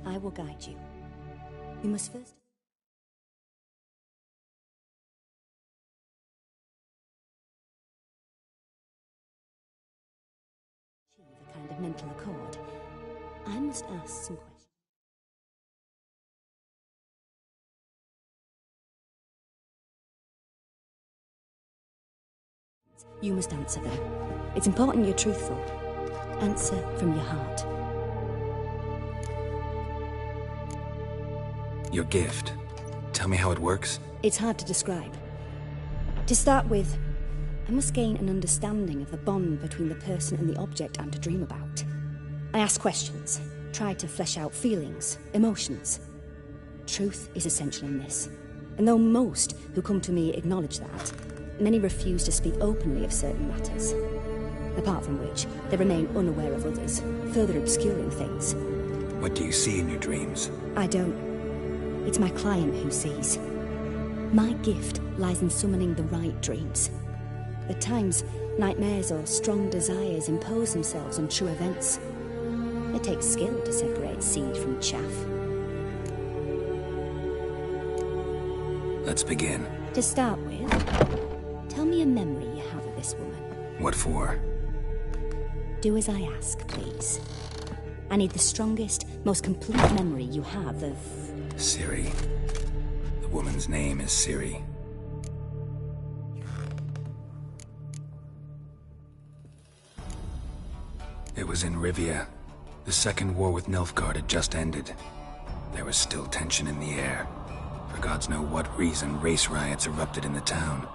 I will guide you. You must first... achieve a kind of mental accord. I must ask some questions. You must answer them. It's important you're truthful. Answer from your heart. Your gift. Tell me how it works. It's hard to describe. To start with, I must gain an understanding of the bond between the person and the object I'm to dream about. I ask questions, try to flesh out feelings, emotions. Truth is essential in this. And though most who come to me acknowledge that, many refuse to speak openly of certain matters. Apart from which, they remain unaware of others, further obscuring things. What do you see in your dreams? I don't. It's my client who sees. My gift lies in summoning the right dreams. At times, nightmares or strong desires impose themselves on true events. It takes skill to separate seed from chaff. Let's begin. To start with, tell me a memory you have of this woman. What for? Do as I ask, please. I need the strongest, most complete memory you have of... Ciri. The woman's name is Ciri. It was in Rivia. The second war with Nilfgaard had just ended. There was still tension in the air. For gods know what reason, race riots erupted in the town.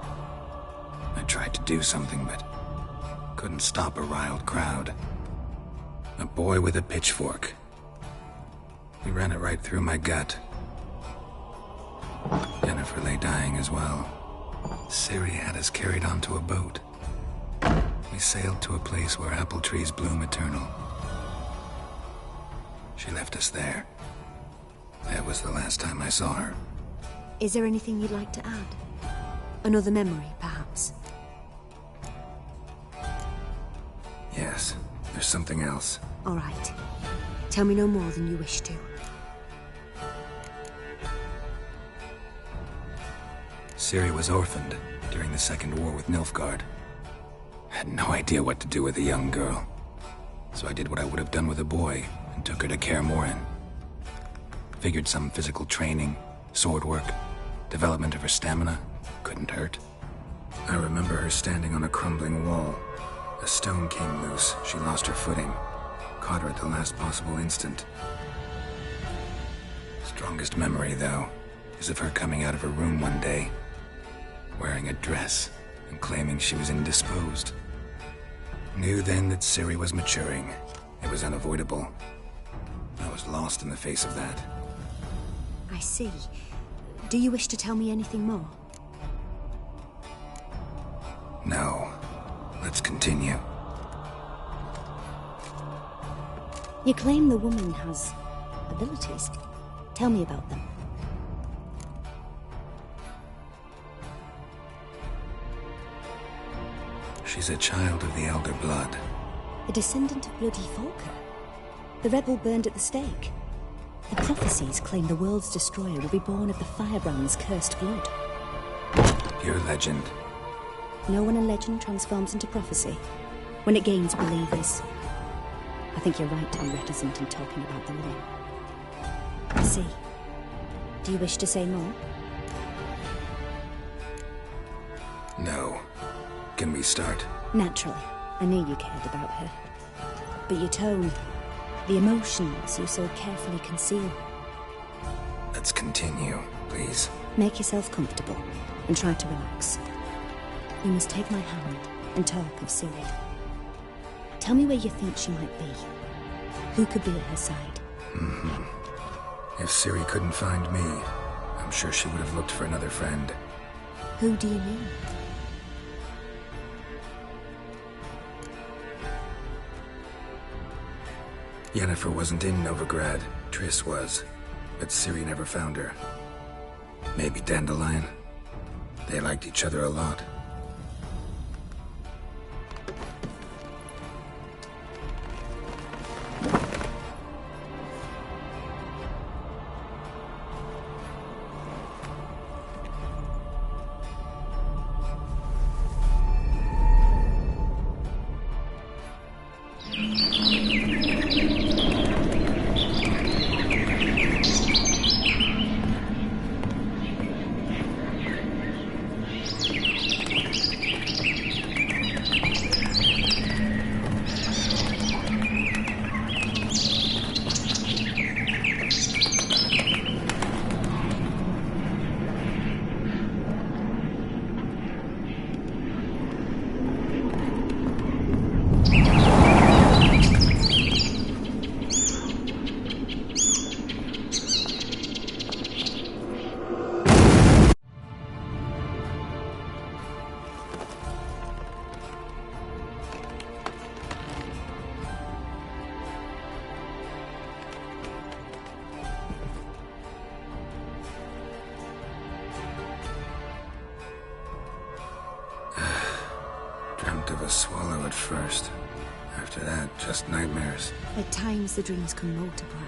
I tried to do something, but couldn't stop a riled crowd. A boy with a pitchfork. He ran it right through my gut. Yennefer lay dying as well. Ciri had us carried onto a boat. We sailed to a place where apple trees bloom eternal. She left us there. That was the last time I saw her. Is there anything you'd like to add? Another memory, perhaps? Yes, there's something else. All right. Tell me no more than you wish to. Ciri was orphaned during the Second War with Nilfgaard. I had no idea what to do with a young girl. So I did what I would have done with a boy and took her to Kaer Morhen. Figured some physical training, sword work, development of her stamina couldn't hurt. I remember her standing on a crumbling wall. A stone came loose. She lost her footing. Caught her at the last possible instant. Strongest memory, though, is of her coming out of her room one day, wearing a dress and claiming she was indisposed. Knew then that Ciri was maturing. It was unavoidable. I was lost in the face of that. I see. Do you wish to tell me anything more? No. Let's continue. You claim the woman has abilities. Tell me about them. She's a child of the Elder Blood. A descendant of bloody Volker. The rebel burned at the stake. The prophecies claim the world's destroyer will be born of the Firebrand's cursed blood. Pure legend. No one in legend transforms into prophecy when it gains believers. I think you're right to be reticent in talking about the woman. I see. Do you wish to say more? No. Can we start? Naturally. I knew you cared about her. But your tone, the emotions you so carefully conceal. Let's continue, please. Make yourself comfortable and try to relax. You must take my hand and talk of Ciri. Tell me where you think she might be. Who could be at her side? If Ciri couldn't find me, I'm sure she would have looked for another friend. Who do you mean? Yennefer wasn't in Novigrad. Triss was. But Ciri never found her. Maybe Dandelion. They liked each other a lot. swallow at first. After that, just nightmares. At times, the dreams can multiply.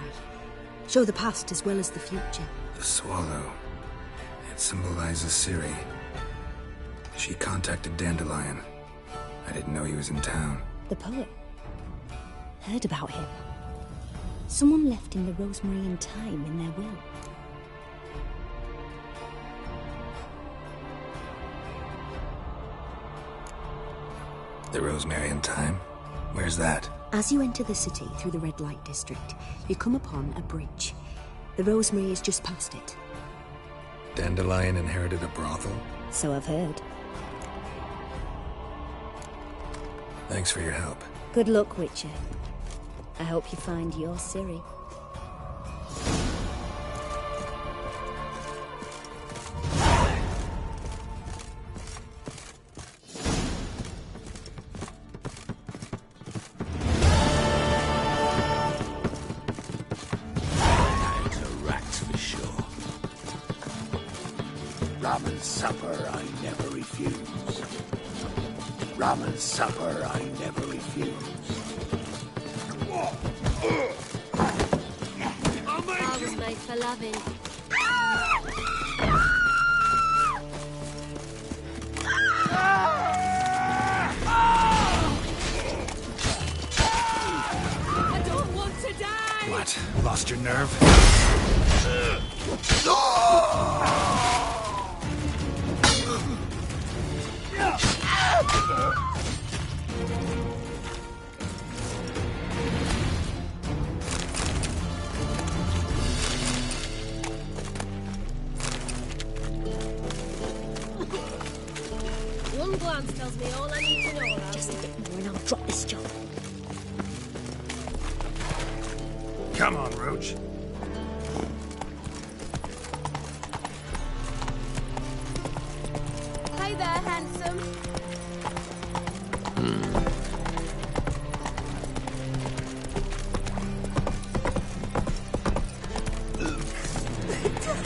Show the past as well as the future. The swallow. It symbolizes Ciri. She contacted Dandelion. I didn't know he was in town. The poet. Heard about him. Someone left him the rosemary and thyme in their will. The rosemary and thyme? Where's that? As you enter the city through the red light district, you come upon a bridge. The rosemary is just past it. Dandelion inherited a brothel? So I've heard. Thanks for your help. Good luck, Witcher. I hope you find your Ciri. Ramen's supper I never refuse. Ramen's supper I never refuse. I was made for loving. I don't want to die! What? Lost your nerve? One glance tells me all I need to know about. Just a bit more and I'll drop this job. Come on, Roach. Hey there, handsome.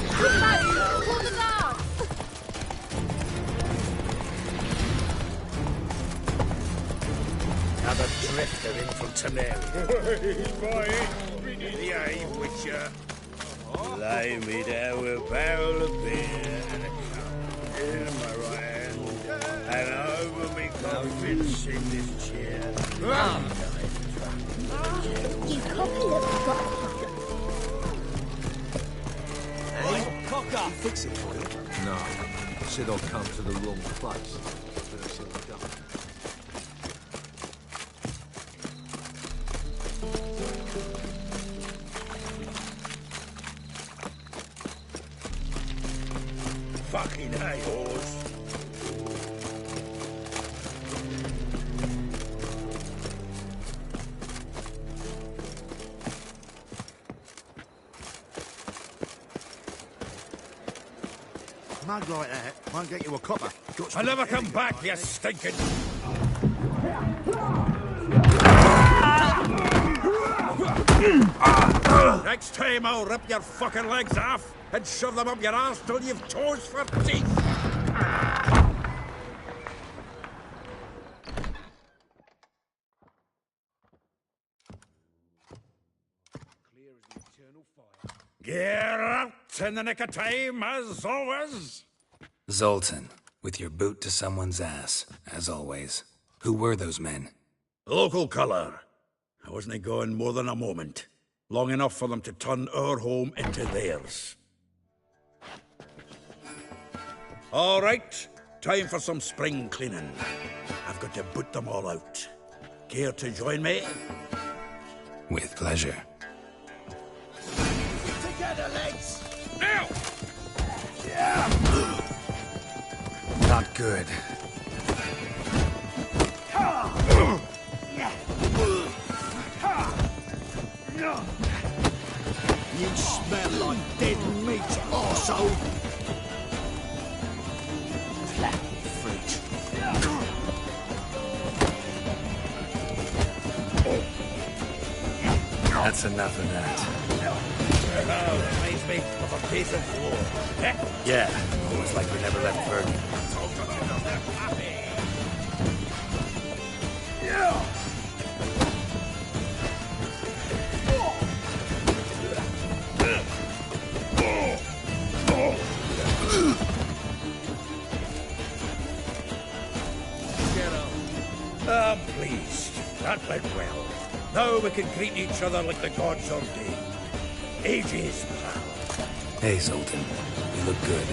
Call the guard. Another drifter in from Temeria. The aim, Witcher. Lay me down with a barrel of beer and a cup in my right hand, and over me coffins in this chair. You copy little bot. Hey, cock up! Fix it for you? No. Said I'll come to the wrong place. But I said I don't. Fucking hay horse. Mug like that won't get you a copper. I'll never come back, you stinking... Next time I'll rip your fucking legs off and shove them up your arse till you've toes for teeth. Gear out in the nick of time, as always. Zoltan, with your boot to someone's ass, as always. Who were those men? Local colour. I wasn't going more than a moment. Long enough for them to turn our home into theirs. All right, time for some spring cleaning. I've got to boot them all out. Care to join me? With pleasure. Together, legs! Now! Not good. You smell like dead meat, arsehole! Flat fruit. That's enough of that. Oh, reminds me of a piece of floor. Yeah, almost like we never left Verdun. Ah, please. That went well. Now we can greet each other like the gods ordained. Ages, pal. Hey, Zoltan. You look good.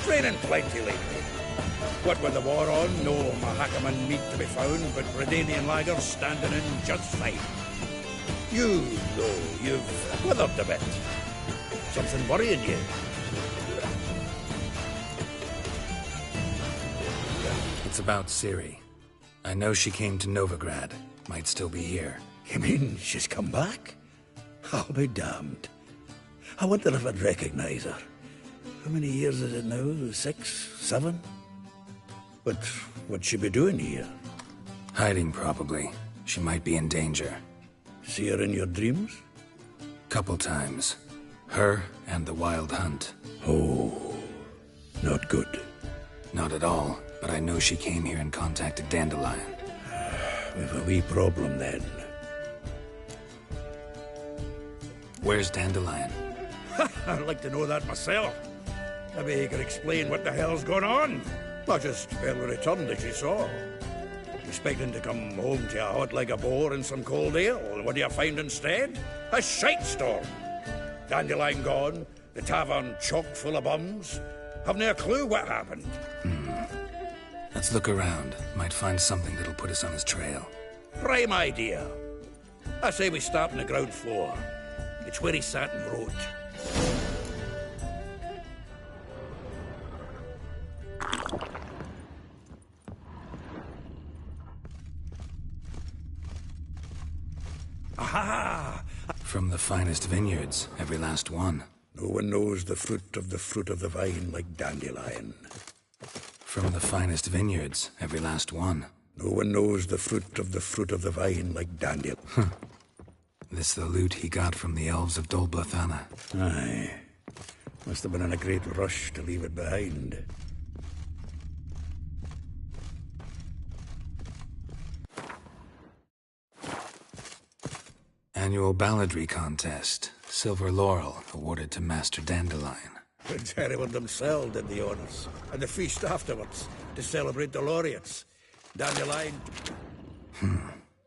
Training plenty lately. What with the war on, no Mahakaman meat to be found, but Redanian lagers standing in just fine. You, though, you've withered a bit. Something worrying you? It's about Ciri. I know she came to Novigrad. Might still be here. You mean she's come back? I'll be damned. I wonder if I'd recognize her. How many years is it now? 6, 7? But what'd she be doing here? Hiding, probably. She might be in danger. See her in your dreams? Couple times. Her and the Wild Hunt. Oh, not good. Not at all, but I know she came here and contacted Dandelion. We've a wee problem then. Where's Dandelion? I'd like to know that myself. Maybe he could explain what the hell's going on. Not just barely returned as you saw. Expecting to come home to a hot like a boar and some cold ale. What do you find instead? A shite storm. Dandelion gone, the tavern chock full of bums. Have no clue what happened. Let's look around. Might find something that'll put us on his trail. Prime idea. I say we start on the ground floor. It's where he sat and wrote. Aha! From the finest vineyards, every last one. No one knows the fruit of the vine like Dandelion. From the finest vineyards, every last one. No one knows the fruit of the vine like Dandelion. This the loot he got from the elves of Dol Blathanna. Aye. Must have been in a great rush to leave it behind. Annual balladry contest. Silver laurel awarded to Master Dandelion. Prince Hereward himself did the honours, and the feast afterwards, to celebrate the laureates. Dandelion.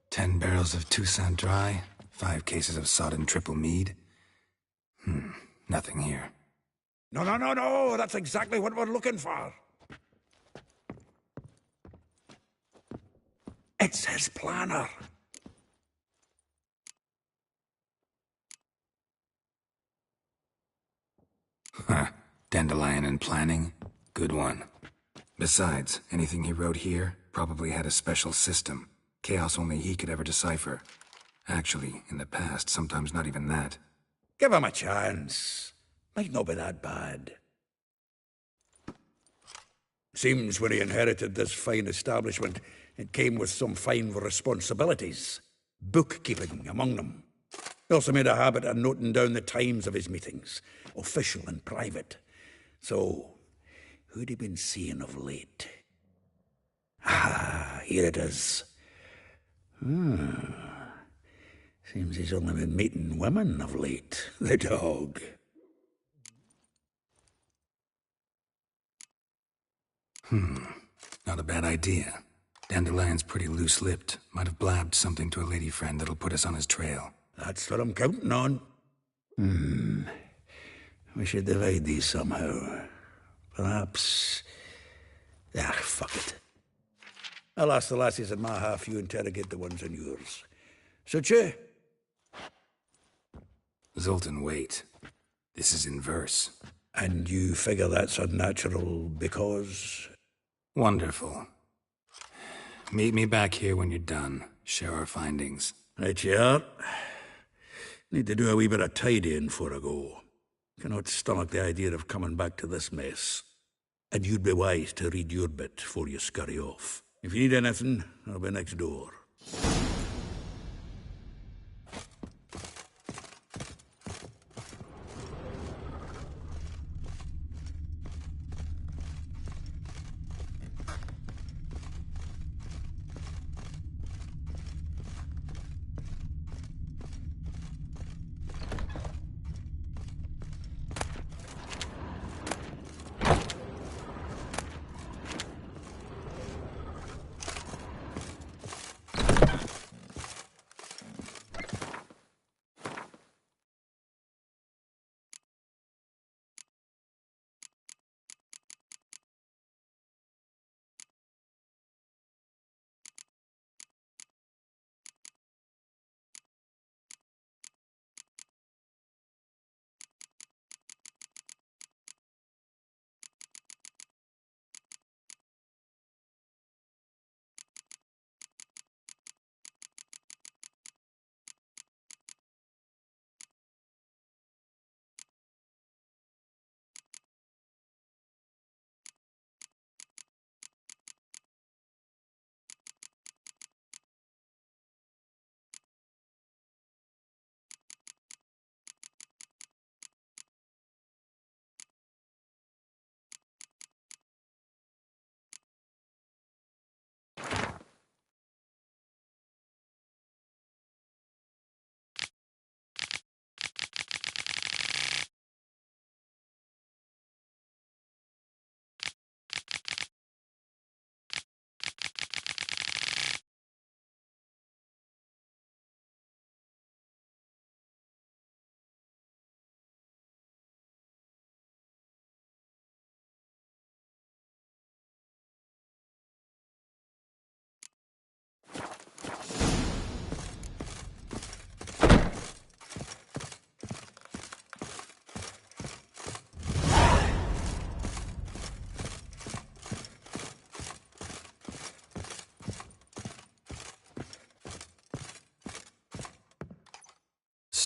10 barrels of Toussaint Dry, 5 cases of sodden triple mead. Nothing here. No, that's exactly what we're looking for. It's his planner. Dandelion and planning? Good one. Besides, anything he wrote here probably had a special system. Chaos only he could ever decipher. Actually, in the past, sometimes not even that. Give him a chance. Might not be that bad. Seems when he inherited this fine establishment, it came with some fine responsibilities. Bookkeeping among them. He also made a habit of noting down the times of his meetings, official and private. So, who'd he been seeing of late? Ah, here it is. Seems he's only been meeting women of late, the dog. Not a bad idea. Dandelion's pretty loose-lipped. Might have blabbed something to a lady friend that'll put us on his trail. That's what I'm counting on. We should divide these somehow. Perhaps... fuck it. I'll ask the lassies in my half, you interrogate the ones in yours. Suit you? Zoltan, wait. This is in verse. And you figure that's unnatural because... Wonderful. Meet me back here when you're done. Share our findings. Right you are. Need to do a wee bit of tidying before I go. Cannot stomach the idea of coming back to this mess. And you'd be wise to read your bit before you scurry off. If you need anything, I'll be next door.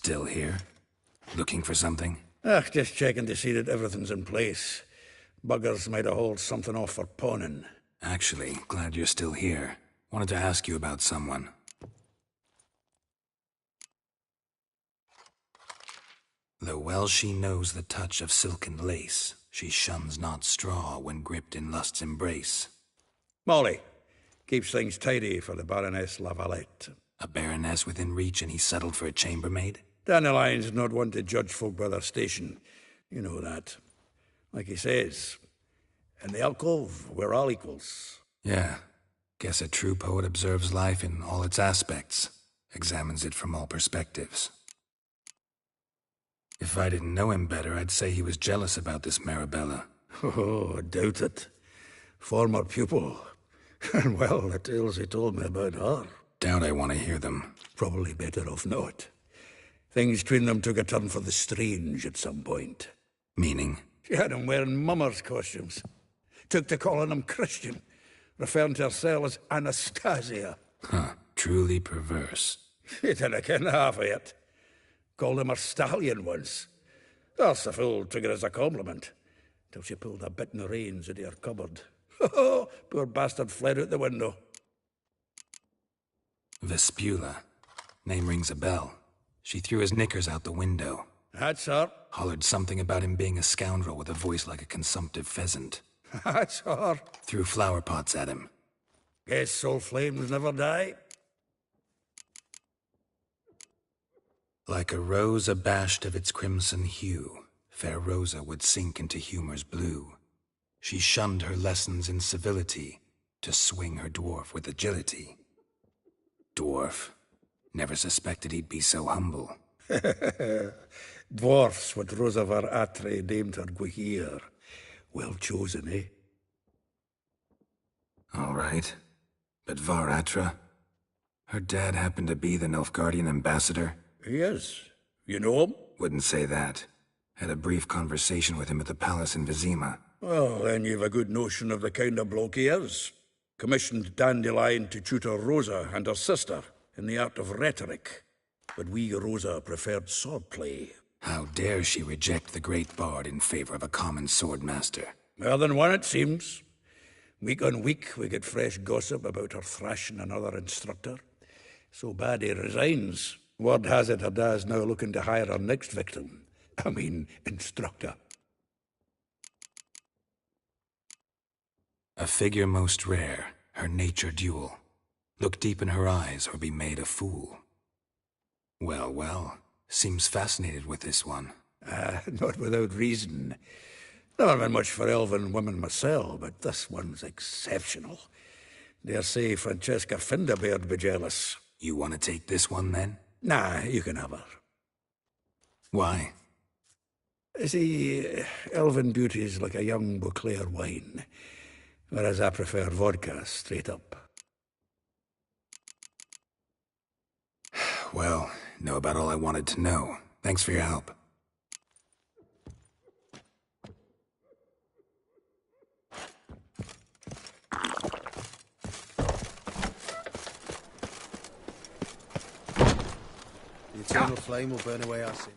Still here? Looking for something? Just checking to see that everything's in place. Buggers might have hauled something off for pawning. Actually, glad you're still here. Wanted to ask you about someone. Though well she knows the touch of silken lace, she shuns not straw when gripped in lust's embrace. Molly. Keeps things tidy for the Baroness Lavalette. A baroness within reach and he settled for a chambermaid? Dandelion's not one to judge folk by their station. You know that. Like he says, in the alcove, we're all equals. Yeah. Guess a true poet observes life in all its aspects, examines it from all perspectives. If I didn't know him better, I'd say he was jealous about this Marabella. Oh, I doubt it. Former pupil. And well, the tales he told me about her. Doubt I want to hear them. Probably better off not. Things between them took a turn for the strange at some point. Meaning? She had him wearing mummers' costumes. Took to calling him Christian, referring to herself as Anastasia. Huh, truly perverse. She didn't ken half of it. Called him her stallion once. That's the fool took it as a compliment, till she pulled a bit in the reins into her cupboard. Oh, poor bastard fled out the window. Vespula. Name rings a bell. She threw his knickers out the window. That's her. Hollered something about him being a scoundrel with a voice like a consumptive pheasant. That's her. Threw flower pots at him. Guess soul flames never die. Like a rose abashed of its crimson hue, fair Rosa would sink into humor's blue. She shunned her lessons in civility, to swing her dwarf with agility. Dwarf. Never suspected he'd be so humble. Dwarfs what Rosa var Atre named her Guihir. Well chosen, eh? All right. But Var Atra? Her dad happened to be the Nilfgaardian ambassador? He is. You know him? Wouldn't say that. Had a brief conversation with him at the palace in Vizima. Well, then you've a good notion of the kind of bloke he is. Commissioned Dandelion to tutor Rosa and her sister in the art of rhetoric. But we Rosa preferred swordplay. How dare she reject the great bard in favor of a common swordmaster? More than one, it seems. Week on week, we get fresh gossip about her thrashing another instructor. So bad he resigns. Word has it her dad's now looking to hire her next victim. I mean, instructor. A figure most rare, her nature dual. Look deep in her eyes or be made a fool. Well, well, seems fascinated with this one. Not without reason. Never been much for elven women myself, but this one's exceptional. Dare say Francesca Finderbeard be jealous. You want to take this one, then? Nah, you can have her. Why? See, elven beauty's like a young Beauclair wine, whereas I prefer vodka straight up. Well, know about all I wanted to know. Thanks for your help. The eternal flame will burn away our sin.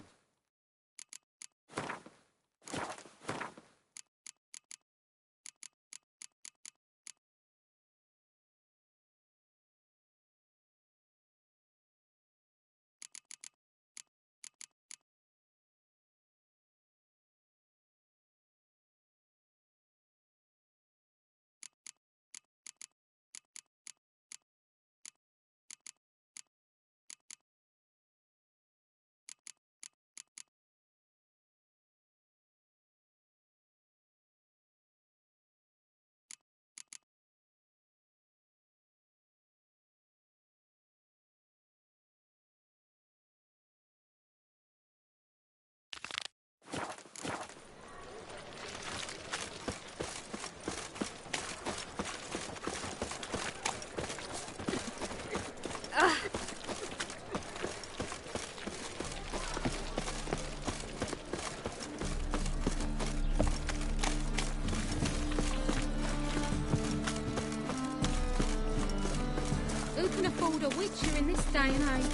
Who can afford a witcher in this day and age?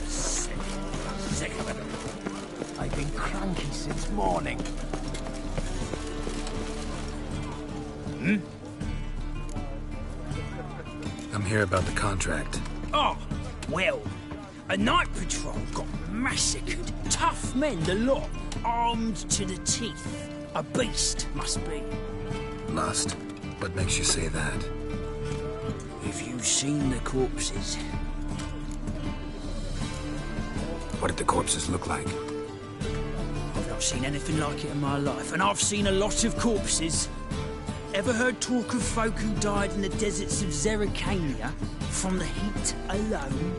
Sick of it. I've been cranky since morning. I'm here about the contract. Oh, well, a night patrol got massacred. Tough men, the lot, armed to the teeth. A beast, must be. Lust? What makes you say that? Have you seen the corpses? What did the corpses look like? I've not seen anything like it in my life, and I've seen a lot of corpses. Ever heard talk of folk who died in the deserts of Zerrikania from the heat alone?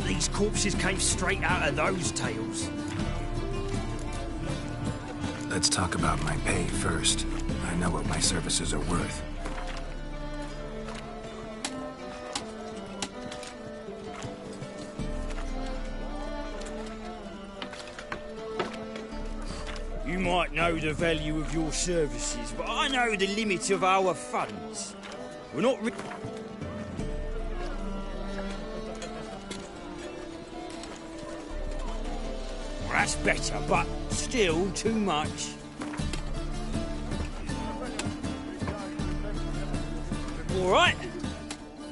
These corpses came straight out of those tales. Let's talk about my pay first. I know what my services are worth. You might know the value of your services, but I know the limit of our funds. We're not Well, that's better, but still too much. All right.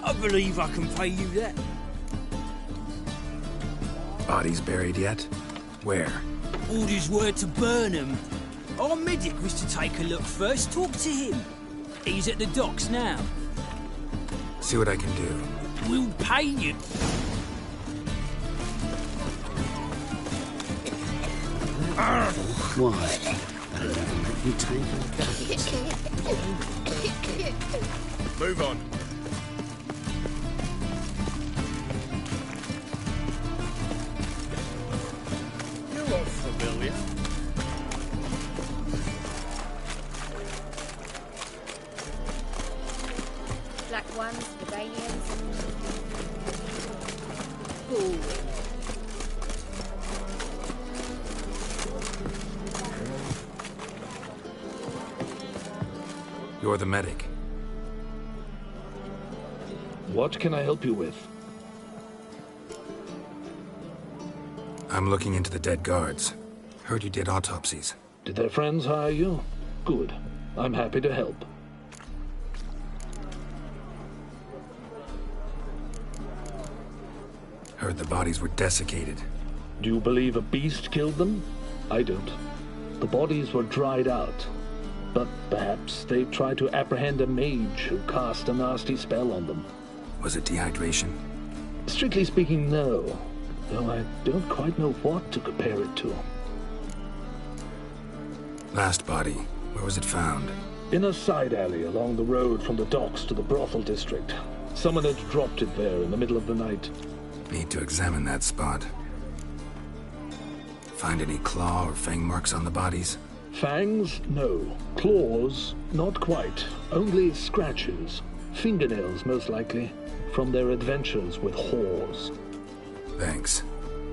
I believe I can pay you that. Bodies buried yet? Where? Orders were to burn him. Our medic was to take a look first. Talk to him. He's at the docks now. See what I can do. We'll pay you. Why? I'll never let you take Move on. You look familiar. Black ones, Albanians. Ooh. You're the medic. What can I help you with? I'm looking into the dead guards. Heard you did autopsies. Did their friends hire you? Good. I'm happy to help. Heard the bodies were desiccated. Do you believe a beast killed them? I don't. The bodies were dried out. But perhaps they tried to apprehend a mage who cast a nasty spell on them. Was it dehydration? Strictly speaking, no. Though I don't quite know what to compare it to. Last body, where was it found? In a side alley along the road from the docks to the brothel district. Someone had dropped it there in the middle of the night. Need to examine that spot. Find any claw or fang marks on the bodies? Fangs? No. Claws? Not quite. Only scratches. Fingernails, most likely. From their adventures with whores. Thanks.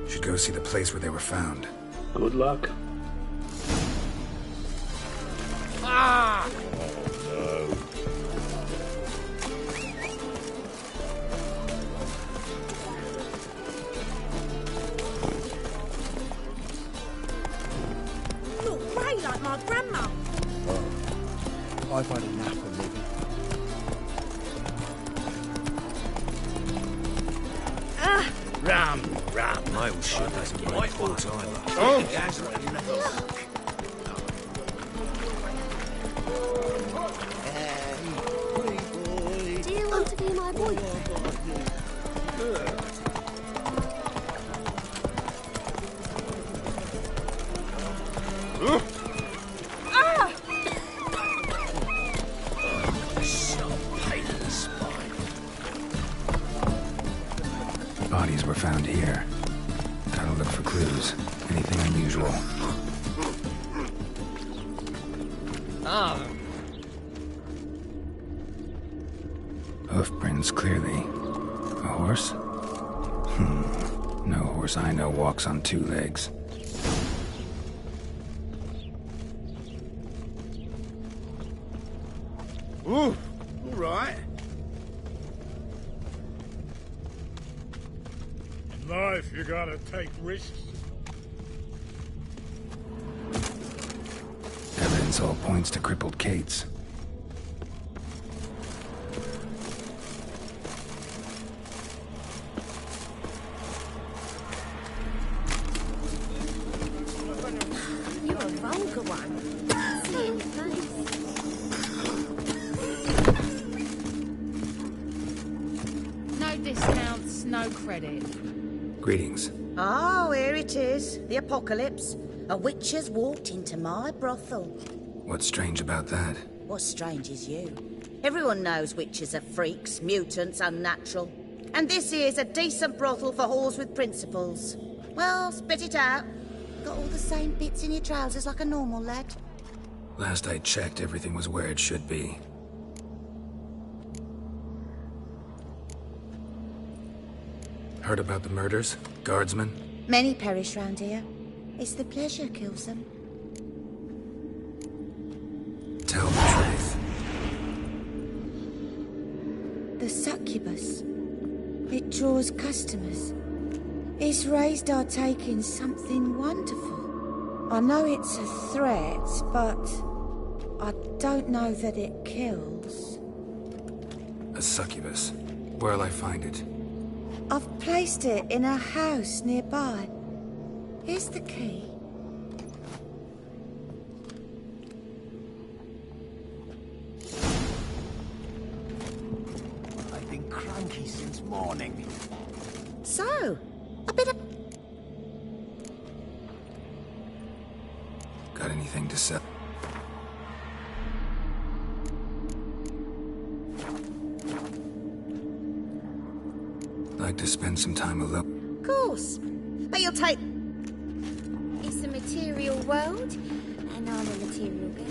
Should go see the place where they were found. Good luck. Ah! Look grey like my grandma. I've had enough of living. Rum. My old ship hasn't got a port either. Oh! Do you want to be my boyfriend? So pain in the spine. Bodies were found here. Gotta look for clues. Anything unusual. Hoof prints clearly. A horse? No horse I know walks on two legs. Ooh, all right. life, you gotta take risks. Evidence all points to crippled Kate's. You're a vulgar one. See in your face. No discounts, no credit. Greetings. Oh, here it is. The apocalypse. A witch has walked into my brothel. What's strange about that? What's strange is you. Everyone knows witches are freaks, mutants, unnatural. And this here's a decent brothel for whores with principles. Well, spit it out. Got all the same bits in your trousers like a normal lad. Last I checked, everything was where it should be. Heard about the murders? Guardsmen? Many perish round here. It's the pleasure kills them. Tell the truth. The succubus. It draws customers. It's raised our take in something wonderful. I know it's a threat, but I don't know that it kills. A succubus. Where'll I find it? I've placed it in a house nearby. Here's the key. I've been cranky since morning. So, a bit of... Got anything to sell? Like to spend some time alone. Of course. But you'll take... It's a material world, and I'm a material girl.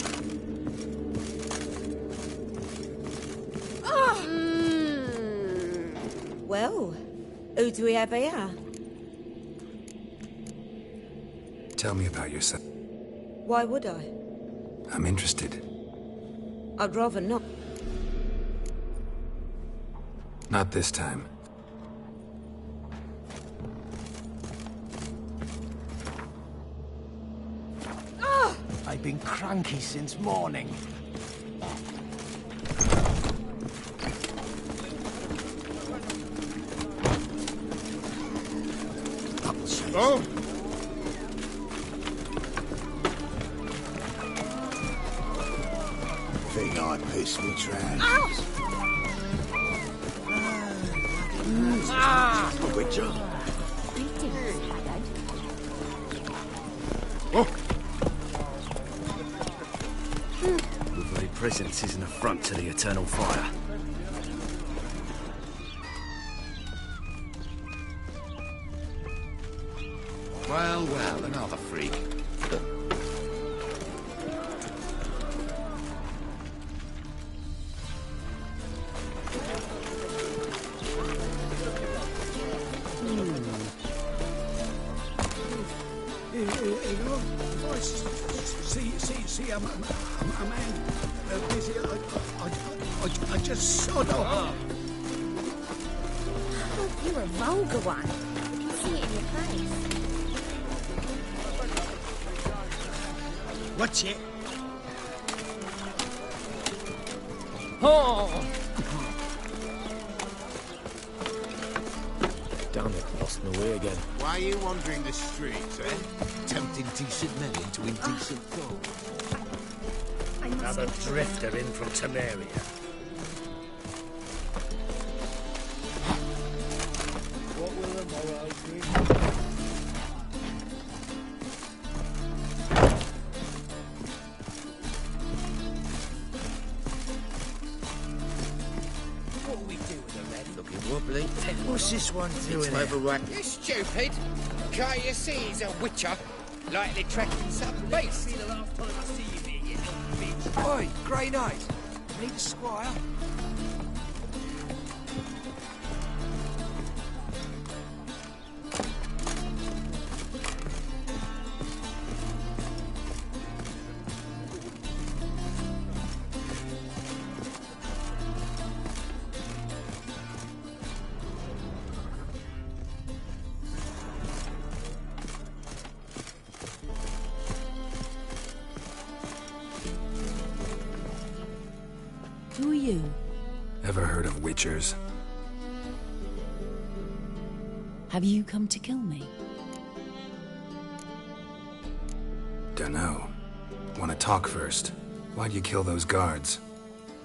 Oh! Well, who do we have here? Tell me about yourself. Why would I? I'm interested. I'd rather not. Not this time. I've been cranky since morning. Oh! Think I pissed me trousers. A witcher. Your very presence is an affront to the eternal fire. Well, well, another freak. See, I'm a man busy. I just sod off. Oh, you're a vulgar one. I can see it in your face. Watch it. Oh! Damn it, lost my way again. Why are you wandering the streets, eh? Tempting decent men into indecent gold. Another drifter in from Temeria. What will the morrow bring? What do we do with the red? Looking wobbly. What's this one doing here? Overrun. You stupid! Can't you see he's a witcher? Likely tracking some beast. The last time I see you here, you little bitch. Oi, Grey Knight. Need a squire? Who are you? Ever heard of witchers? Have you come to kill me? Dunno. Wanna talk first? Why'd you kill those guards?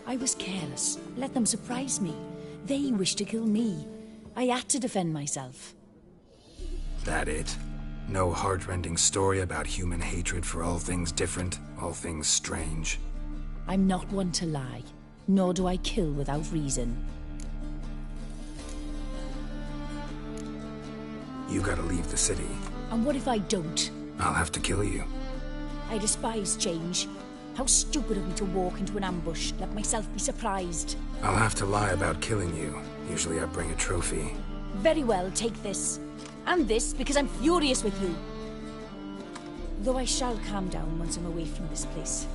I was careless. Let them surprise me. They wished to kill me. I had to defend myself. That it? No heart-rending story about human hatred for all things different, all things strange? I'm not one to lie, nor do I kill without reason. You gotta leave the city. And what if I don't? I'll have to kill you. I despise change. How stupid of me to walk into an ambush, let myself be surprised. I'll have to lie about killing you. Usually I bring a trophy. Very well, take this. And this, because I'm furious with you. Though I shall calm down once I'm away from this place.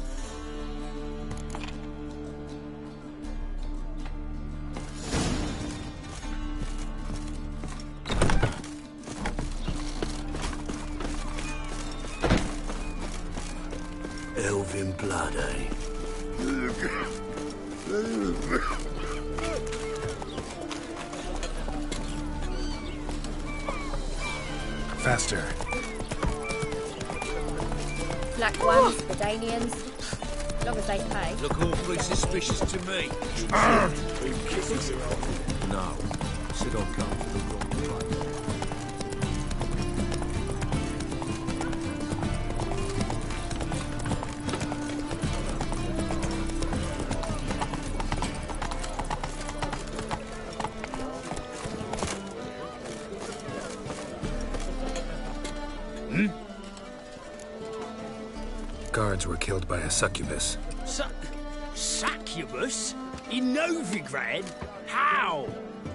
Elven blood, eh? Faster. Black ones, Verdanians. As long as they pay. Look awfully suspicious to me. No. Said I'll come to the wrong place. Guards were killed by a succubus. Succubus? In Novigrad? How?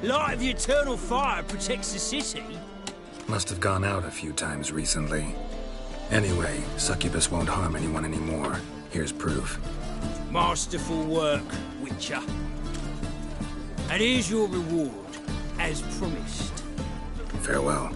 Light of the eternal fire protects the city? Must have gone out a few times recently. Anyway, succubus won't harm anyone anymore. Here's proof. Masterful work, Witcher. And here's your reward, as promised. Farewell.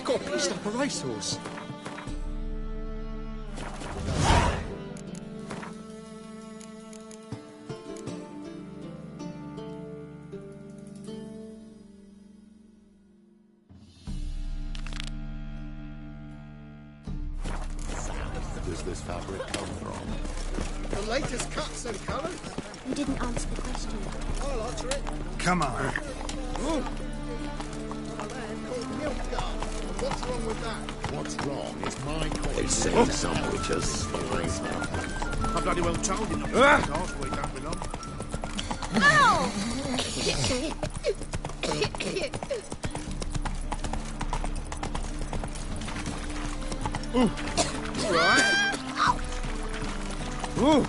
Got pissed up a racehorse. Does this fabric come from? The latest cuts and colours. You didn't answer the question. I'll answer it. Come on. What's wrong with that? What's wrong is my question. They say some witches fine. I bloody well told you not to ask where you don't belong. Ow! Right. Ooh.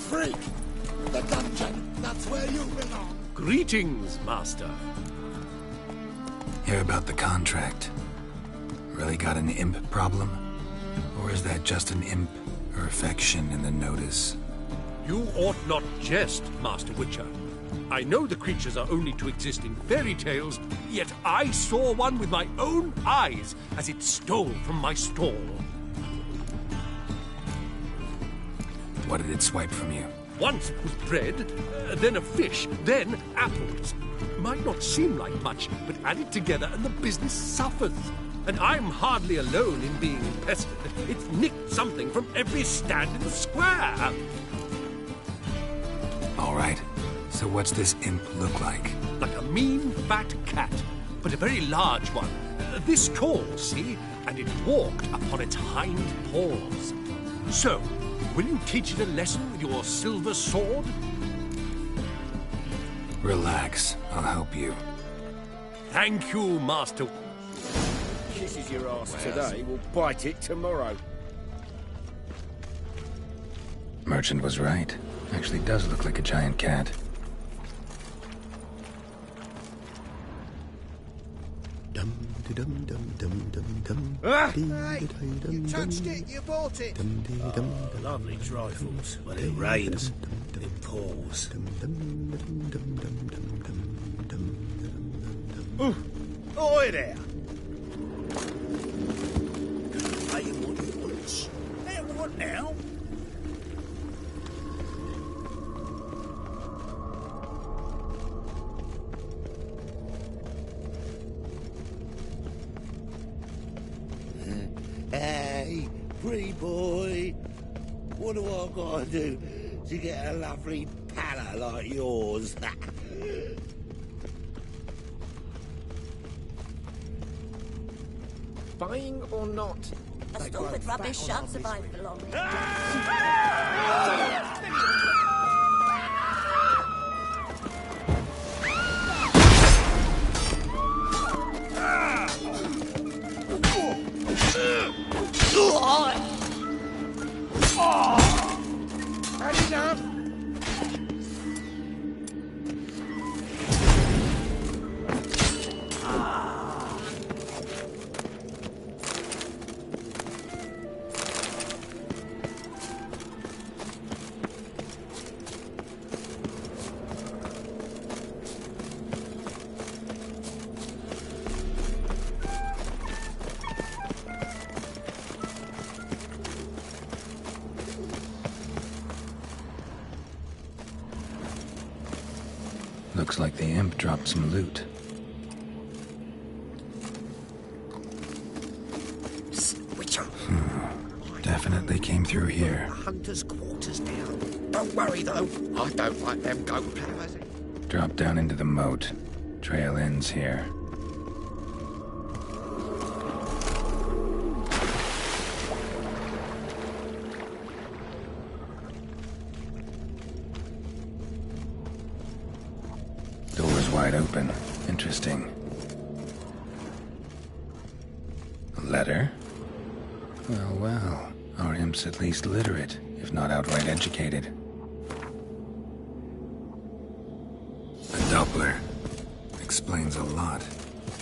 Freak! The dungeon! That's where you belong! Greetings, Master. Hear about the contract. Really got an imp problem? Or is that just an imp or affection in the notice? You ought not jest, Master Witcher. I know the creatures are only to exist in fairy tales, yet I saw one with my own eyes as it stole from my stall. What did it swipe from you? Once it was bread, then a fish, then apples. Might not seem like much, but add it together and the business suffers. And I'm hardly alone in being pestered. It's nicked something from every stand in the square. All right. So what's this imp look like? Like a mean, fat cat. but a very large one. This call, see? And it walked upon its hind paws. So, will you teach it a lesson with your silver sword? Relax. I'll help you. Thank you, Master. Kisses your ass today, will bite it tomorrow. Merchant was right. Actually does look like a giant cat. Hey, you touched it, you bought it. Lovely trifles. When it rains, it pours. Oi there! Pay him what he wants. Hey, what now? Hey, pretty boy. What do I gotta do to get a lovely pala like yours? Buying or not? A store with rubbish shan't survive for long. Had enough? Looks like the imp dropped some loot. Witcher. Definitely came through here. Hunter's quarters now. Don't worry though. I don't like them goat plovers. Drop down into the moat. Trail ends here. Door's wide open. Interesting. A letter? Well, well. Our imp's at least literate, if not outright educated. A Doppler. Explains a lot,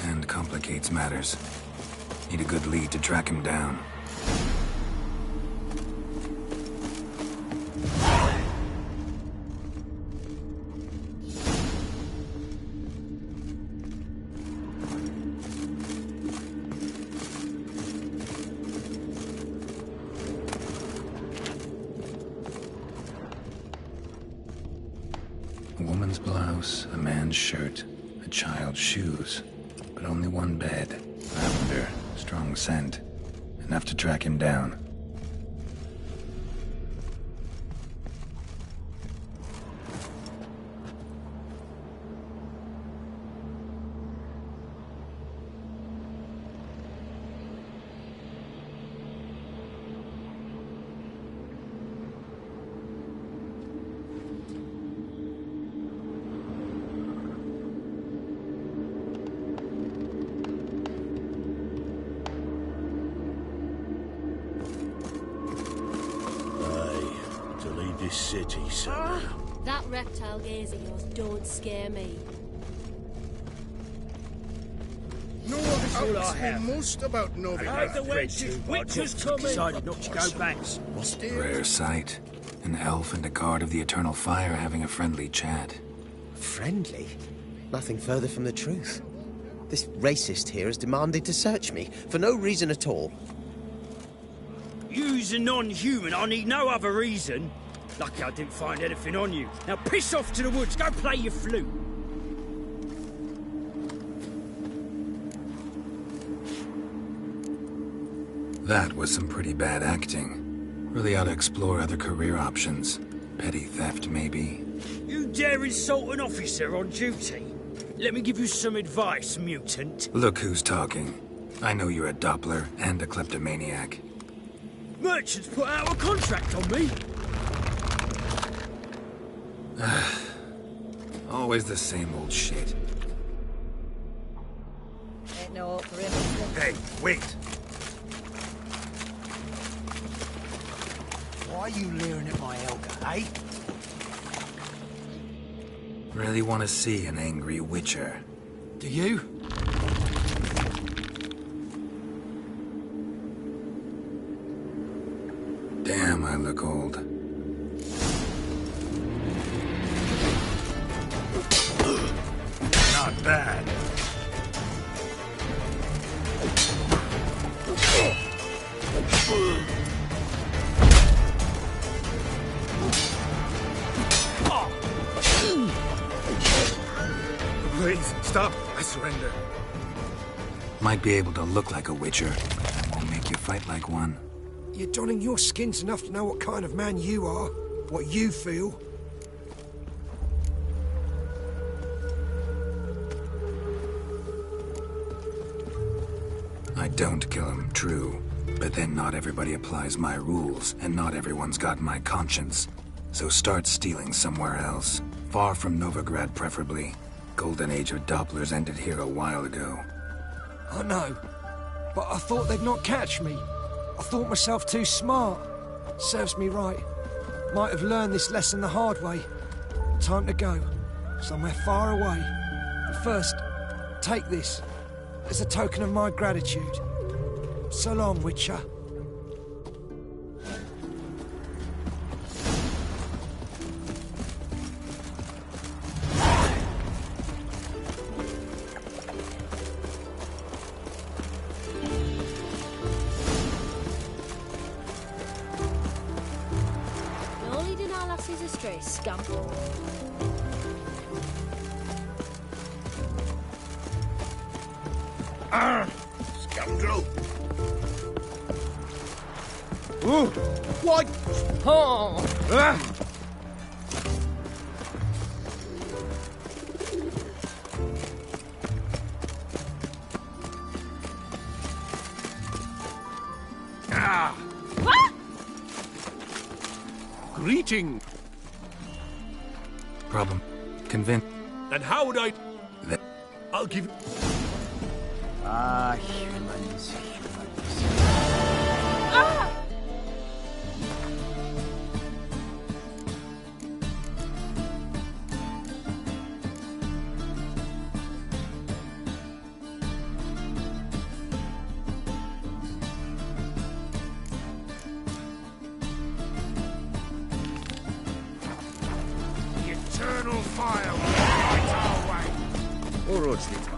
and complicates matters. Need a good lead to track him down. A woman's blouse, a man's shirt, a child's shoes, but only one bed. Lavender, strong scent, enough to track him down. This city, son. That reptile gaze of yours don't scare me. No one asked me most about Novi. The witches coming. Decided not to go back. Rare sight. An elf and a guard of the Eternal Fire having a friendly chat. Friendly? Nothing further from the truth. This racist here has demanded to search me, for no reason at all. You's a non-human, I need no other reason. Lucky I didn't find anything on you. Now piss off to the woods, go play your flute. That was some pretty bad acting. Really ought to explore other career options. Petty theft, maybe. You dare insult an officer on duty? Let me give you some advice, mutant. Look who's talking. I know you're a Doppler and a kleptomaniac. Merchants put out a contract on me. Always the same old shit. Ain't no hope for him. Hey, wait. Why are you leering at my elder, eh? Really want to see an angry witcher. Do you? Damn, I look old. Not bad. Please, stop. I surrender. Might be able to look like a witcher, but that won't make you fight like one. You're donning your skins enough to know what kind of man you are, what you feel. I don't kill him, true. But then not everybody applies my rules, and not everyone's got my conscience. So start stealing somewhere else. Far from Novigrad, preferably. Golden age of Dopplers ended here a while ago. I know, but I thought they'd not catch me. I thought myself too smart. Serves me right. Might have learned this lesson the hard way. Time to go. Somewhere far away. But first, take this. As a token of my gratitude. So long, Witcher. No leading our lasses astray, scum. Scoundrel! Ooh! What? Oh! Ah! What? Greeting. Problem. Convince. And how would I... That. I'll give... Ah, humans. Ah! The eternal fire will light our way. Urocz Litva.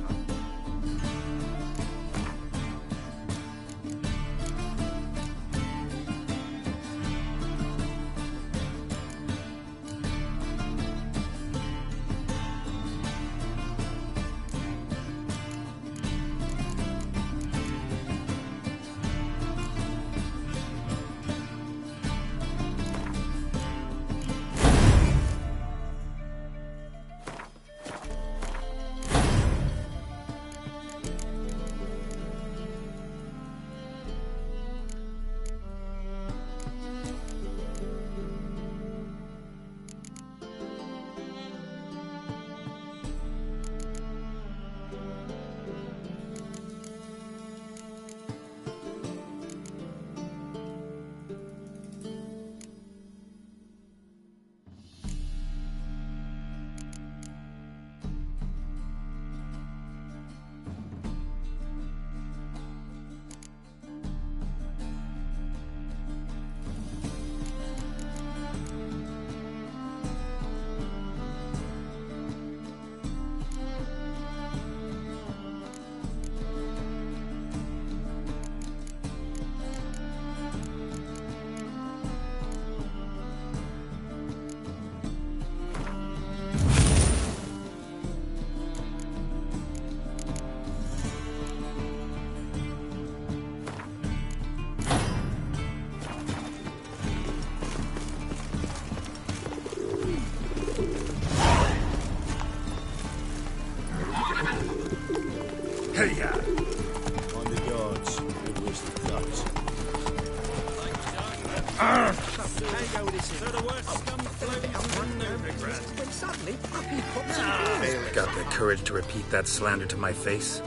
Got the courage to repeat that slander to my face?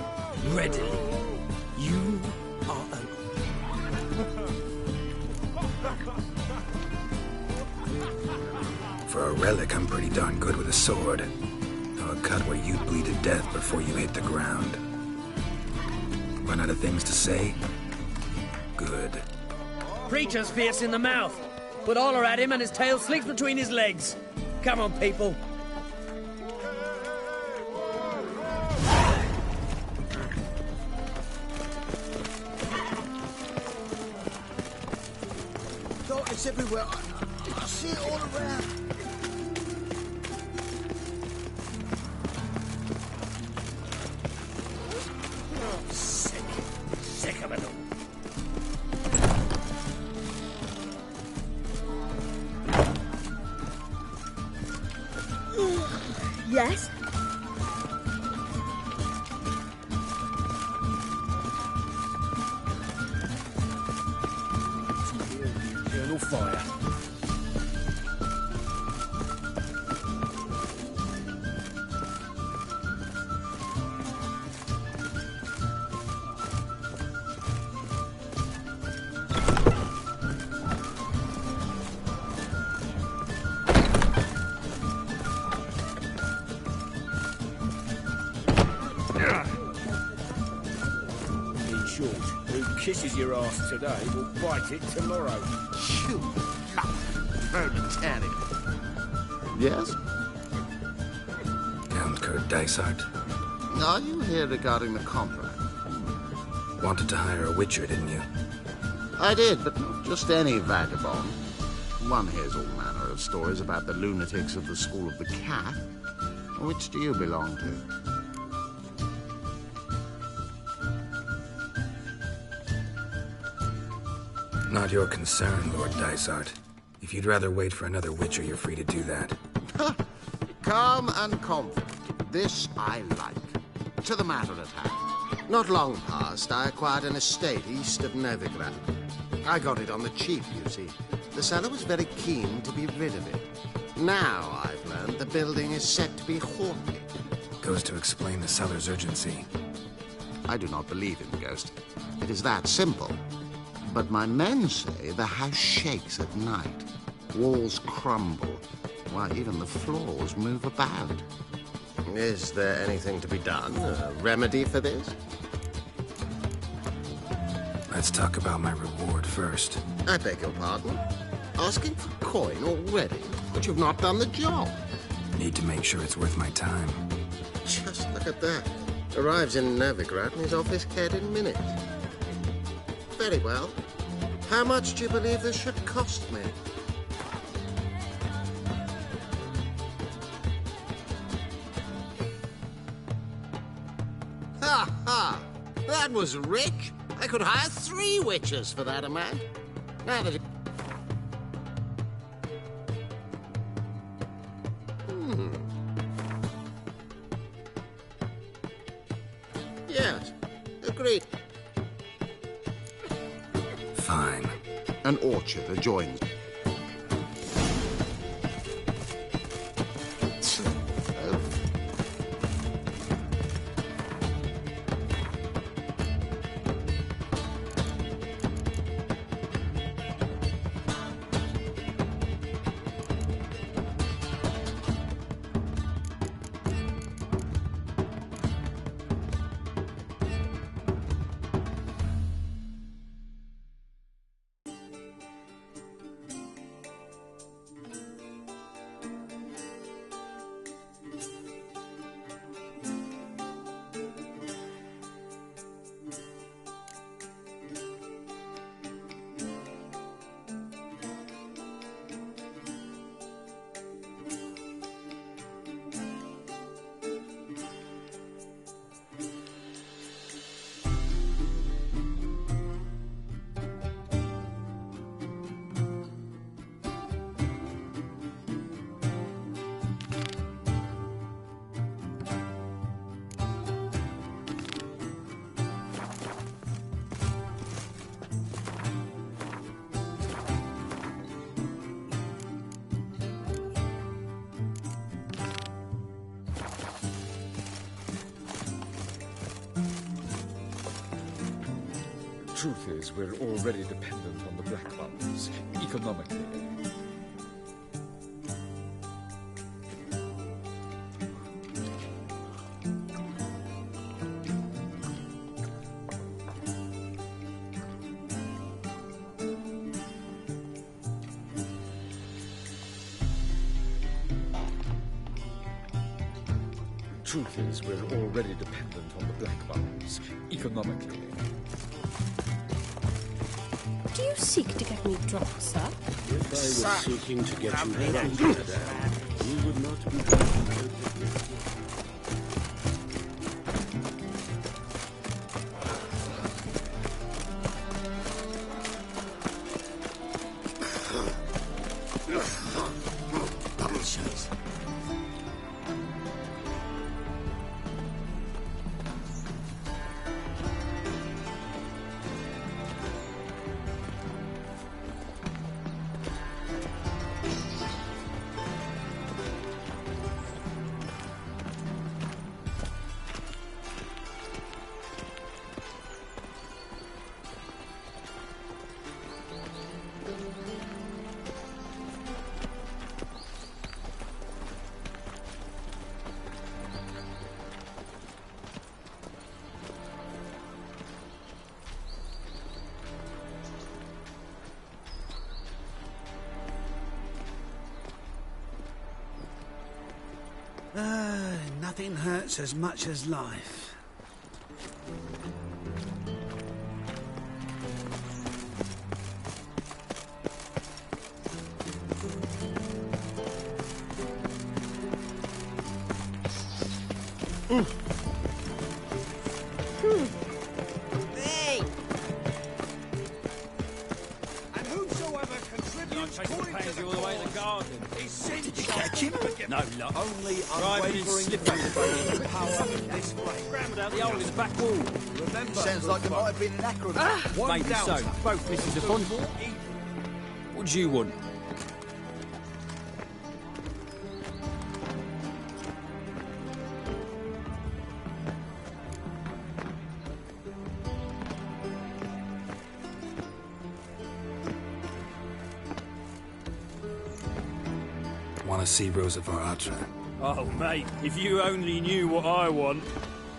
Readily. You are an... For a relic, I'm pretty darn good with a sword. A cut where you'd bleed to death before you hit the ground. Run out of things to say? Good. Preacher's fierce in the mouth, but holler at him and his tail slicks between his legs. Come on, people. It's everywhere. I see it all around. Sick of it all. Yes? Eternal fire. In short, who kisses your ass today will bite it tomorrow. You vegetarian. Yes? Count Kurt Dysart. Are you here regarding the contract? Wanted to hire a witcher, didn't you? I did, but not just any vagabond. One hears all manner of stories about the lunatics of the School of the Cat. Which do you belong to? Not your concern, Lord Dysart. If you'd rather wait for another witcher, you're free to do that. Calm and confident. This I like. To the matter at hand. Not long past, I acquired an estate east of Novigrad. I got it on the cheap, you see. The seller was very keen to be rid of it. Now, I've learned the building is set to be haunted. Goes to explain the seller's urgency. I do not believe in ghosts. It is that simple. But my men say the house shakes at night. Walls crumble, while even the floors move about. Is there anything to be done? A remedy for this? Let's talk about my reward first. I beg your pardon? Asking for coin already? But you've not done the job. Need to make sure it's worth my time. Just look at that. Arrives in Novigrad and is off his head in minutes. Very well. How much do you believe this should cost me? Ha ha! That was rich. I could hire 3 witches for that amount. Now that Yes, agreed. Fine. An orchard adjoins. Truth is, we're already dependent on the Black Ones, economically. Truth is, we're already dependent on the Black Ones, economically. Do you seek to get me drunk, sir? If I was seeking to get you drunk, madame, you would not be drunk. Bubble shows. Nothing hurts as much as life. Hey! And whosoever contributes coin to the all the way in the garden. Did you catch him? No, look. Only unwavering power in this way. Scrambled out the hole in the back wall. Remember, sounds like there might have been an acrobat. Maybe so. Both Mrs. De Font. What do you want? Want to see Rosa Varatra? Oh, mate, if you only knew what I want.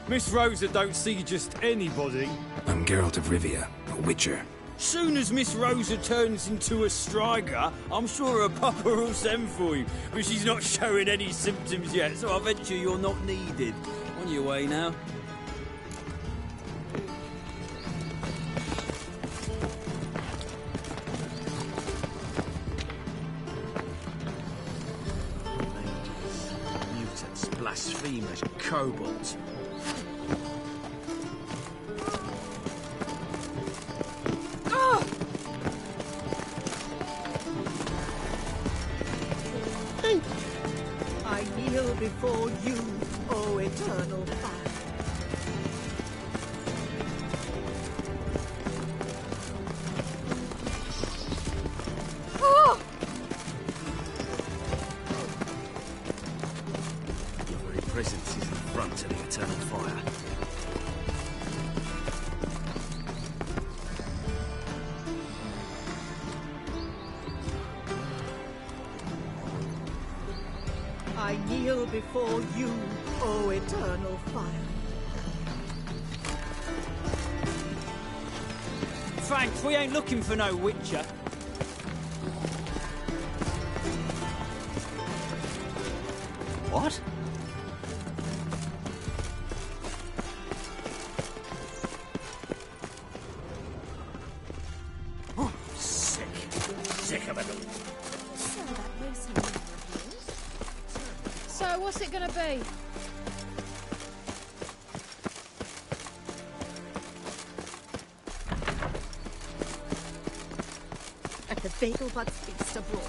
Miss Rosa don't see just anybody. I'm Geralt of Rivia, a witcher. Soon as Miss Rosa turns into a striker, I'm sure her papa will send for you. But she's not showing any symptoms yet, so I venture you're not needed. On your way now. Blasphemous kobolds. I kneel before you, O eternal fire. Presence is in front to the eternal fire. I kneel before you, O eternal fire. Thanks, we ain't looking for no witcher. What? Sick of it. So, what's it gonna be? At the Bagelbud's feast abroad,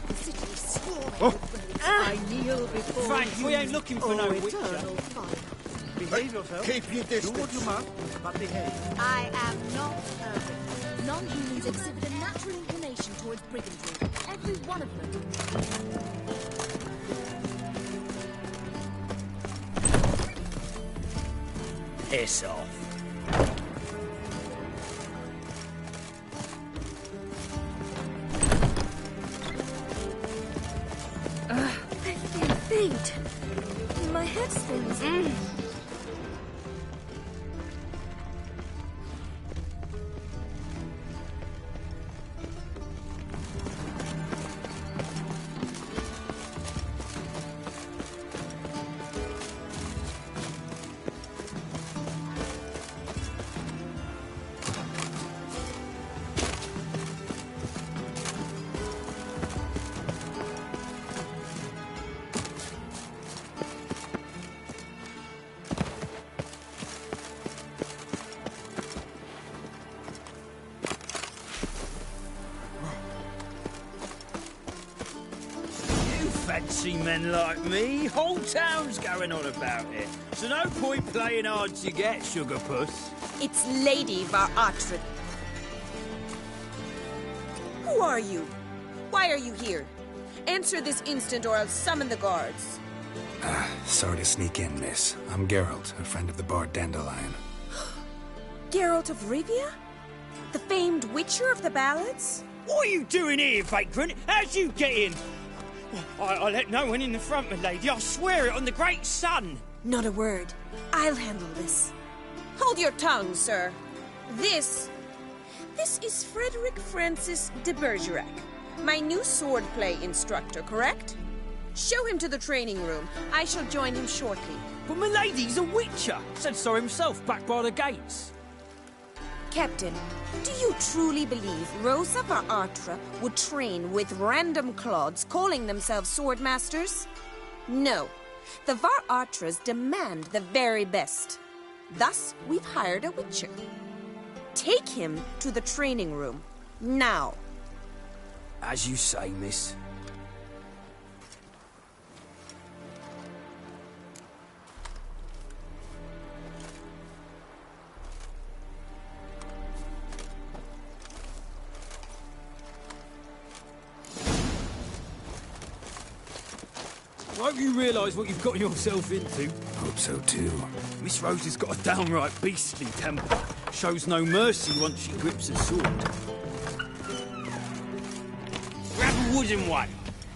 the city is swarming. I kneel before Frank, you, we ain't looking for no witcher. eternal fire. Behave yourself. Keep your distance. Do what you must, but behave. I am not urban. Non-humans exhibit a natural inclination towards brigandry. Every one of them. Piss off. Wait. My head spins. Fancy men like me. Whole town's going on about it. So no point playing hard to get, sugar puss. It's Lady Var-Atra. Who are you? Why are you here? Answer this instant or I'll summon the guards. Sorry to sneak in, miss. I'm Geralt, a friend of the bard Dandelion. Geralt of Rivia? The famed witcher of the ballads? What are you doing here, vagrant? How'd you get in? I let no one in the front, my lady. I swear it on the great sun. Not a word. I'll handle this. Hold your tongue, sir. This is Frederick Francis de Bergerac, my new swordplay instructor, correct? Show him to the training room. I shall join him shortly. But my lady's a witcher. Said so himself back by the gates. Captain, do you truly believe Rosa Var-Atra would train with random clods calling themselves swordmasters? No. The Var-Atras demand the very best. Thus, we've hired a witcher. Take him to the training room. Now. As you say, miss. I hope you realise what you've got yourself into. Hope so too. Miss Rose has got a downright beastly temper. Shows no mercy once she grips a sword. Grab a wooden one,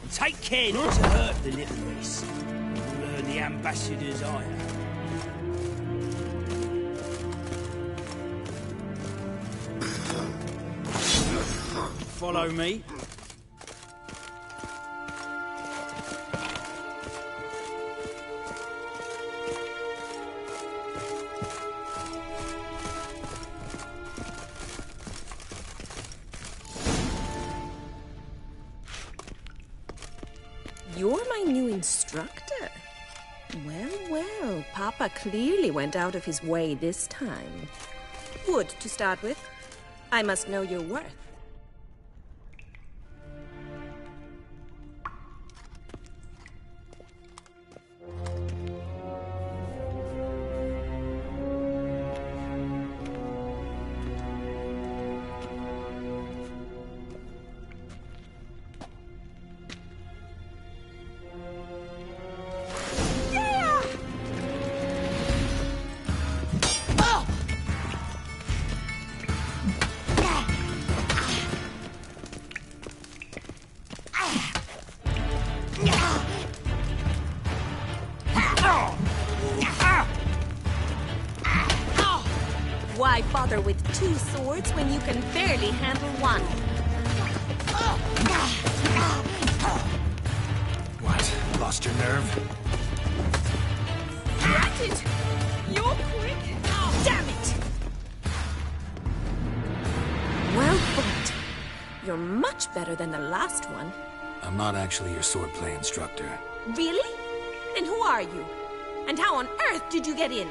and take care not to hurt the little miss. You'll learn the ambassadors I have. Follow me. You're my new instructor. Well, Papa clearly went out of his way this time. Wood, to start with. I must know your worth. Why bother with two swords when you can barely handle one? What? Lost your nerve? Got it! You're quick! Oh, damn it! Well fought. You're much better than the last one. I'm not actually your swordplay instructor. Really? Then who are you? And how on earth did you get in?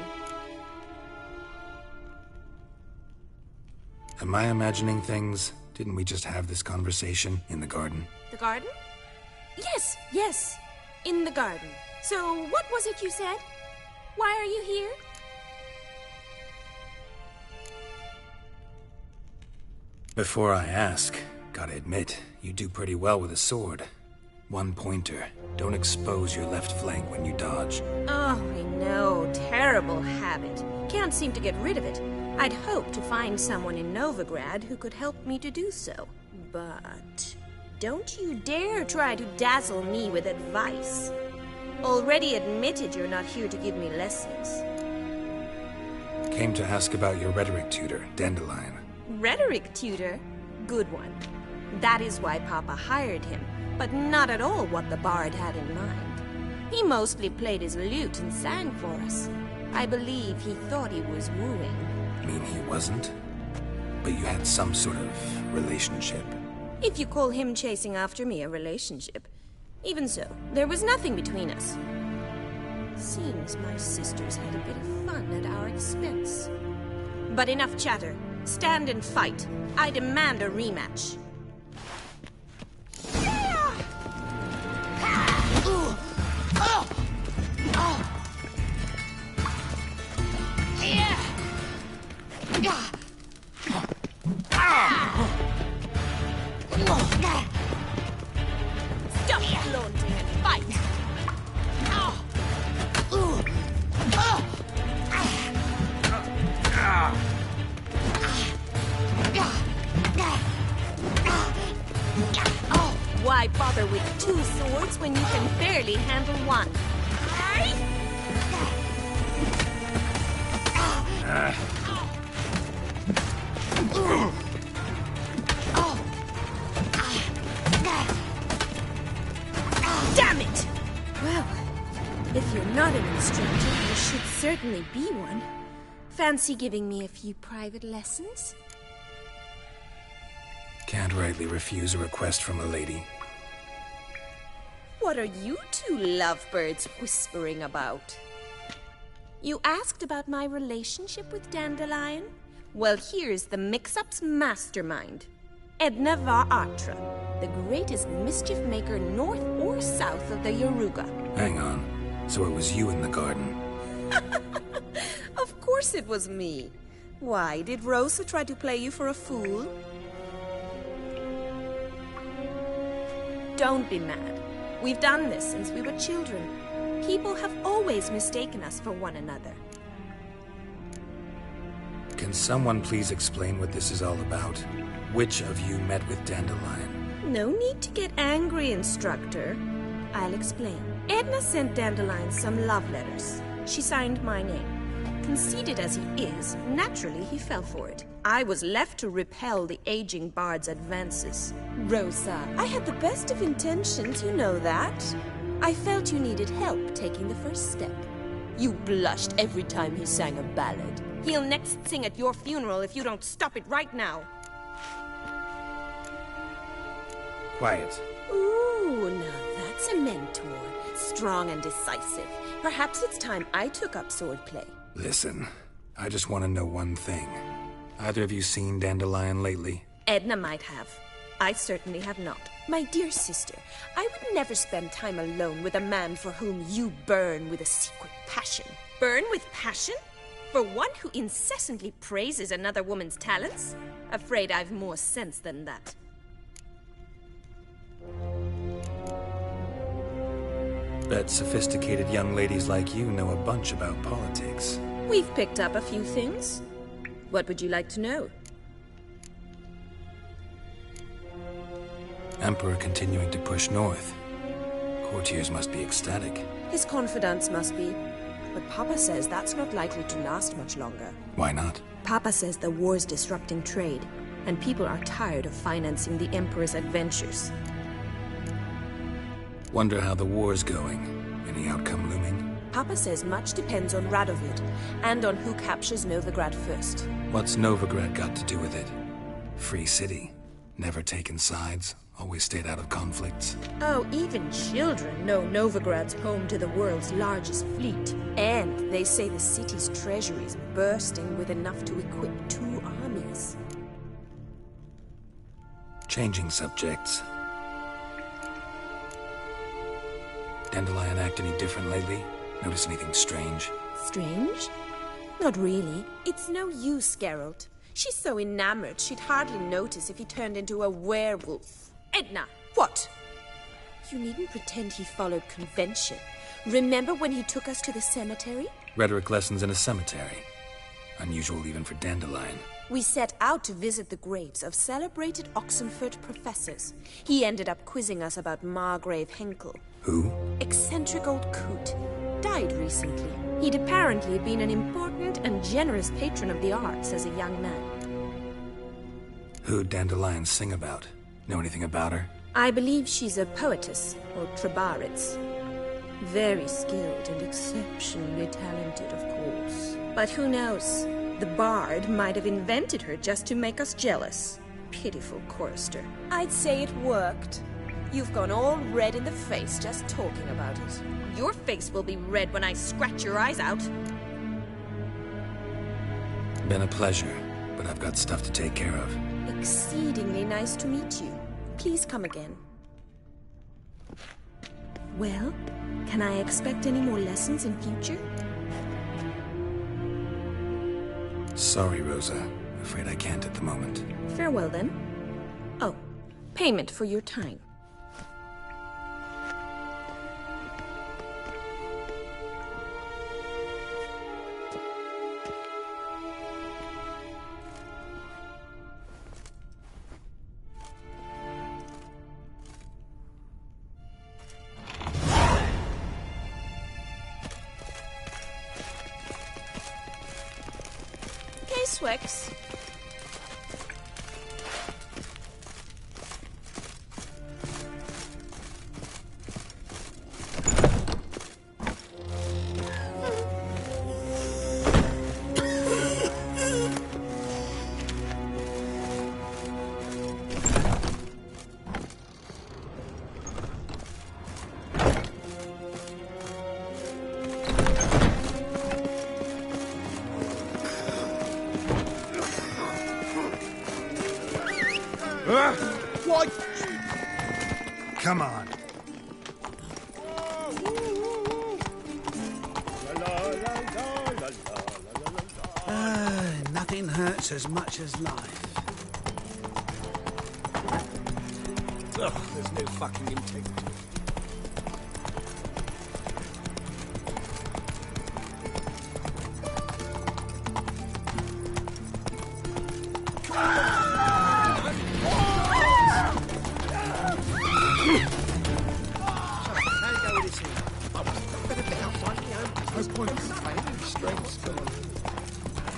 Am I imagining things? Didn't we just have this conversation in the garden? The garden? Yes. In the garden. So, what was it you said? Why are you here? Before I ask, gotta admit, you do pretty well with a sword. One pointer. Don't expose your left flank when you dodge. Oh, I know. Terrible habit. Can't seem to get rid of it. I'd hoped to find someone in Novigrad who could help me to do so. But don't you dare try to dazzle me with advice. Already admitted you're not here to give me lessons. Came to ask about your rhetoric tutor, Dandelion. Rhetoric tutor? Good one. That is why Papa hired him, but not at all what the bard had in mind. He mostly played his lute and sang for us. I believe he thought he was wooing. Mean he wasn't? But you had some sort of relationship. If you call him chasing after me a relationship. Even so, there was nothing between us. Seems my sisters had a bit of fun at our expense. But enough chatter. Stand and fight. I demand a rematch. Stop flaunting and fight! Why bother with two swords when you can barely handle one? Damn it! Well, if you're not an instructor, you should certainly be one. Fancy giving me a few private lessons? Can't rightly refuse a request from a lady. What are you two lovebirds whispering about? You asked about my relationship with Dandelion? Well, here's the mix-up's mastermind. Edna var Atra, the greatest mischief maker north or south of the Yaruga. Hang on. So it was you in the garden? Of course it was me. Why, did Rosa try to play you for a fool? Don't be mad. We've done this since we were children. People have always mistaken us for one another. Can someone please explain what this is all about? Which of you met with Dandelion? No need to get angry, instructor. I'll explain. Edna sent Dandelion some love letters. She signed my name. Conceited as he is, naturally he fell for it. I was left to repel the aging bard's advances. Rosa, I had the best of intentions, you know that. I felt you needed help taking the first step. You blushed every time he sang a ballad. He'll next sing at your funeral if you don't stop it right now. Quiet. Ooh, now that's a mentor. Strong and decisive. Perhaps it's time I took up swordplay. Listen, I just want to know one thing. Either of you seen Dandelion lately? Edna might have. I certainly have not. My dear sister, I would never spend time alone with a man for whom you burn with a secret passion. Burn with passion? For one who incessantly praises another woman's talents? Afraid I've more sense than that. Bet sophisticated young ladies like you know a bunch about politics. We've picked up a few things. What would you like to know? Emperor continuing to push north. Courtiers must be ecstatic. His confidants must be. But Papa says that's not likely to last much longer. Why not? Papa says the war's disrupting trade, and people are tired of financing the Emperor's adventures. Wonder how the war's going. Any outcome looming? Papa says much depends on Radovid, and on who captures Novigrad first. What's Novigrad got to do with it? Free city. Never taken sides. Always stayed out of conflicts. Oh, even children know Novigrad's home to the world's largest fleet. And they say the city's treasury is bursting with enough to equip 2 armies. Changing subjects. Dandelion act any different lately? Notice anything strange? Strange? Not really. It's no use, Geralt. She's so enamored she'd hardly notice if he turned into a werewolf. Edna! What? You needn't pretend he followed convention. Remember when he took us to the cemetery? Rhetoric lessons in a cemetery. Unusual even for Dandelion. We set out to visit the graves of celebrated Oxenford professors. He ended up quizzing us about Margrave Henkel. Who? Eccentric old coot. Died recently. He'd apparently been an important and generous patron of the arts as a young man. Who'd Dandelion sing about? Know anything about her? I believe she's a poetess, or trabaritz. Very skilled and exceptionally talented, of course. But who knows? The bard might have invented her just to make us jealous. Pitiful chorister. I'd say it worked. You've gone all red in the face just talking about it. Your face will be red when I scratch your eyes out. Been a pleasure, but I've got stuff to take care of. Exceedingly nice to meet you. Please come again. Well, can I expect any more lessons in future? Sorry, Rosa. Afraid I can't at the moment. Farewell, then. Oh, payment for your time. Swix. What? Come on. Nothing hurts as much as life. Ugh, there's no fucking integrity.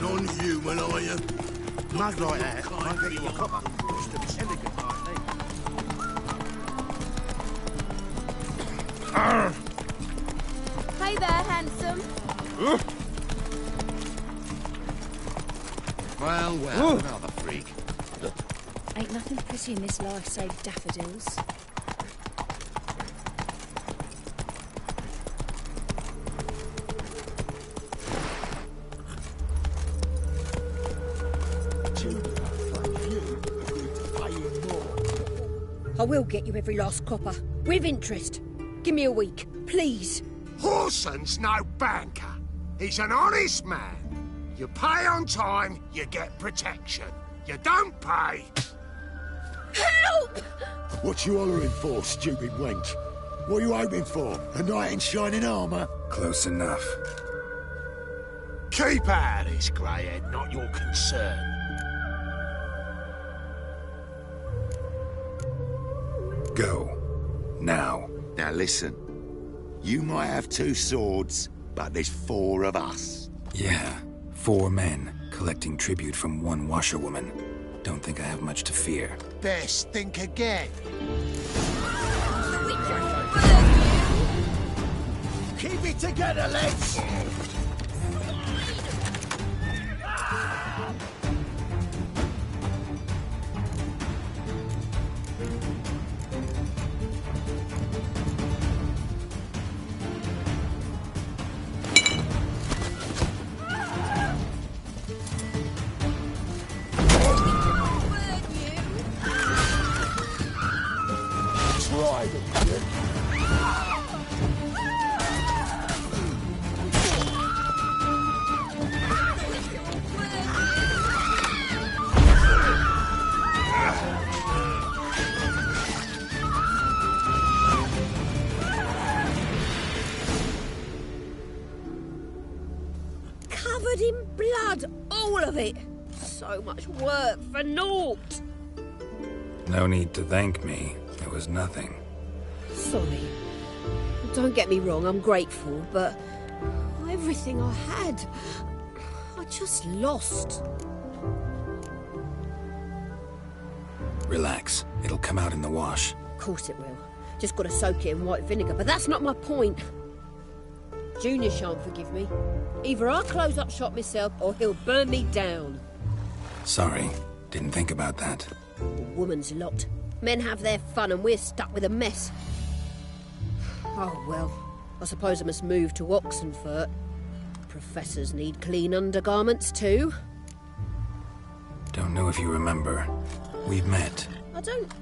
Non-human, are you? Mug like that, I'll get you a copper. Just to be elegant like me. Hey there, handsome. Well, another freak. Ain't nothing pretty in this life save daffodils. I will get you every last copper. With interest. Give me a week, please. Horson's no banker. He's an honest man. You pay on time, you get protection. You don't pay... Help! What you hollering for, stupid wench? What are you hoping for? A knight in shining armour? Close enough. Keep out of this, greyhead, not your concern. Go. Now. Now listen. You might have 2 swords, but there's 4 of us. Yeah, 4 men, collecting tribute from 1 washerwoman. Don't think I have much to fear. Best think again. Keep it together, lads! Covered in blood, all of it. So much work for naught. No need to thank me. It was nothing. Sorry. Don't get me wrong, I'm grateful, but everything I had, I just lost. Relax. It'll come out in the wash. Of course it will. Just gotta soak it in white vinegar, but that's not my point. Junior shan't forgive me. Either I'll close up shop myself, or he'll burn me down. Sorry. Didn't think about that. A woman's lot. Men have their fun and we're stuck with a mess. Oh, well. I suppose I must move to Oxenfurt. Professors need clean undergarments too. Don't know if you remember. We've met. I don't...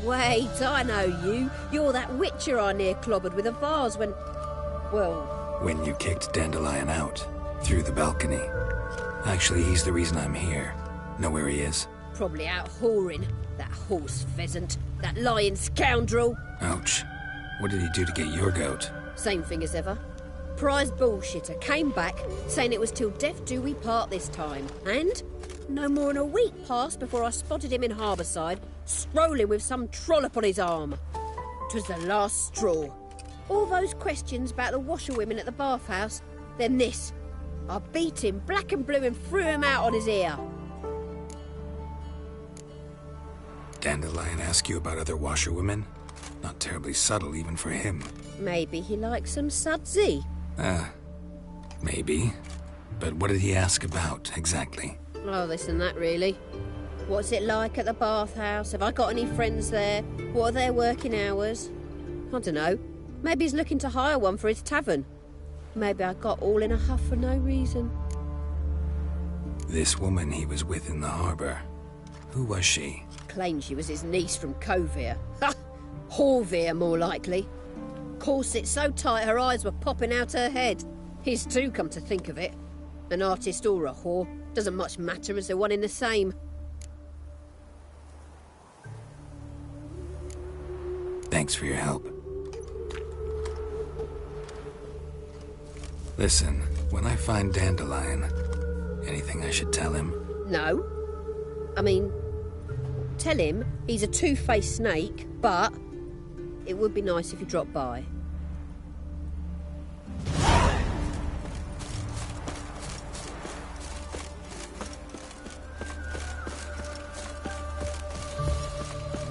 Wait, I know you. You're that witcher I near clobbered with a vase when... Well... When you kicked Dandelion out. Through the balcony. Actually, he's the reason I'm here. Know where he is? Probably out whoring. That horse pheasant. That lying scoundrel. Ouch. What did he do to get your goat? Same thing as ever. Prize bullshitter came back, saying it was till death do we part this time. And no more than a week passed before I spotted him in Harbourside, strolling with some trollop on his arm. 'Twas the last straw. All those questions about the washerwomen at the bathhouse, then this. I beat him black and blue and threw him out on his ear. Dandelion ask you about other washerwomen? Not terribly subtle even for him. Maybe he likes some sudsy. Maybe. But what did he ask about, exactly? Oh, this and that, really. What's it like at the bathhouse? Have I got any friends there? What are their working hours? I don't know. Maybe he's looking to hire one for his tavern. Maybe I got all in a huff for no reason. This woman he was with in the harbour. Who was she? Claimed she was his niece from Covere. Ha! Horvere, more likely. Corset so tight her eyes were popping out her head. His too, come to think of it. An artist or a whore. Doesn't much matter as they're one in the same. Thanks for your help. Listen, when I find Dandelion, anything I should tell him? No. I mean, tell him he's a two-faced snake, but it would be nice if he dropped by.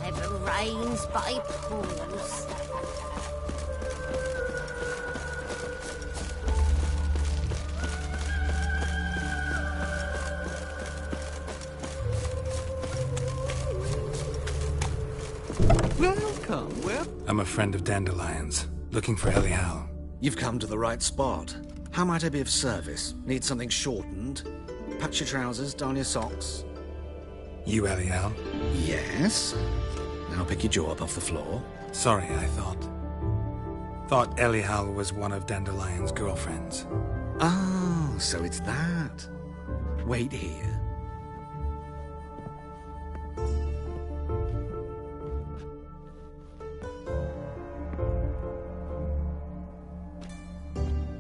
Never rains by pools. Welcome. I'm a friend of Dandelion's, looking for Elial. You've come to the right spot. How might I be of service? Need something shortened? Patch your trousers, darn your socks. You Elial? Yes. Now pick your jaw up off the floor. Sorry, I thought Elial was one of Dandelion's girlfriends. Oh, so it's that. Wait here.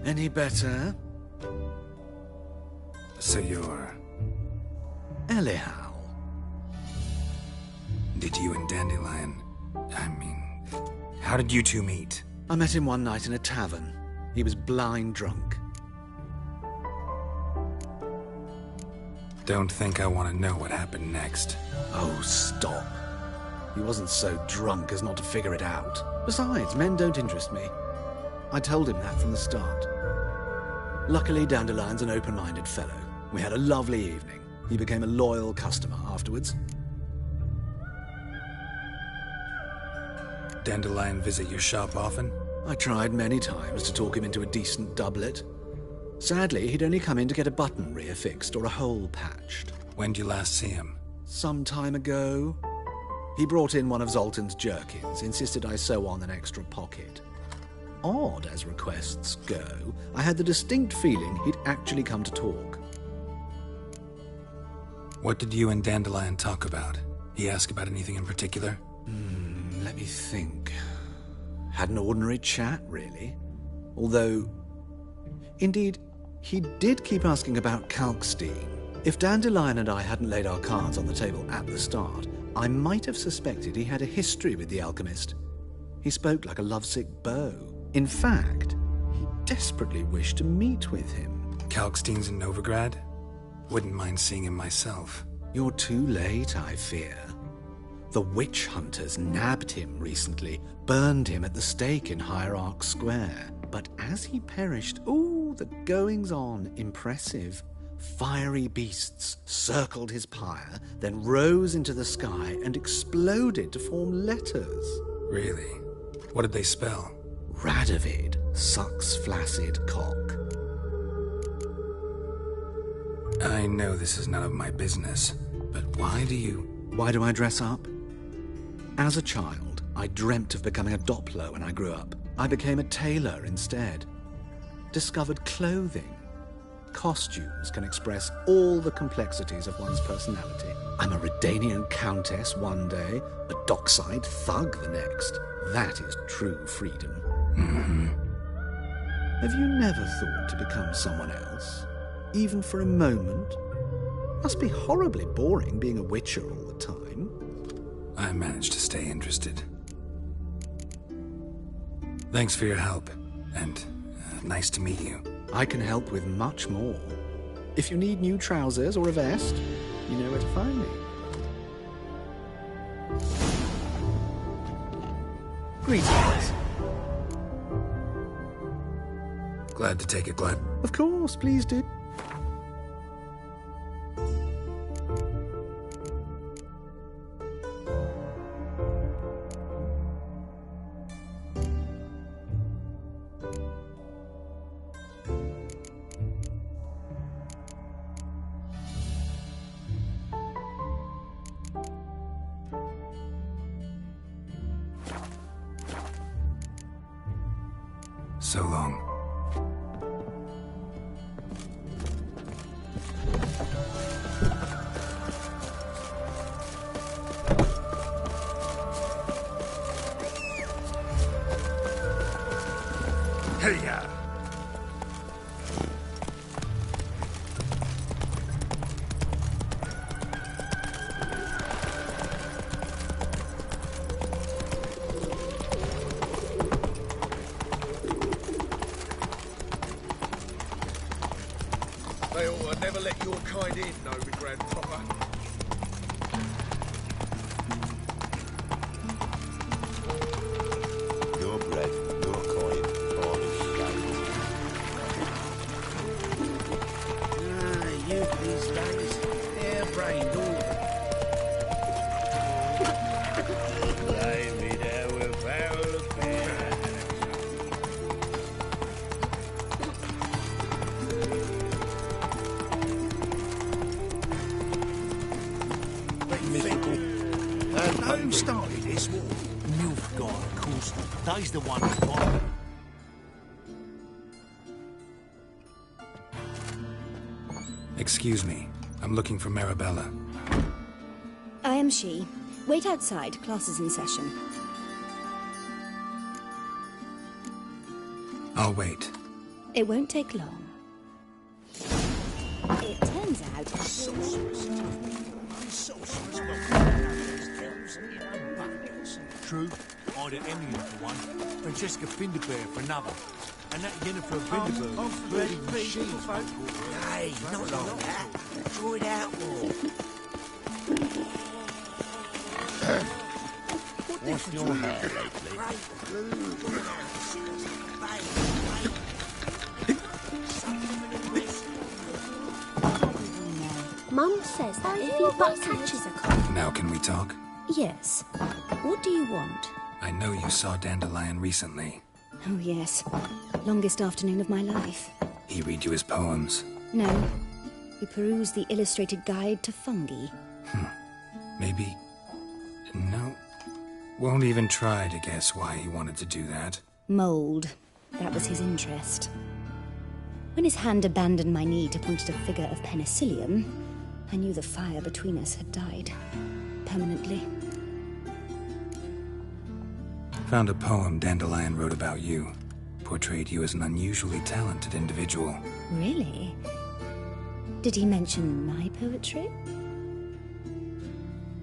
Any better? So you're... Elial. Did you and Dandelion... how did you two meet? I met him one night in a tavern. He was blind drunk. Don't think I want to know what happened next. Oh, stop. He wasn't so drunk as not to figure it out. Besides, men don't interest me. I told him that from the start. Luckily, Dandelion's an open-minded fellow. We had a lovely evening. He became a loyal customer afterwards. Dandelion visit your shop often? I tried many times to talk him into a decent doublet. Sadly, he'd only come in to get a button reaffixed or a hole patched. When'd you last see him? Some time ago. He brought in one of Zoltan's jerkins, insisted I sew on an extra pocket. Odd as requests go, I had the distinct feeling he'd actually come to talk. What did you and Dandelion talk about? He ask about anything in particular? Let me think. Had an ordinary chat, really. Although, indeed, he did keep asking about Kalkstein. If Dandelion and I hadn't laid our cards on the table at the start, I might have suspected he had a history with the alchemist. He spoke like a lovesick beau. In fact, he desperately wished to meet with him. Kalkstein's in Novigrad? Wouldn't mind seeing him myself. You're too late, I fear. The witch hunters nabbed him recently, burned him at the stake in Hierarch Square. But as he perished, the goings-on impressive. Fiery beasts circled his pyre, then rose into the sky and exploded to form letters. Really? What did they spell? Radovid sucks flaccid cock. I know this is none of my business, but why do I dress up? As a child, I dreamt of becoming a Doppler when I grew up. I became a tailor instead. Discovered clothing. Costumes can express all the complexities of one's personality. I'm a Redanian countess one day, a dockside thug the next. That is true freedom. Mm-hmm. Have you never thought to become someone else? Even for a moment? Must be horribly boring being a witcher all the time. I managed to stay interested. Thanks for your help, and nice to meet you. I can help with much more. If you need new trousers or a vest, you know where to find me. Greetings. Glad to take it, Glad. Of course, please do. So long. Hey-ya! They ought to never let your kind in, Novigrad proper. Your bread, your coin, all is stable. You these days, hair-brained all of them. Lay me down with a barrel of beer. Who started this war? Nilfgaard, of course. They's the one who fought. Excuse me. I'm looking for Marabella. I am she. Wait outside. Class is in session. I'll wait. It won't take long. It turns out... True, Ida Emily for one, Francesca Finderbear for another, and that Jennifer Vinderberg, bloody machine. Hey, not like that. Draw it out more. What's your hair lately? Mum says that if your butt catches a cold... Now can we talk? Yes. What do you want? I know you saw Dandelion recently. Oh, yes. Longest afternoon of my life. He read you his poems. No. We perused the illustrated guide to fungi. Maybe... No. Won't even try to guess why he wanted to do that. Mould. That was his interest. When his hand abandoned my knee to point at a figure of penicillium, I knew the fire between us had died. Permanently. Found a poem Dandelion wrote about you. Portrayed you as an unusually talented individual. Really? Did he mention my poetry?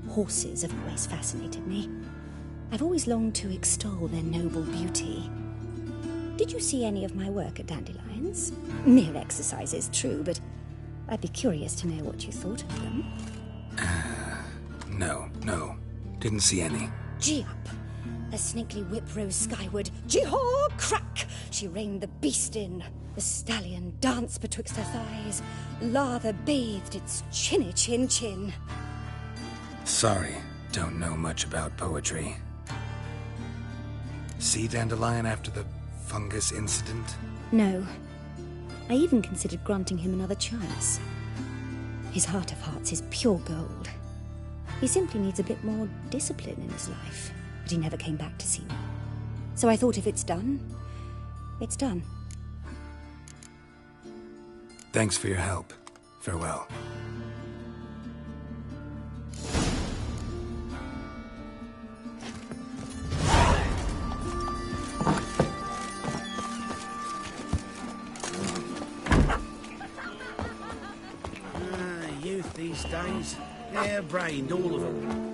Horses have always fascinated me. I've always longed to extol their noble beauty. Did you see any of my work at Dandelions? Mere exercises, true, but I'd be curious to know what you thought of them. No. Didn't see any. Gee up! A snakely whip rose skyward. Gee-haw! Crack! She reined the beast in. The stallion danced betwixt her thighs. Lather bathed its chinny chin. Sorry, don't know much about poetry. See Dandelion after the fungus incident? No. I even considered granting him another chance. His heart of hearts is pure gold. He simply needs a bit more discipline in his life. But he never came back to see me. So I thought if it's done, it's done. Thanks for your help. Farewell. Youth these days, hair-brained, all of them.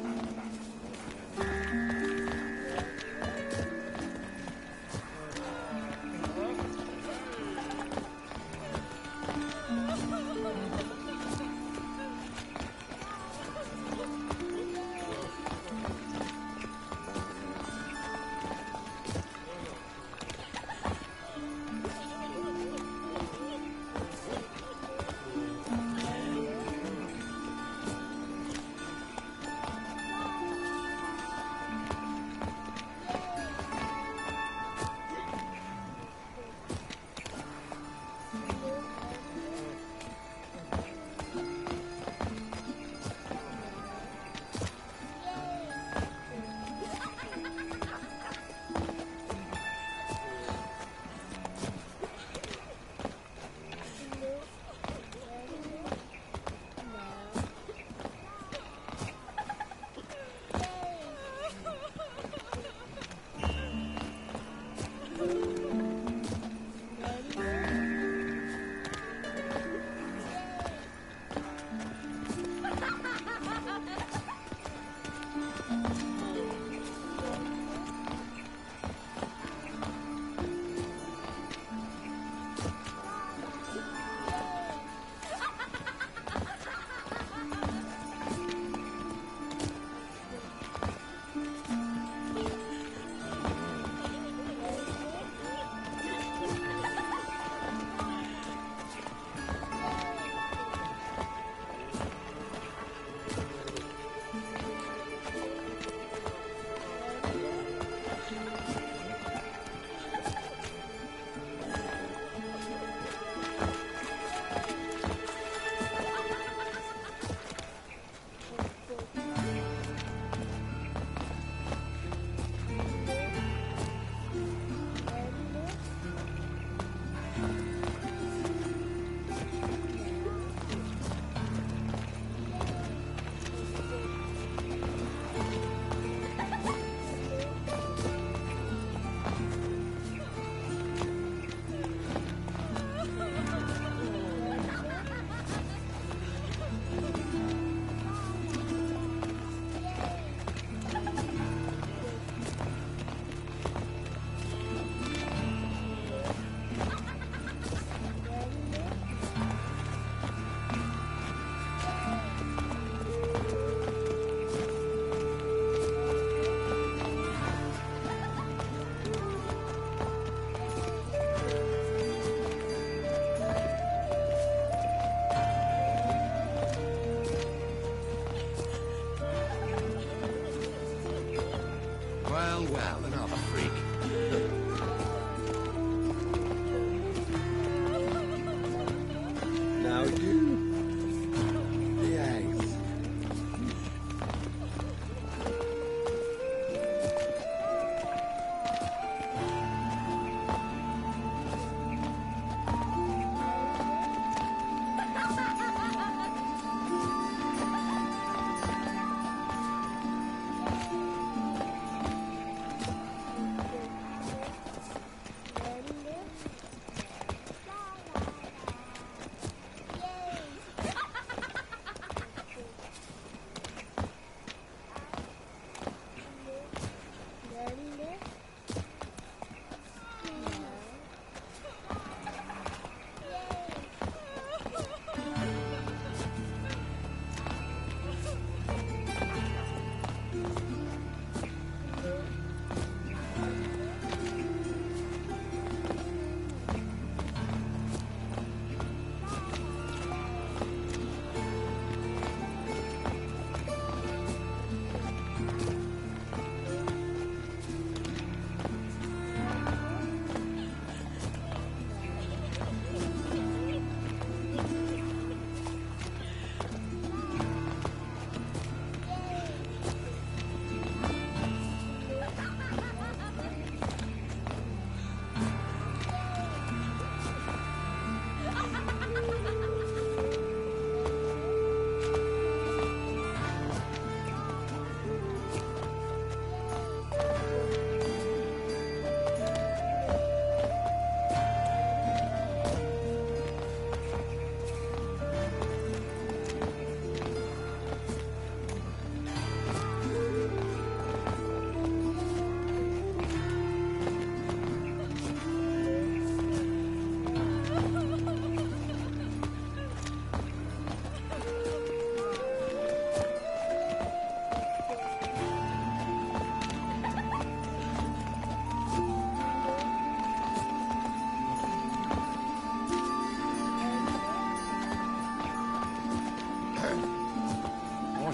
Well, another freak. Now you behave.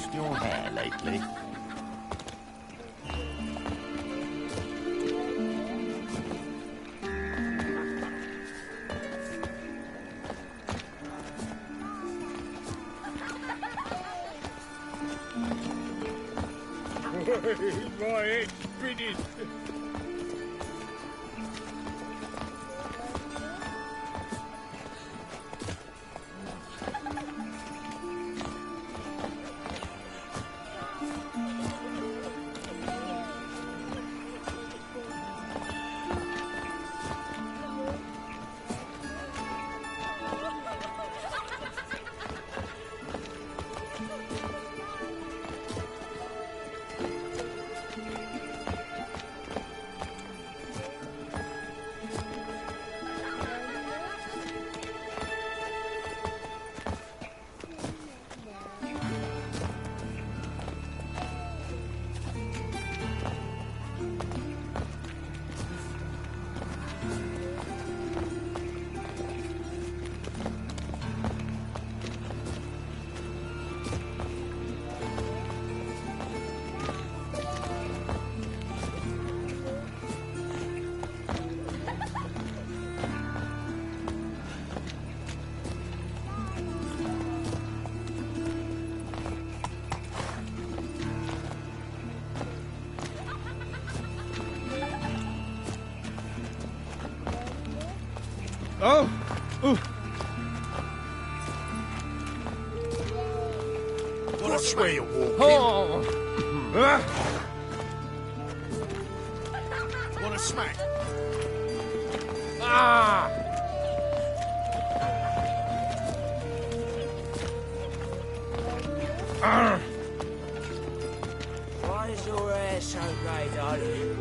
brushed your hair lately? My head's spinning. Oh! Ooh. Watch where you're walking. Oh! Want a smack? Ah! Why is your hair so grey, darling?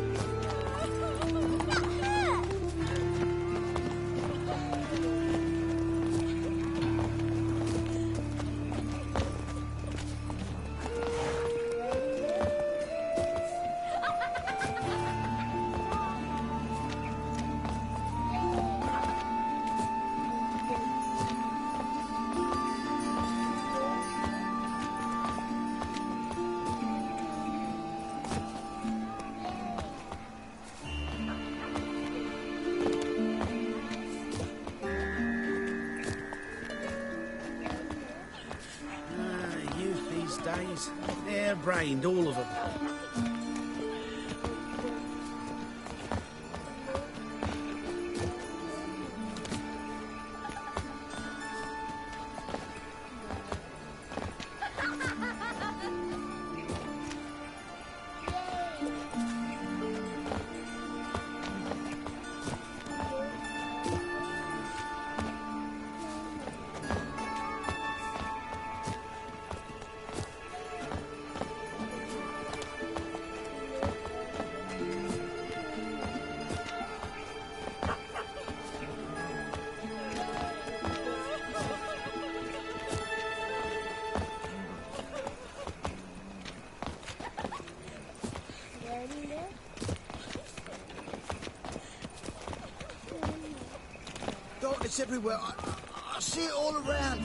Youth these days. Hair-brained, all of them. Darkness everywhere. I see it all around.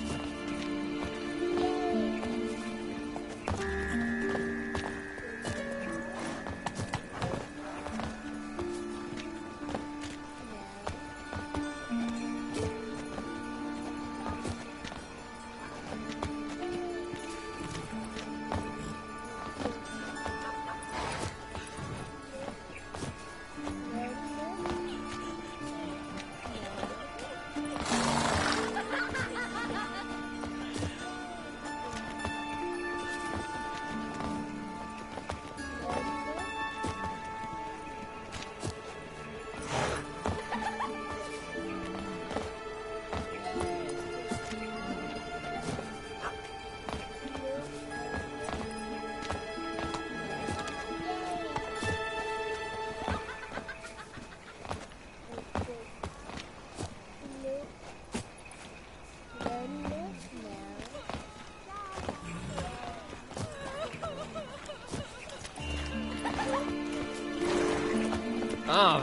Ah!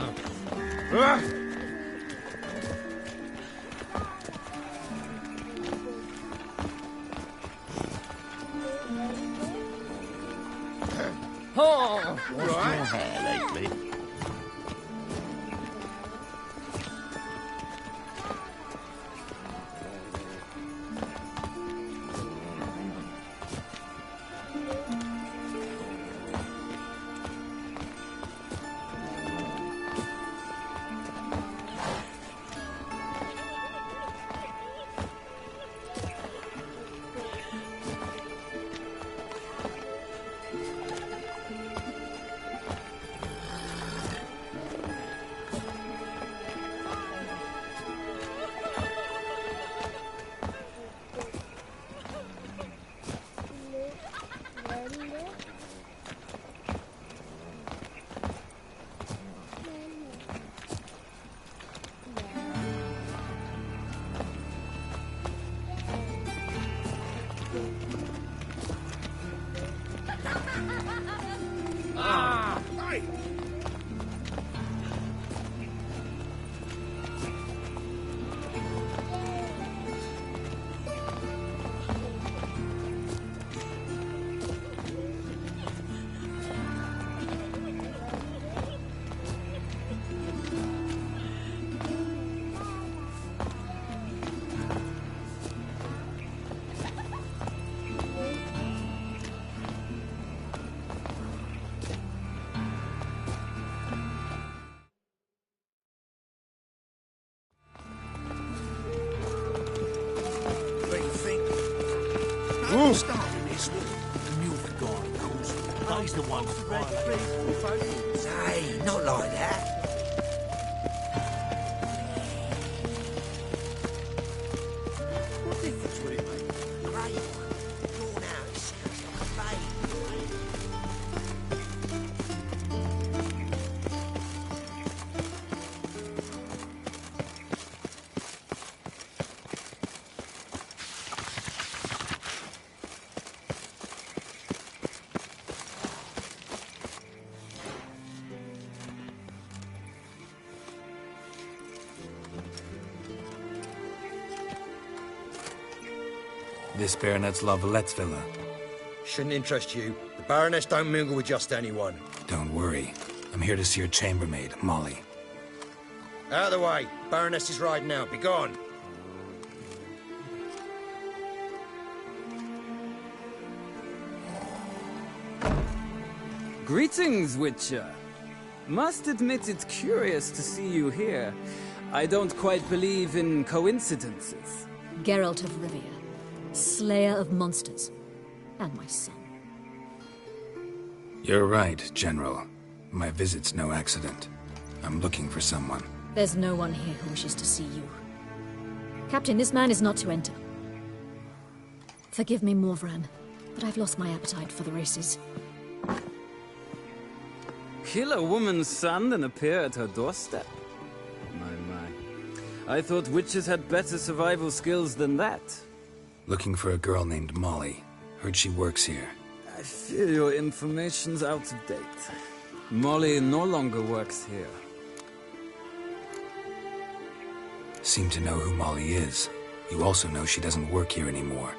Oh, What's your hair lately? Starting this war, the Nilfgaard knows. They's the ones that violate. Hey, not like that. What difference would it make? Great one. Drawn out, it sounds like a blade. This Baronet's La Valette's villa. Shouldn't interest you. The Baroness don't mingle with just anyone. Don't worry. I'm here to see your chambermaid, Molly. Out of the way. Baroness is riding out. Be gone. Greetings, Witcher. Must admit it's curious to see you here. I don't quite believe in coincidences. Geralt of Rivia, slayer of monsters, and my son. You're right, General. My visit's no accident. I'm looking for someone. There's no one here who wishes to see you. Captain, this man is not to enter. Forgive me, Morvran, but I've lost my appetite for the races. Kill a woman's son and appear at her doorstep? My. I thought witches had better survival skills than that. Looking for a girl named Molly. Heard she works here. I fear your information's out of date. Molly no longer works here. Seem to know who Molly is. You also know she doesn't work here anymore.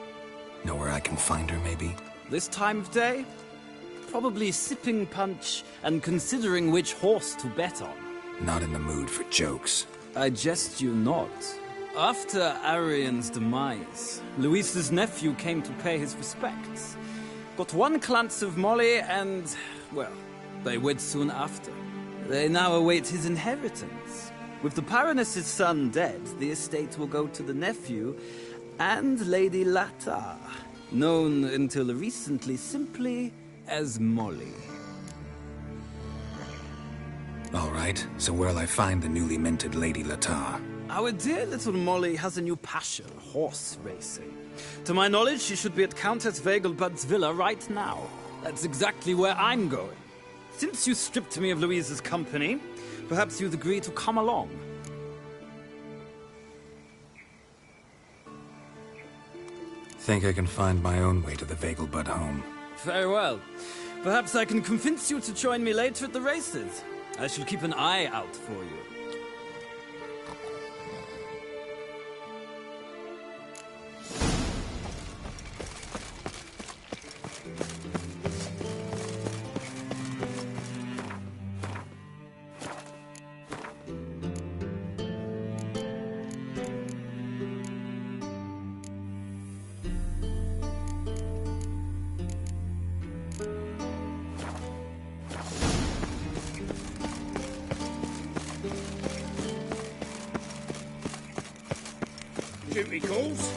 Know where I can find her, maybe? This time of day? Probably sipping punch and considering which horse to bet on. Not in the mood for jokes. I jest you not. After Arian's demise, Luis's nephew came to pay his respects. Got one glance of Molly and, well, they wed soon after. They now await his inheritance. With the Baroness's son dead, the estate will go to the nephew and Lady Latta, known until recently simply as Molly. All right, so where'll I find the newly minted Lady Latta? Our dear little Molly has a new passion, horse racing. To my knowledge, she should be at Countess Vegelbud's villa right now. That's exactly where I'm going. Since you stripped me of Louise's company, perhaps you'd agree to come along. Think I can find my own way to the Vegelbud home. Very well. Perhaps I can convince you to join me later at the races. I shall keep an eye out for you. duty calls.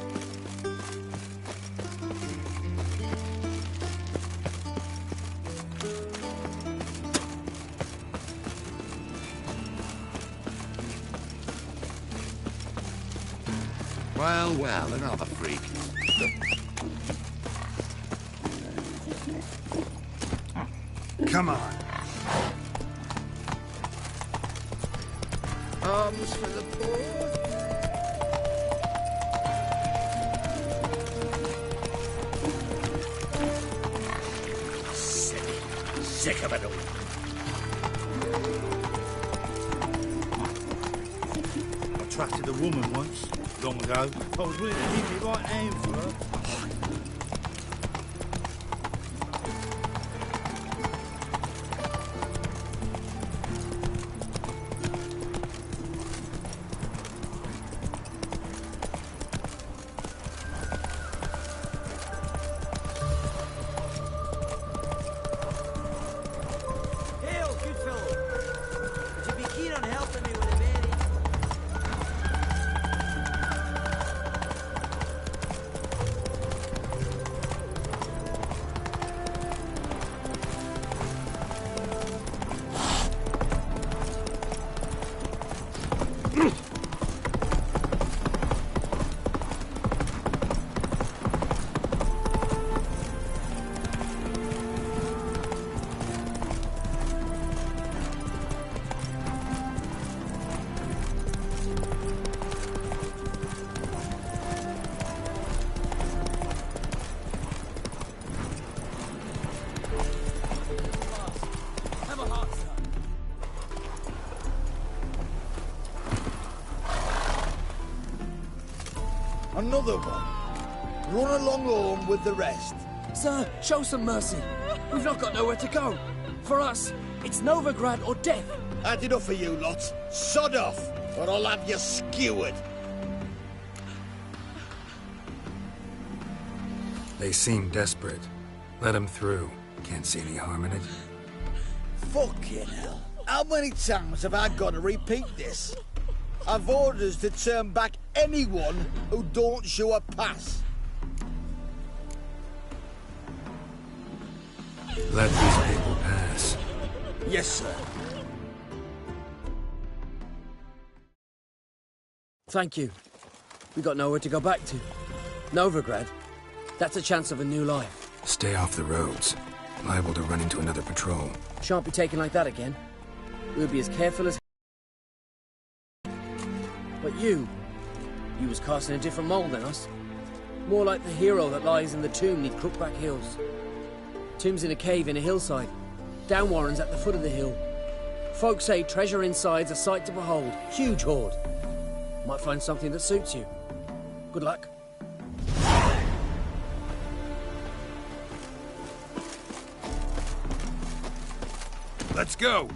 Well, well, another freak. Come on. Arms for the poor. Sick of it all. I attracted a woman once, long ago. I was willing to give my right hand for her. Another one. Run along home with the rest. Sir, show some mercy. We've not got nowhere to go. For us, it's Novigrad or death. Had enough of you lots. Sod off, or I'll have you skewered. They seem desperate. Let them through. Can't see any harm in it. Fucking hell. How many times have I got to repeat this? I've orders to turn back anyone who don't show a pass. Let these people pass. Yes, sir. Thank you. We got nowhere to go back to. Novigrad. That's a chance of a new life. Stay off the roads. Liable to run into another patrol. Shan't be taken like that again. We'll be as careful as... But you was cast in a different mould than us. More like the hero that lies in the tomb neath Crookback Hills. Tomb's in a cave in a hillside. Downwarren's at the foot of the hill. Folk say treasure inside's a sight to behold. Huge hoard. Might find something that suits you. Good luck. Let's go.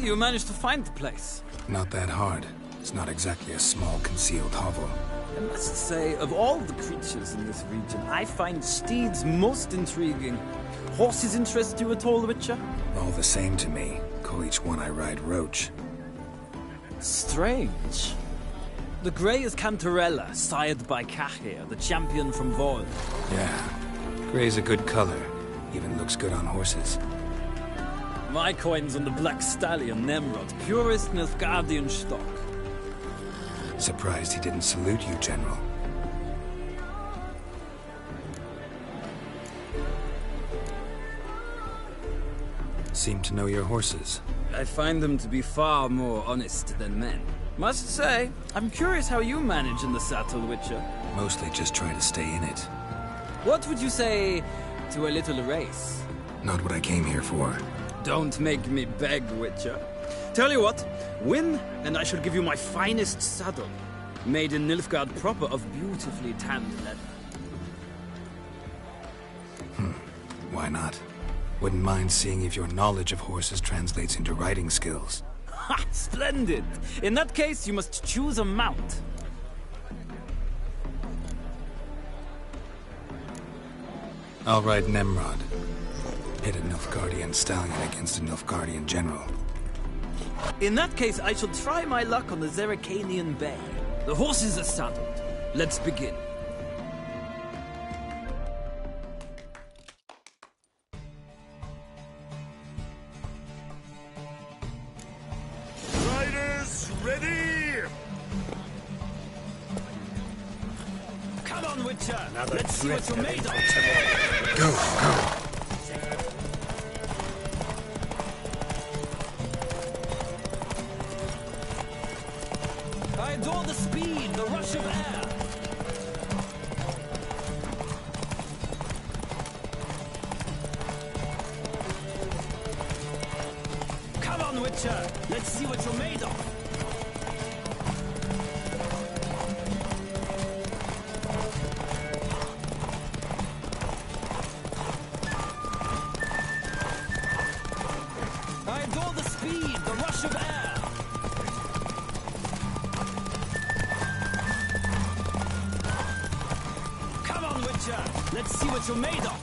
you managed to find the place. Not that hard. It's not exactly a small, concealed hovel. I must say, of all the creatures in this region, I find steeds most intriguing. Horses interest you at all, Witcher? All the same to me. Call each one I ride Roach. Strange. The grey is Cantarella, sired by Cahir, the champion from Vol. Yeah. Grey's a good color. Even looks good on horses. My coin's on the Black Stallion, Nemrod, purest Nilfgaardian stock. Surprised he didn't salute you, General. Seem to know your horses. I find them to be far more honest than men. Must say, I'm curious how you manage in the saddle, Witcher. Mostly just try to stay in it. What would you say to a little race? Not what I came here for. Don't make me beg, Witcher. Tell you what, win, and I shall give you my finest saddle. Made in Nilfgaard proper of beautifully tanned leather. Why not? Wouldn't mind seeing if your knowledge of horses translates into riding skills. Ha! Splendid! In that case, you must choose a mount. I'll ride Nemrod. Hit a Nilfgaardian stallion against a Nilfgaardian general. In that case, I shall try my luck on the Zerrikanian Bay. The horses are saddled. Let's begin. Riders, ready! Come on, Witcher! Another Let's see what you're made of! Go, go! I adore the speed, the rush of air! Come on, Witcher! Let's see what you're made of! I adore the speed, the rush of air! Let's see what you're made of!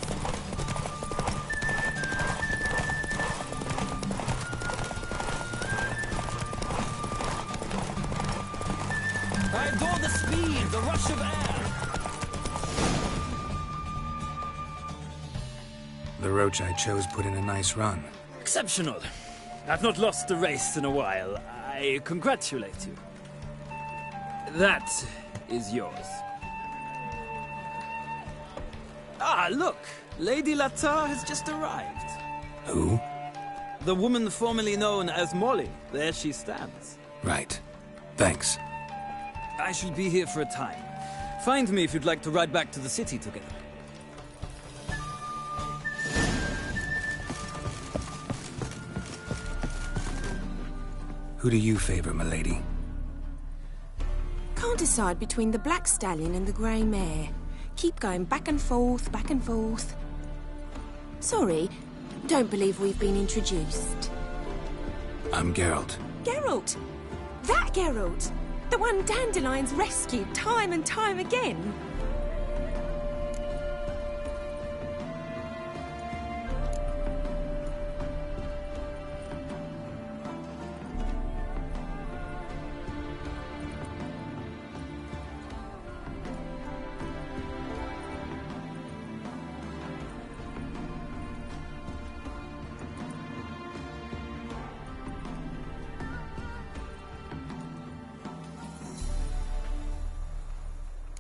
I adore the speed, the rush of air! The Roach I chose put in a nice run. Exceptional. I've not lost a race in a while. I congratulate you. That is yours. Ah, look! Lady Latar has just arrived. Who? The woman formerly known as Molly. There she stands. Right. Thanks. I shall be here for a time. Find me if you'd like to ride back to the city together. Who do you favor, milady? Can't decide between the Black Stallion and the Grey Mare. Keep going back and forth, back and forth. Sorry, don't believe we've been introduced. I'm Geralt. Geralt! That Geralt! The one Dandelion's rescued time and time again.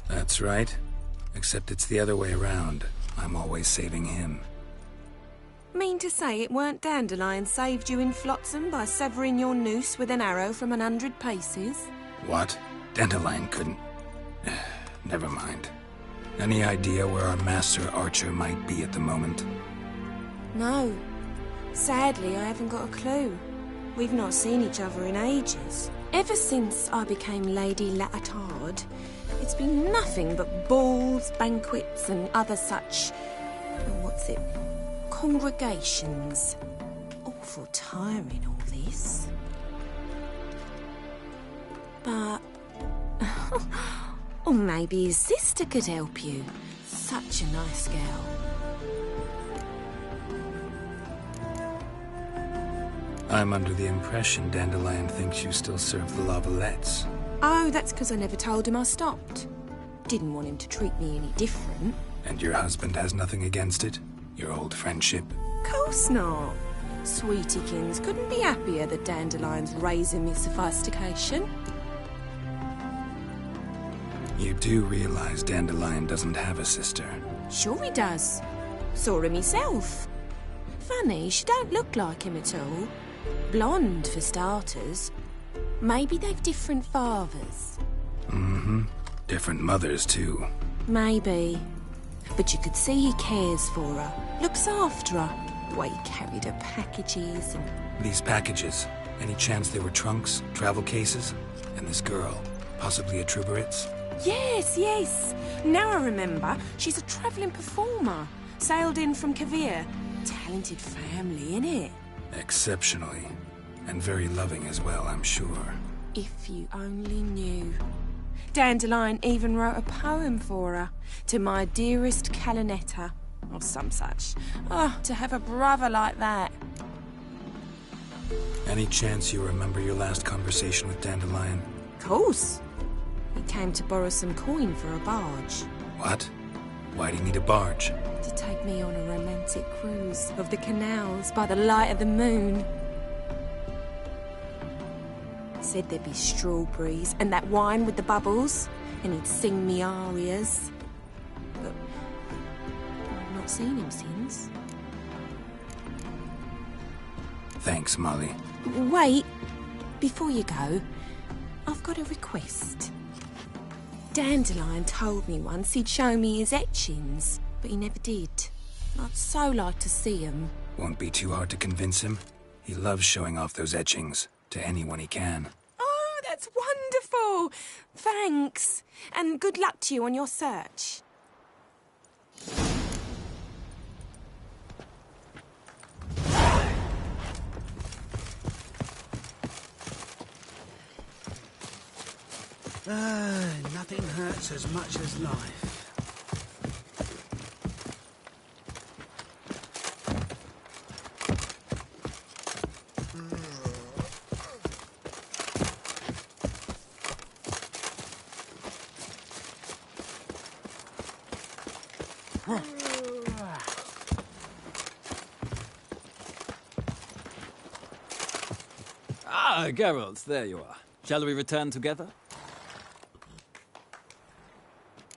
That's right. Except it's the other way around. I'm always saving him. Mean to say it weren't Dandelion saved you in Flotsam by severing your noose with an arrow from 100 paces? What? Dandelion couldn't... Never mind. Any idea where our master archer might be at the moment? No. Sadly, I haven't got a clue. We've not seen each other in ages. Ever since I became Lady Latard, it's been nothing but balls, banquets, and other such... congregations. All awful tiring, all this. But... or maybe his sister could help you. Such a nice girl. I'm under the impression Dandelion thinks you still serve the Lavalettes. Oh, that's because I never told him I stopped. Didn't want him to treat me any different. And your husband has nothing against it? Your old friendship? Course not. Sweetiekins couldn't be happier that Dandelion's raising me sophistication. You do realize Dandelion doesn't have a sister? Sure he does. Saw him myself. Funny, she don't look like him at all. Blonde, for starters. Maybe they've different fathers. Mm-hmm. Different mothers, too. Maybe. But you could see he cares for her. Looks after her. The way he carried her packages and... These packages, any chance they were trunks, travel cases? And this girl, possibly a Truberitz? Yes, yes. Now I remember. She's a travelling performer. Sailed in from Kavir. Talented family, innit? Exceptionally. And very loving as well, I'm sure. If you only knew. Dandelion even wrote a poem for her. To my dearest Calinetta. Or some such. Oh, to have a brother like that. Any chance you remember your last conversation with Dandelion? Course. He came to borrow some coin for a barge. What? Why do you need a barge? To take me on a romantic cruise of the canals by the light of the moon. Said there'd be strawberries and that wine with the bubbles, and he'd sing me arias. But I've not seen him since. Thanks, Molly. Wait, before you go, I've got a request. Dandelion told me once he'd show me his etchings, but he never did. I'd so like to see them. Won't be too hard to convince him. He loves showing off those etchings to anyone he can. Oh, that's wonderful! Thanks. And good luck to you on your search. Nothing hurts as much as life. Ah, Geralt, there you are. Shall we return together?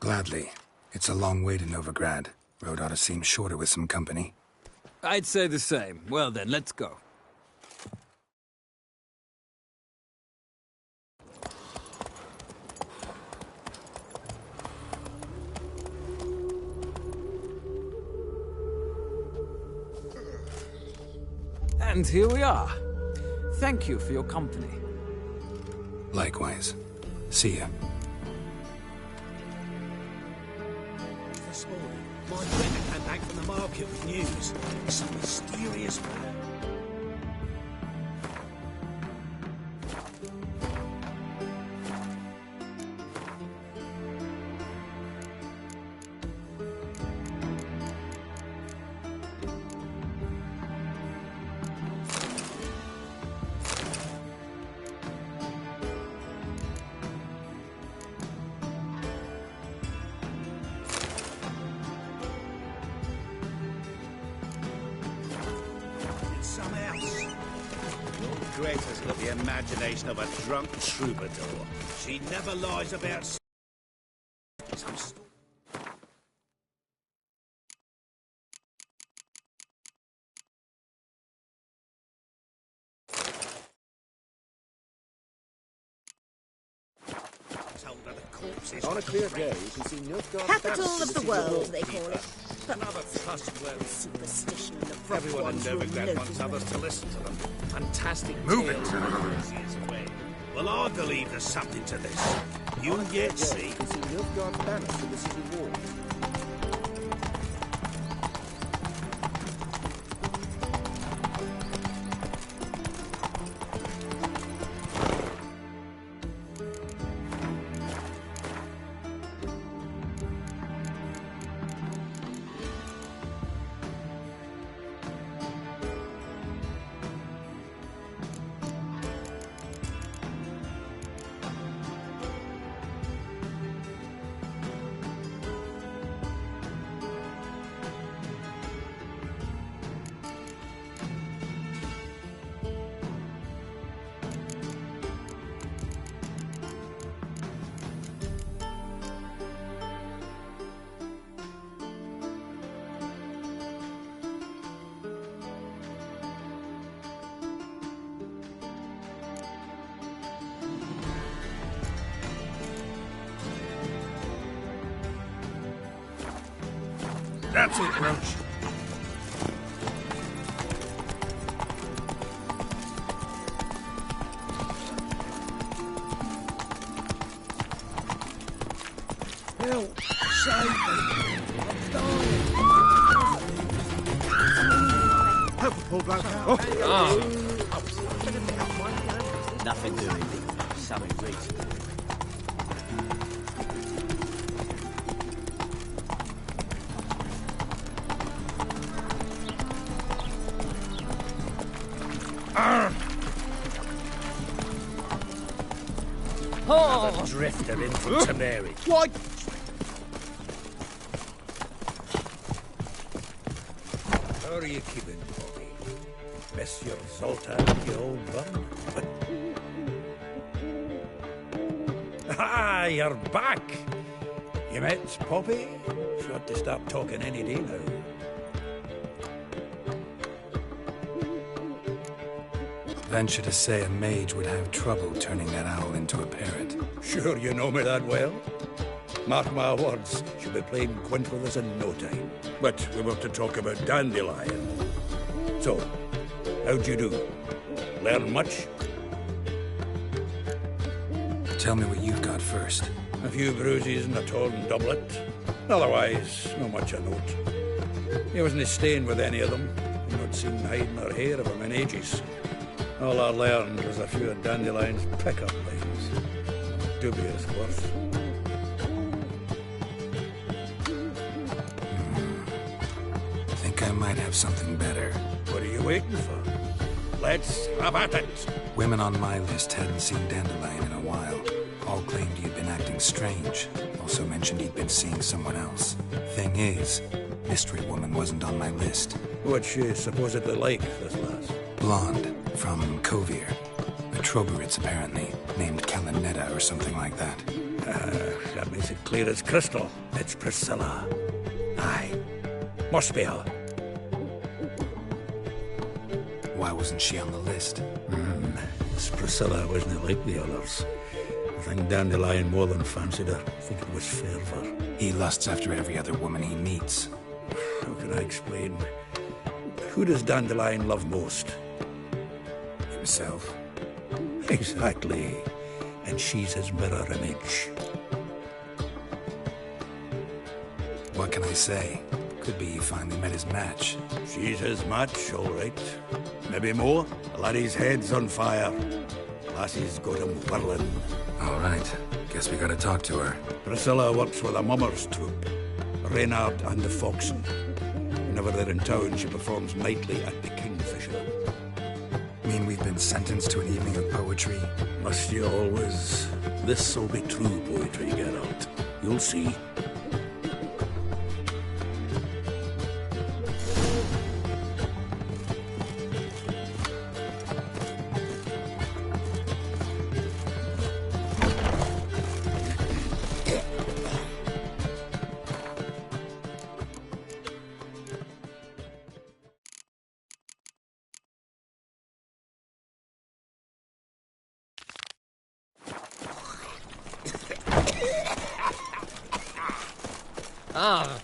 Gladly. It's a long way to Novigrad. Road ought to seem shorter with some company. I'd say the same. Well then, let's go. And here we are. Thank you for your company. Likewise. See ya. This morning, my friend came back from the market with news. Some mysterious man. Greta's got the imagination of a drunk troubadour. She never lies about some On a clear day, you can see Nilfgaard. Capital of the world, they call it. But another trustworthy superstition of the Everyone in Novigrad wants others to listen to them. Fantastic Move it. tales. Well, I believe there's something to this. You'll yet see. You can see Nilfgaard's banner through the city wall. That's it, Roach. Help! Save me! I'm dying! Help a poor bloke out. Nothing doing. Something recent. Another drifter in from Tamari. What? How are you keeping, Bobby? Miss your Zoltan, you old bum? Ah, you're back! You met Poppy? She ought to start talking any day now. Venture to say a mage would have trouble turning that owl into a parrot. Sure you know me that well. Mark my words, she'll be playing quint with us in no time. But we want to talk about Dandelion. So, how'd you do? Learn much? Tell me what you've got first. A few bruises and a torn doublet. Otherwise, not much of note. He wasn't staying with any of them. I've not seen hide nor hair of him in ages. All I learned was a few of Dandelion's pick-up lines. Dubious worth. Think I might have something better. What are you waiting for? Let's have at it. Women on my list hadn't seen Dandelion in a while. All claimed he'd been acting strange. Also mentioned he'd been seeing someone else. Thing is, Mystery Woman wasn't on my list. What's she supposedly like, this lass? Blonde, from Kovir. A Troberitz, apparently, named Kalinetta or something like that. That makes it clear as crystal. It's Priscilla. Aye. Must be her. Why wasn't she on the list? This Priscilla wasn't like the others. I think Dandelion more than fancied her. I think it was fervour. He lusts after every other woman he meets. How can I explain? Who does Dandelion love most? Himself. Exactly. And she's his mirror image. What can I say? Could be he finally met his match. She's his match, all right. Maybe more. The laddie's head's on fire. Lassie's got him whirling. All right. Guess we gotta talk to her. Priscilla works with a mummers troupe. Reynard and the Foxen. Whenever they're in town, she performs nightly at the Kingfisher. Mean we've been sentenced to an evening of poetry? Must you always? This'll be true poetry, Geralt. You'll see. Ah.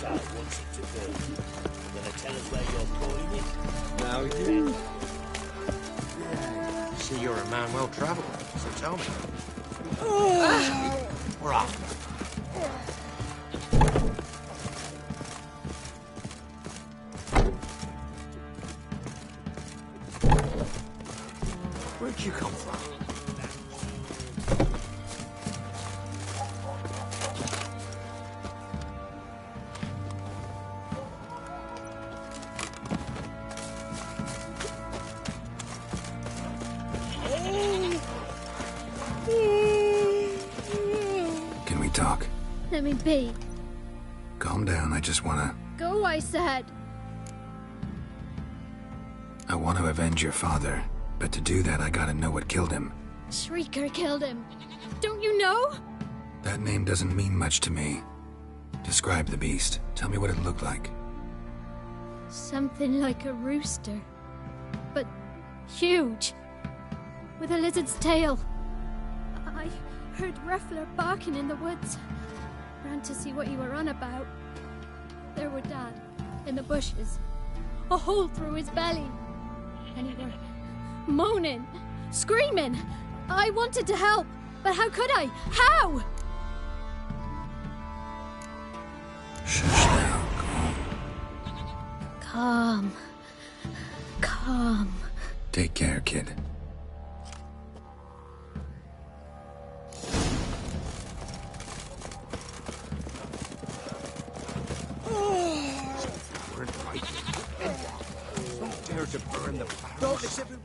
So, what's it to do? Gonna tell us where you're calling it? No, you didn't. See, you're a man well travelled, so tell me. We're off. Where'd you come from? let me be. Calm down, I just wanna... Go, I said. I want to avenge your father, but to do that I gotta know what killed him. Shrieker killed him. Don't you know? That name doesn't mean much to me. Describe the beast. Tell me what it looked like. Something like a rooster. But huge. With a lizard's tail. I heard Ruffler barking in the woods. Ran to see what you were on about. There were Dad, in the bushes. A hole through his belly. And he were moaning, screaming. I wanted to help, but how could I? How? Shush now, Calm. Calm. Take care, kid. Don't dare to burn the barrels. Don't accept him.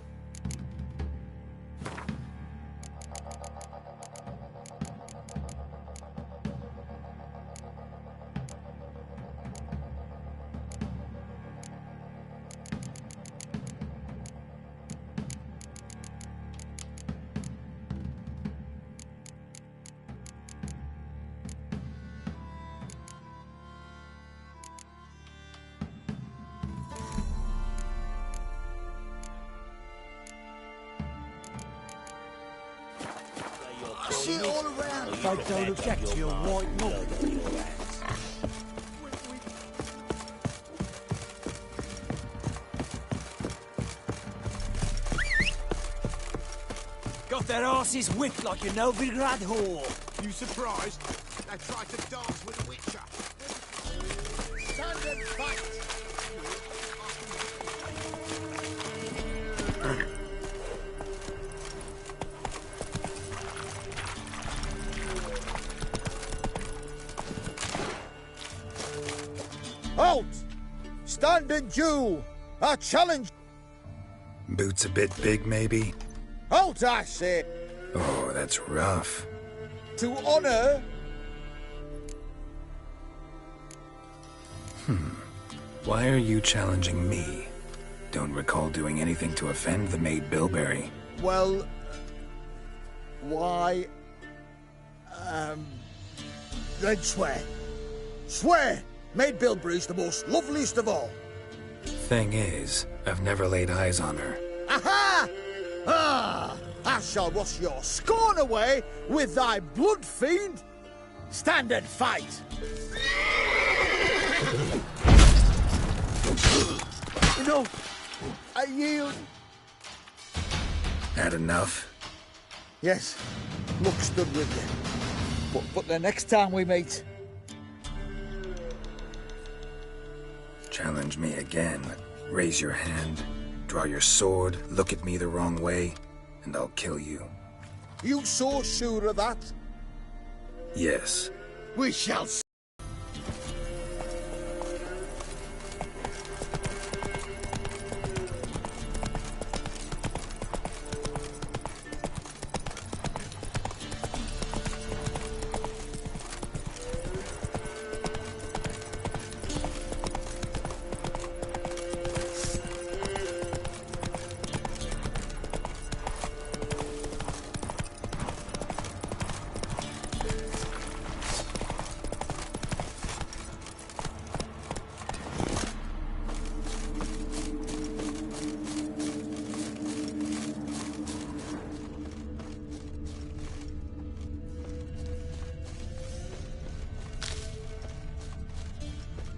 See it all around. If I don't object to your white noise. Got their asses whipped like a Novigrad whore. You surprised? They tried to dance with a witcher. Stand and fight! Halt! Stand and duel! I challenge... Boots a bit big, maybe? Halt, I say! Oh, that's rough. To honor... Why are you challenging me? Don't recall doing anything to offend the maid Bilberry. Well... Why... Then swear. Swear! Maid Bilberry's the most loveliest of all. Thing is, I've never laid eyes on her. Aha! Ah! I shall wash your scorn away with thy blood fiend. Stand and fight! No! I yield. Had enough? Yes, luck stood with you. But the next time we meet... Challenge me again. Raise your hand, draw your sword, look at me the wrong way, and I'll kill you. You so sure of that? Yes. We shall see.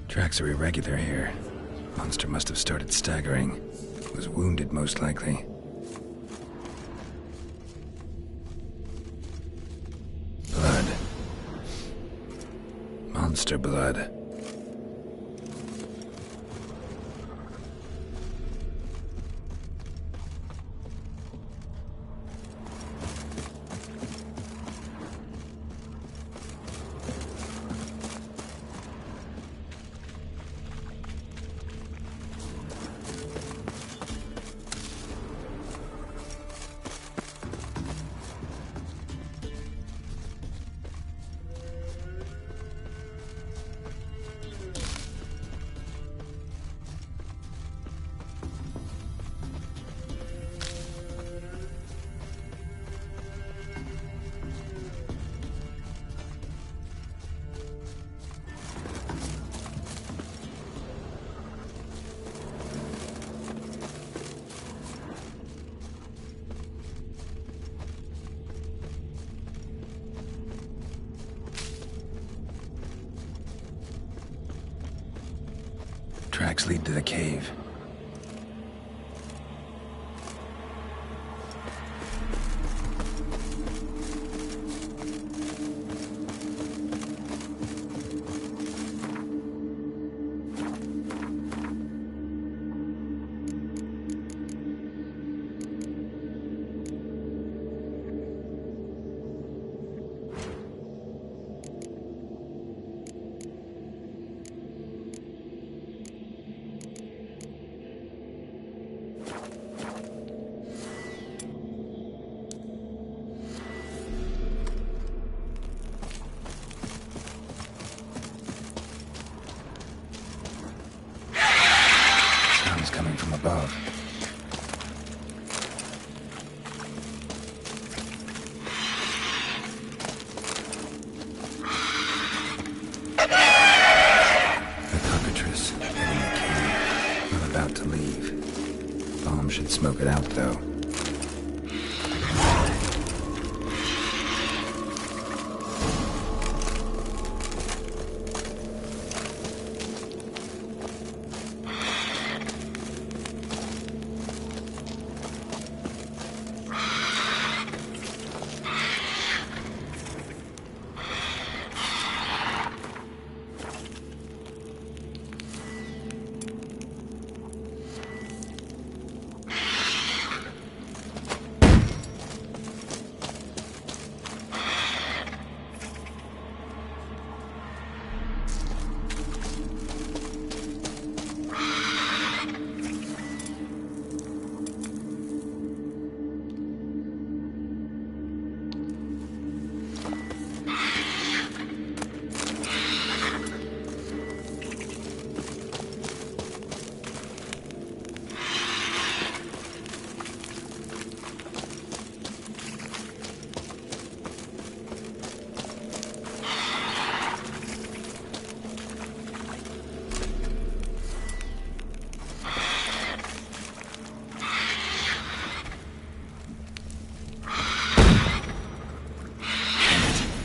Tracks are irregular here. Monster must have started staggering. Was wounded, most likely. Blood. Monster blood. lead to the cave. From above. The cockatrice in the cave. I'm about to leave. Bomb should smoke it out, though.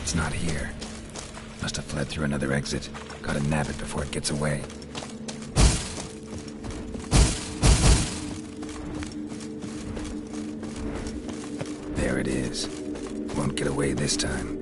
It's not here. Must have fled through another exit. Gotta nab it before it gets away. There it is. Won't get away this time.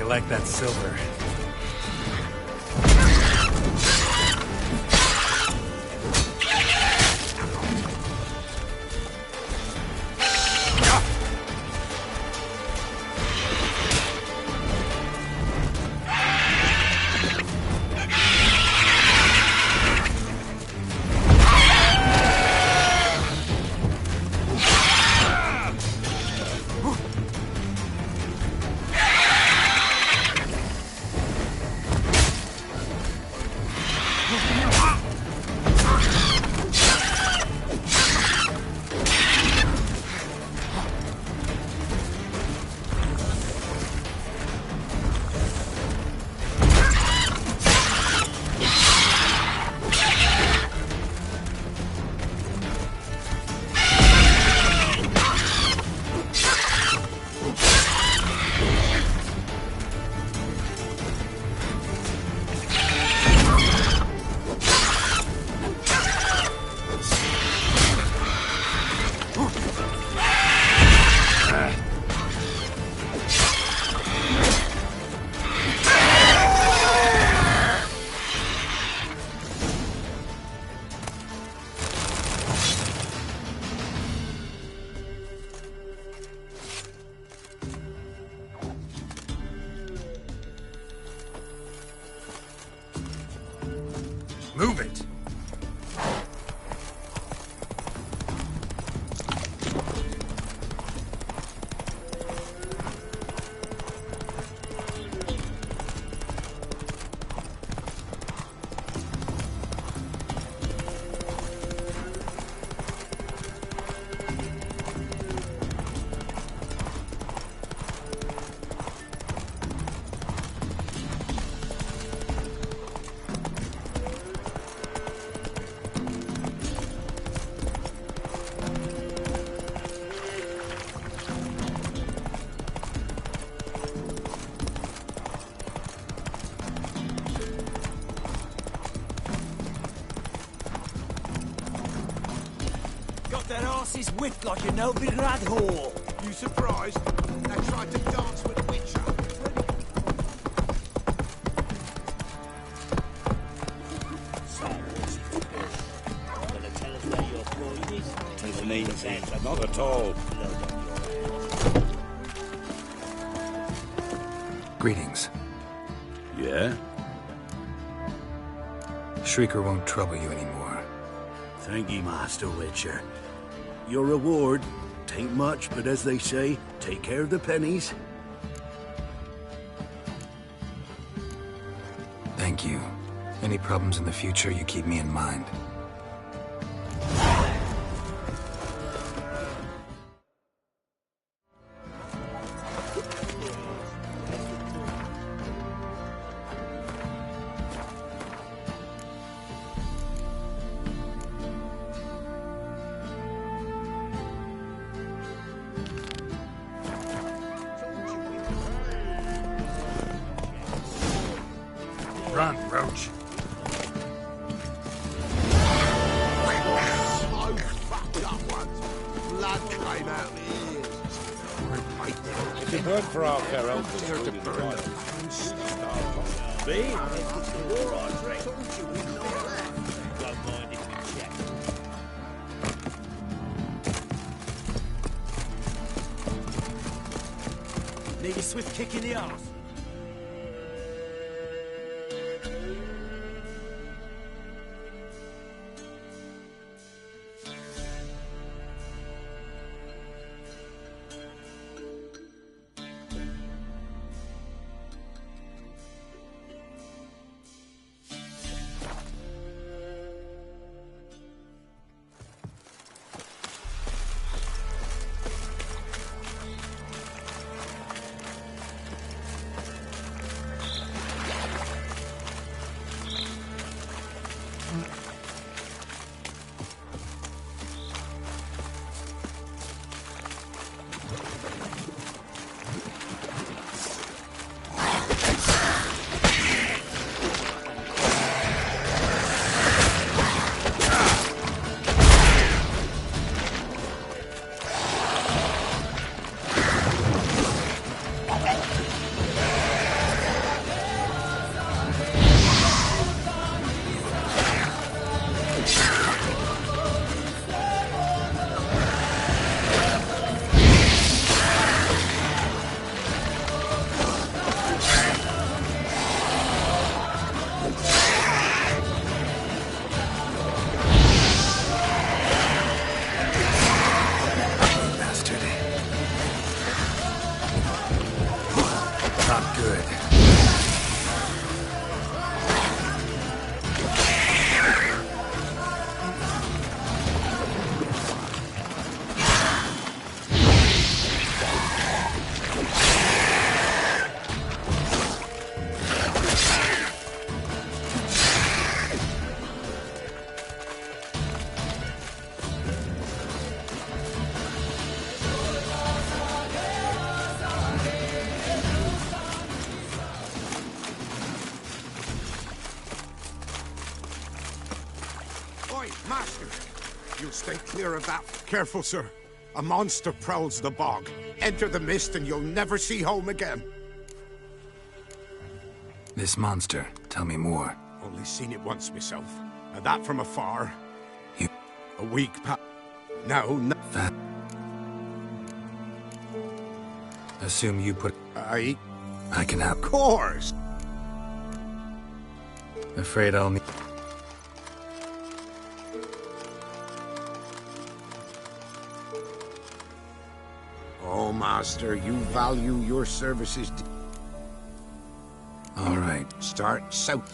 Like that silver. got their asses whipped like a no-big-lad whore. You surprised? They tried to dance with Witcher. Not at all. Greetings. Yeah? Shrieker won't trouble you anymore. Thank ye, Master Witcher. Your reward, tain't much, but as they say, take care of the pennies. Thank you. Any problems in the future, you keep me in mind. Run, Roach. So fucked up once. Blood came out of the ears. It's a bird for our Carol. Here to burn the Me? All right, Drake. Told you we'd not left. Don't mind if you check. Need a swift kick in the arse. Master, you'll stay clear of that. Careful, sir. A monster prowls the bog. Enter the mist and you'll never see home again. This monster, tell me more. Only seen it once myself, and that from afar. You... A week No. That... Assume you put... I can have... Of course! Afraid I'll need... Oh, Master, you value your services. All right. Start south.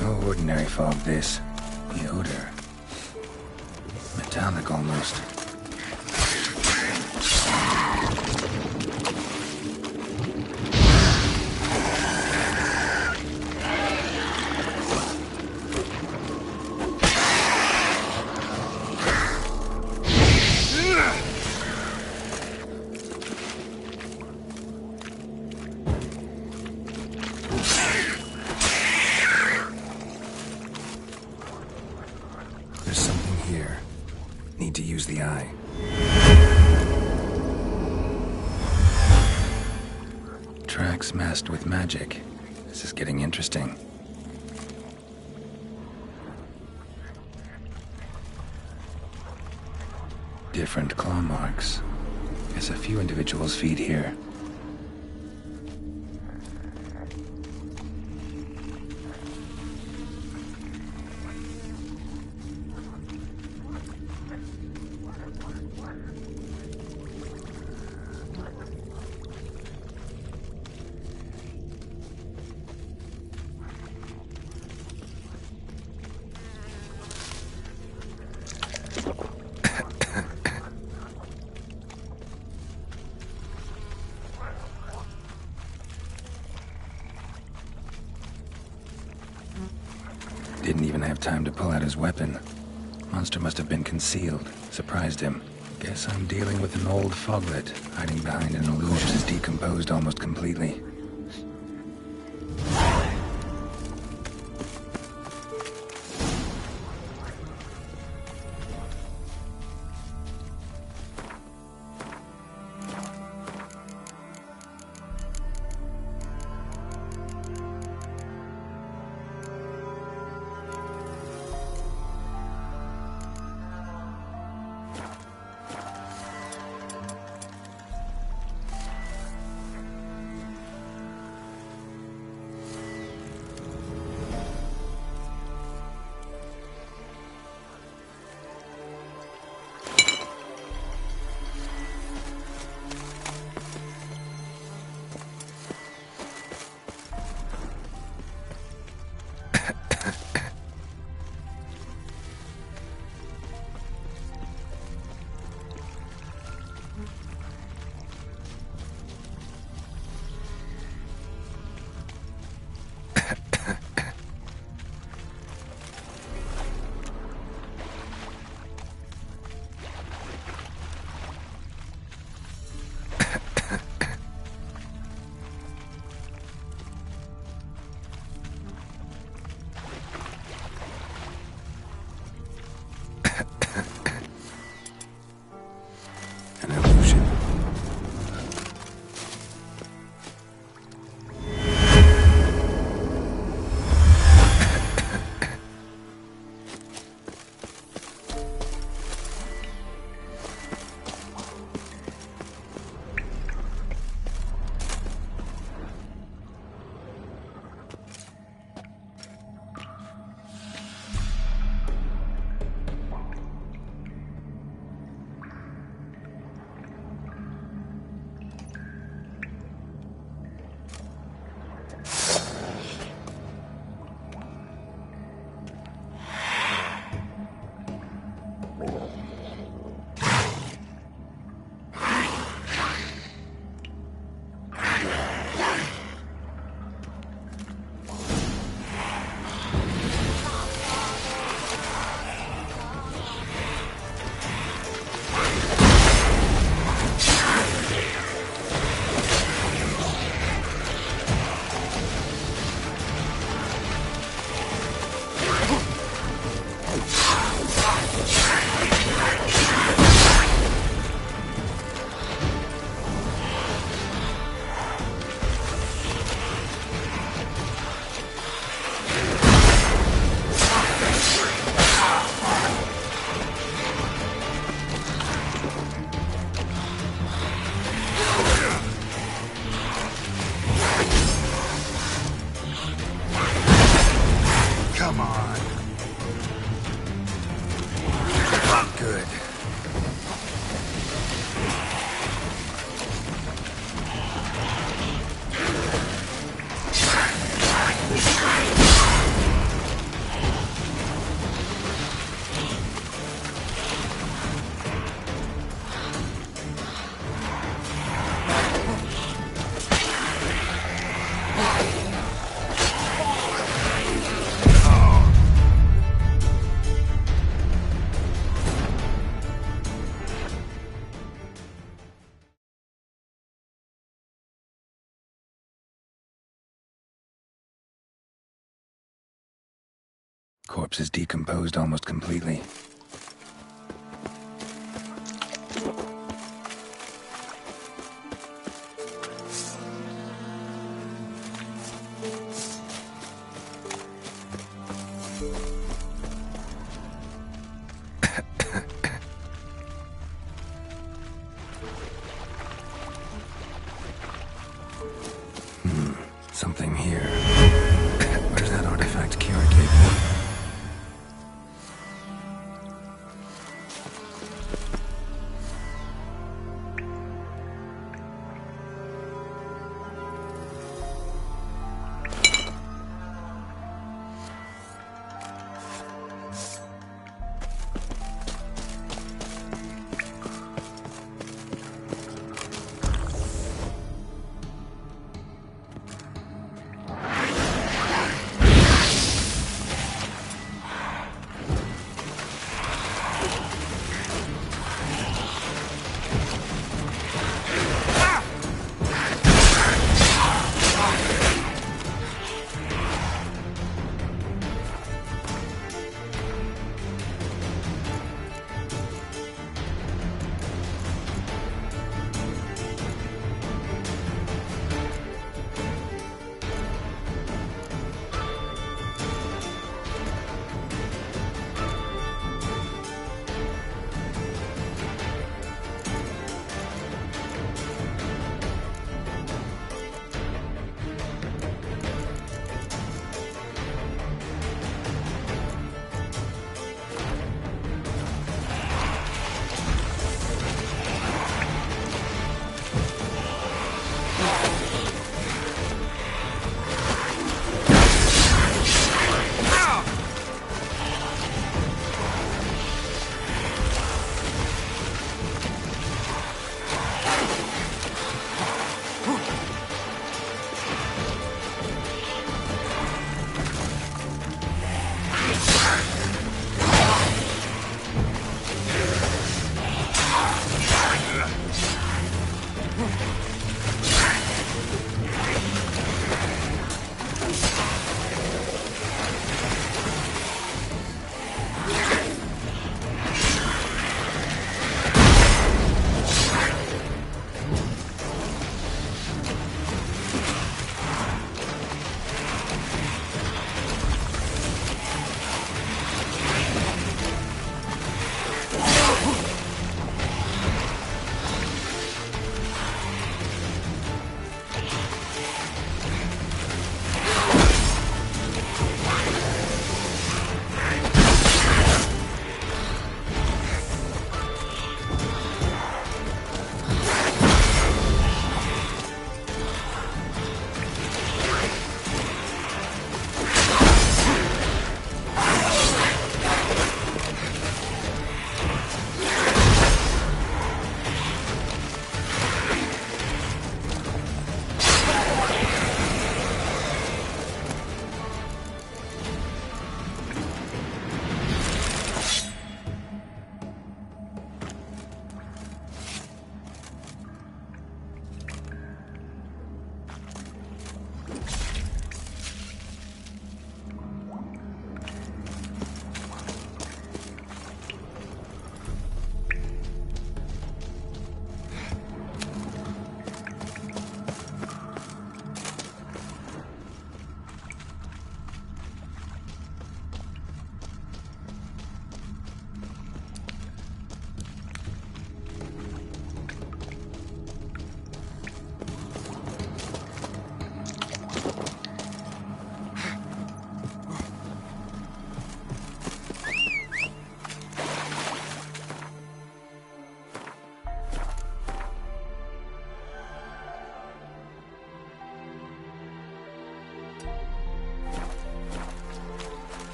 No ordinary fog, this. The odor. Metallic almost. here. Need to use the eye. Tracks masked with magic. This is getting interesting. Different claw marks. Guess a few individuals feed here. Didn't even have time to pull out his weapon. Monster must have been concealed. Surprised him. Guess I'm dealing with an old foglet, hiding behind an illusion is decomposed almost completely. Corpse is decomposed almost completely.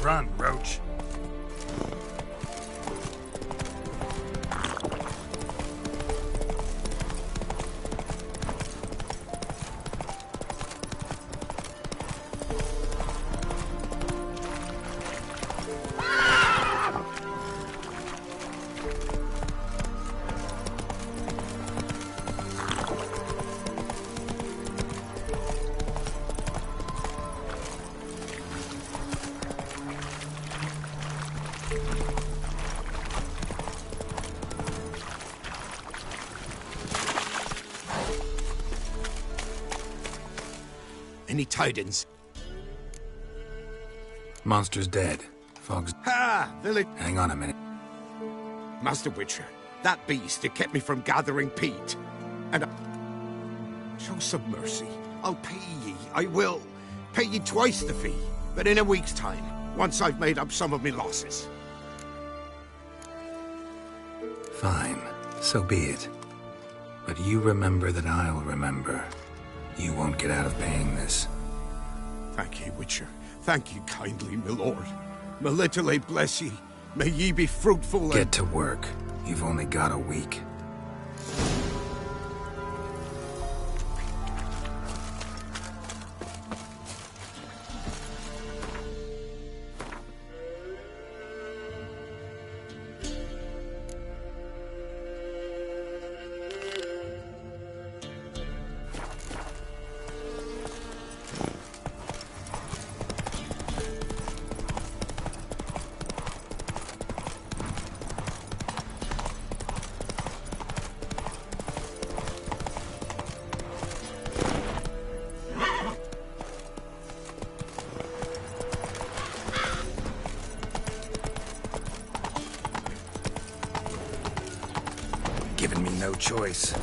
front, Roach. Any tidings? Monster's dead. Fog's... Ha! Village... Hang on a minute. Master Witcher, that beast, it kept me from gathering peat. And show some mercy. I'll pay ye. I will. Pay ye twice the fee. But in a week's time, once I've made up some of me losses. Fine. So be it. But you remember that I'll remember. You won't get out of paying this. Thank ye, Witcher. Thank ye kindly, my lord. Melitele bless ye. May ye be fruitful and... Get to work. You've only got a week. Giving me no choice.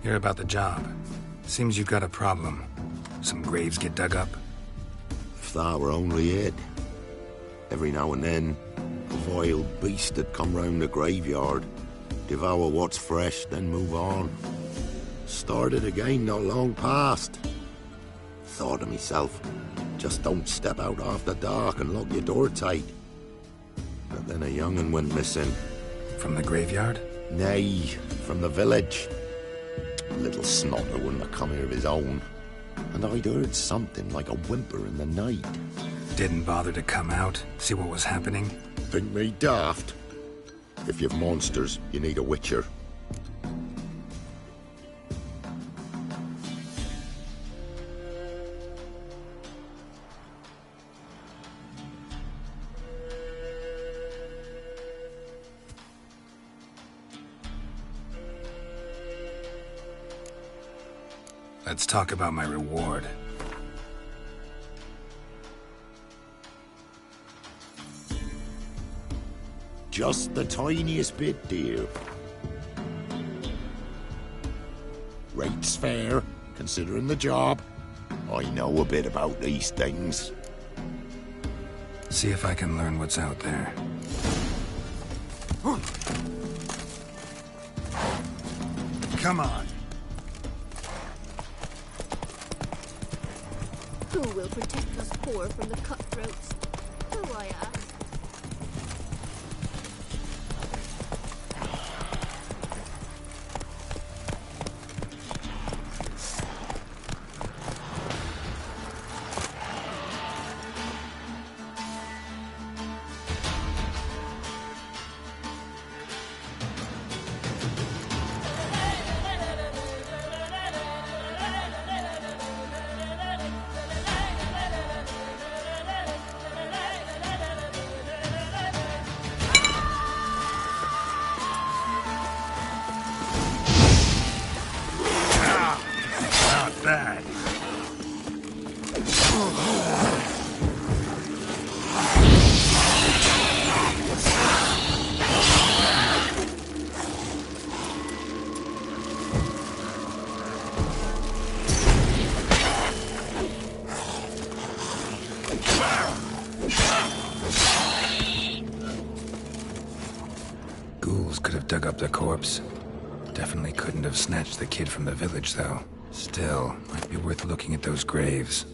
Hear about the job. Seems you've got a problem. Some graves get dug up? If that were only it. Every now and then, a vile beast would come round the graveyard, devour what's fresh, then move on. Started again not long past. Thought to myself, Just don't step out after dark and lock your door tight. But then a young'un went missing. From the graveyard? Nay, from the village. Little snotter wouldn't have come here of his own. And I'd heard something like a whimper in the night. Didn't bother to come out, see what was happening? Think me daft? If you've monsters, you need a witcher. Let's talk about my reward. Just the tiniest bit, dear. Rate's fair, considering the job. I know a bit about these things. See if I can learn what's out there. Come on. Who will protect us poor from the cutthroats? Who, I ask? Bad. Ghouls could have dug up the corpse. Definitely couldn't have snatched the kid from the village, though. Still, might be worth looking at those graves.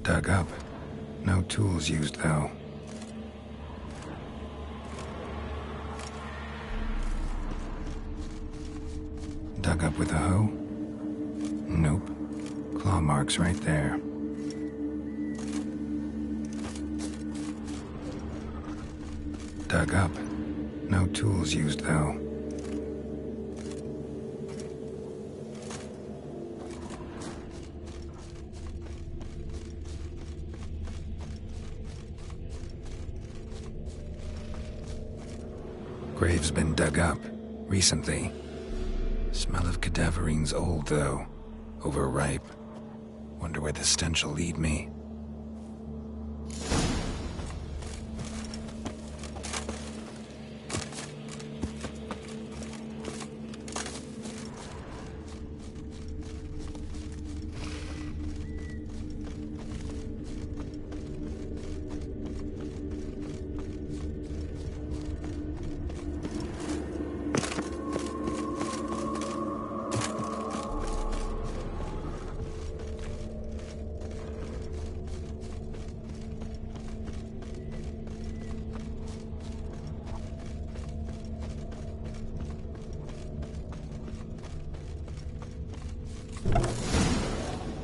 Dug up. No tools used, though. Dug up with a hoe? Nope. Claw marks right there. Dug up. No tools used, though. Grave's been dug up. Recently. Smell of cadaverine's old, though. Overripe. Wonder where the stench will lead me.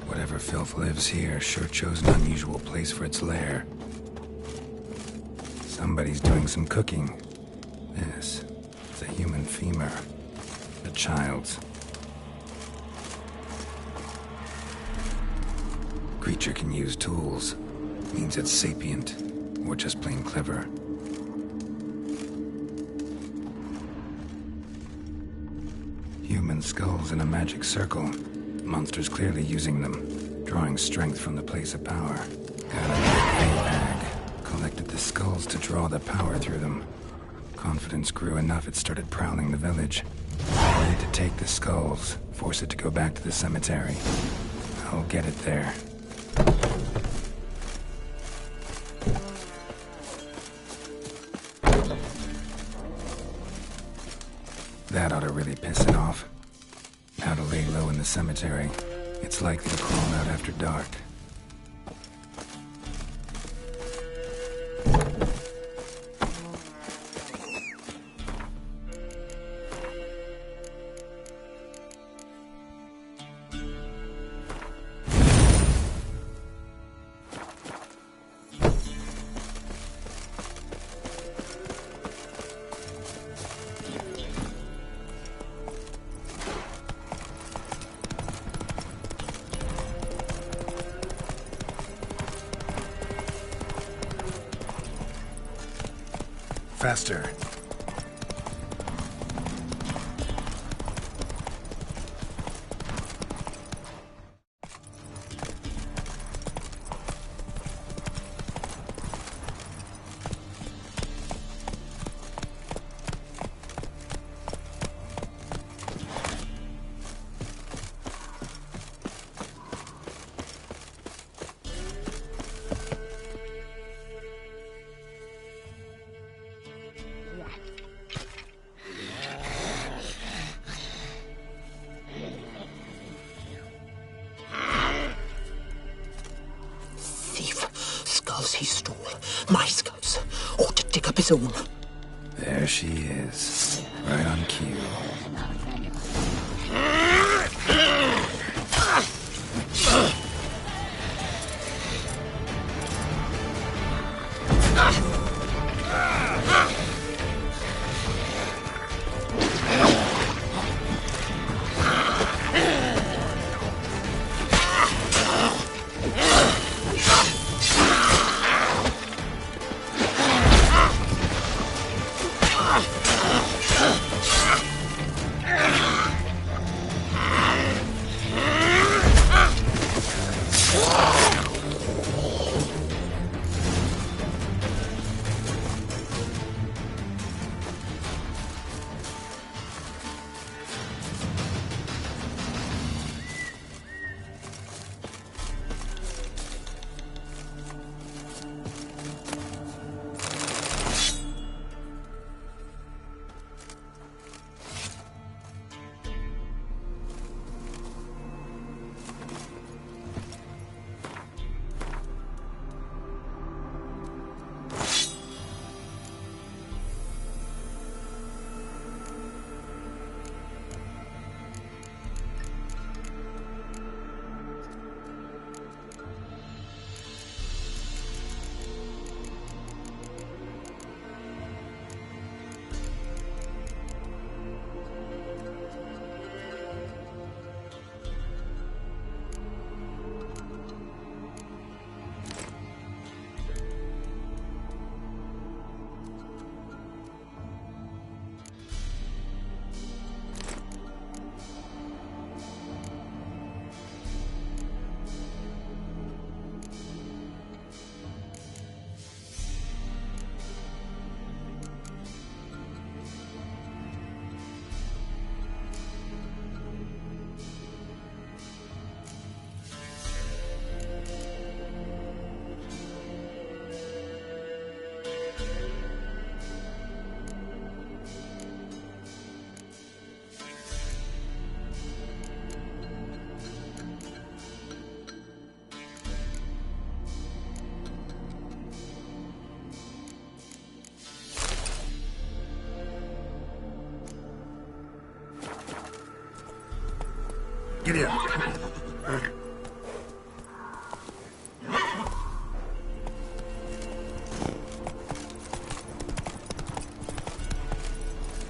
Whatever filth lives here sure chose an unusual place for its lair. Somebody's doing some cooking. This is a human femur. A child's. Creature can use tools. Means it's sapient, or just plain clever. Human skulls in a magic circle. Monsters clearly using them, drawing strength from the place of power. Got a bag. Collected the skulls to draw the power through them. Confidence grew enough it started prowling the village. I need to take the skulls, force it to go back to the cemetery. I'll get it there. That ought to really piss it off. How to lay low in the cemetery. It's likely to crawl out after dark. Faster. He stole my skulls. Ought to dig up his own. There she is. Right on cue. Giddy up.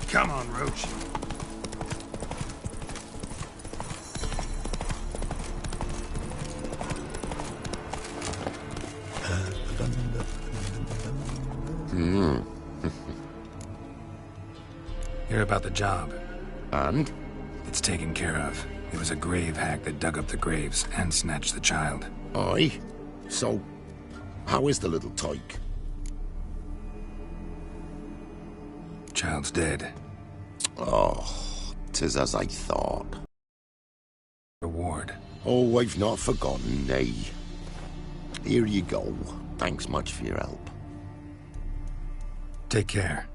Come on, Roach. Hear about the job. And? It's taken care of. It was a grave hack that dug up the graves and snatched the child. Aye? So, how is the little tyke? Child's dead. Oh, 'tis as I thought. Reward. Oh, I've not forgotten, nay. Here you go. Thanks much for your help. Take care.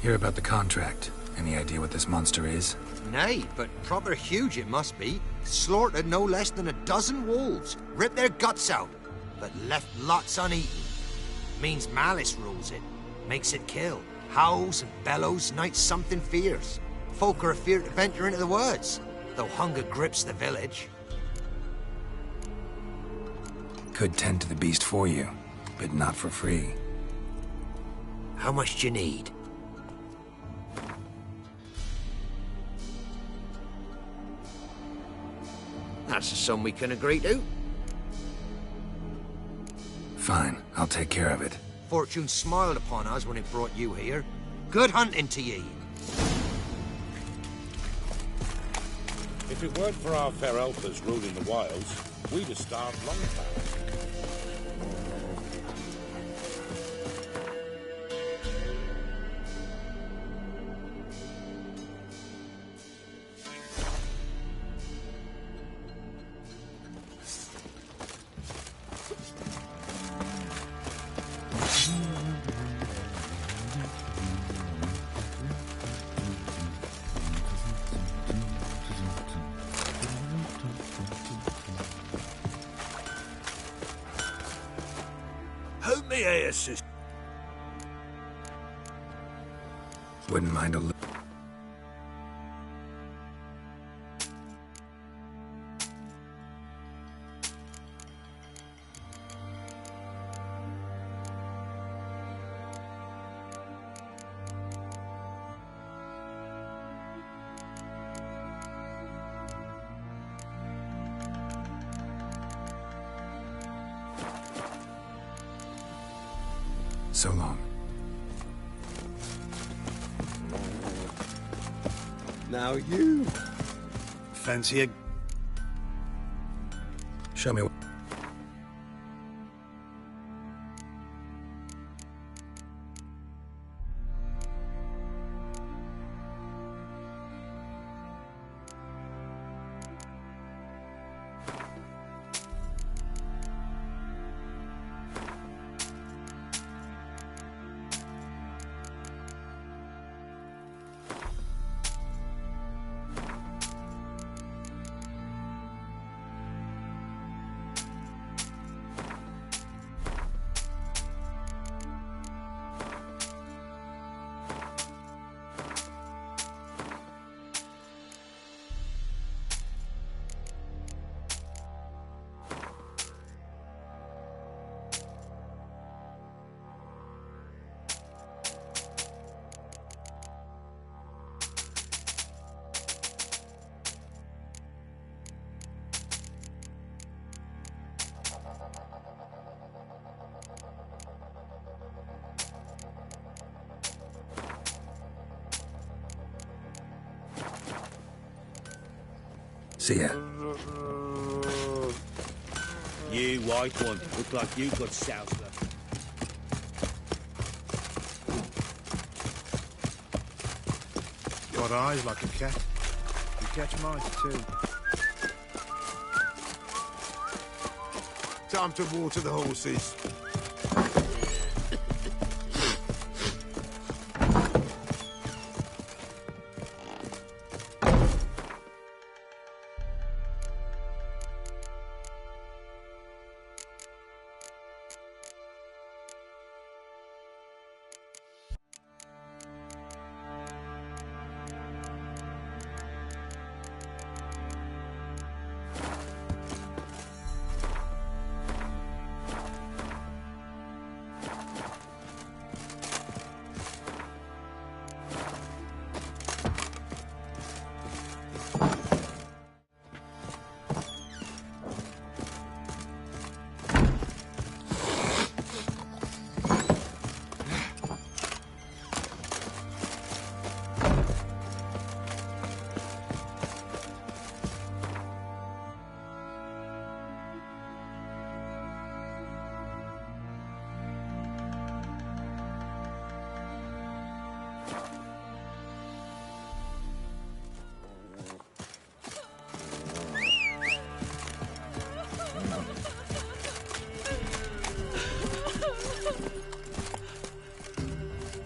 Hear about the contract. Any idea what this monster is? Nay, but proper huge it must be. Slaughtered no less than a dozen wolves. Ripped their guts out, but left lots uneaten. Means malice rules it. Makes it kill. Howls and bellows, nights something fierce. Folk are afeard to venture into the woods, though hunger grips the village. Could tend to the beast for you, but not for free. How much do you need? That's a sum we can agree to. Fine, I'll take care of it. Fortune smiled upon us when it brought you here. Good hunting to ye. If it weren't for our fair elfers ruling the wilds, we'd have starved long time. Who may I assist? Wouldn't mind a little. So long. Now you. Fancy a... Show me what... See ya. You white one, look like you got soused up. Got eyes like a cat. You catch mice too. Time to water the horses.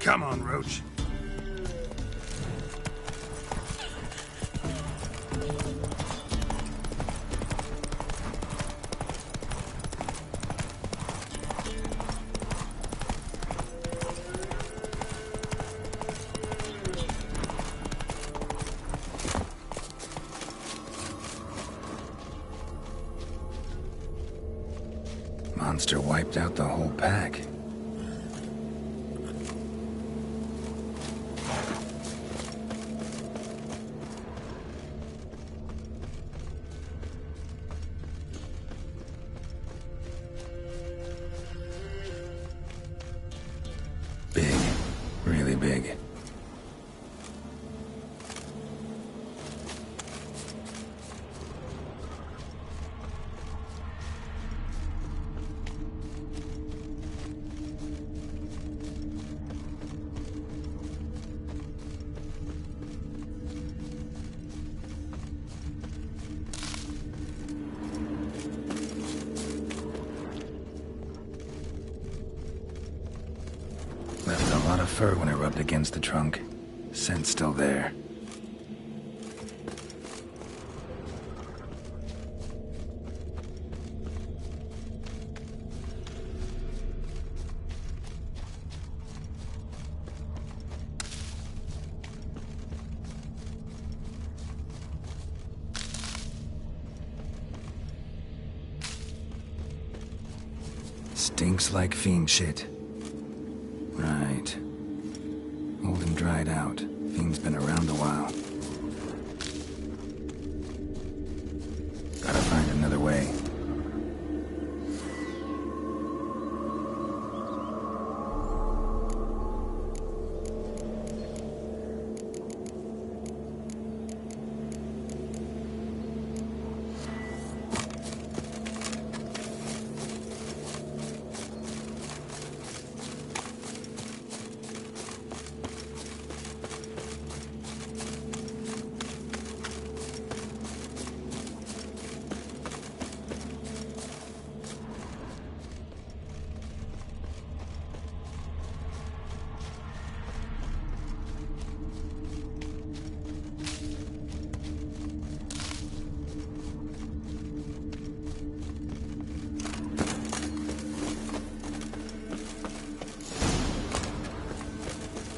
Come on, Roach. Monster wiped out the whole pack. Big. Really big. Left a lot of fur when I rubbed against the trunk. Scent's still there. Stinks like fiend shit. Right. Old and dried out. Fiend's been around a while. Gotta find another way.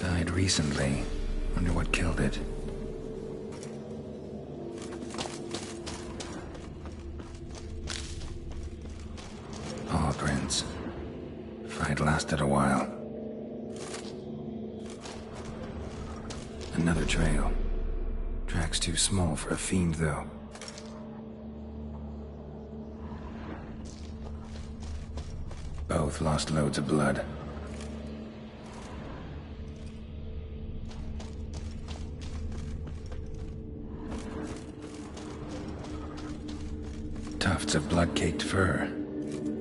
Died recently. Wonder what killed it. Paw prints. Fight lasted a while. Another trail. Track's too small for a fiend, though. Both lost loads of blood. Tufts of blood-caked fur.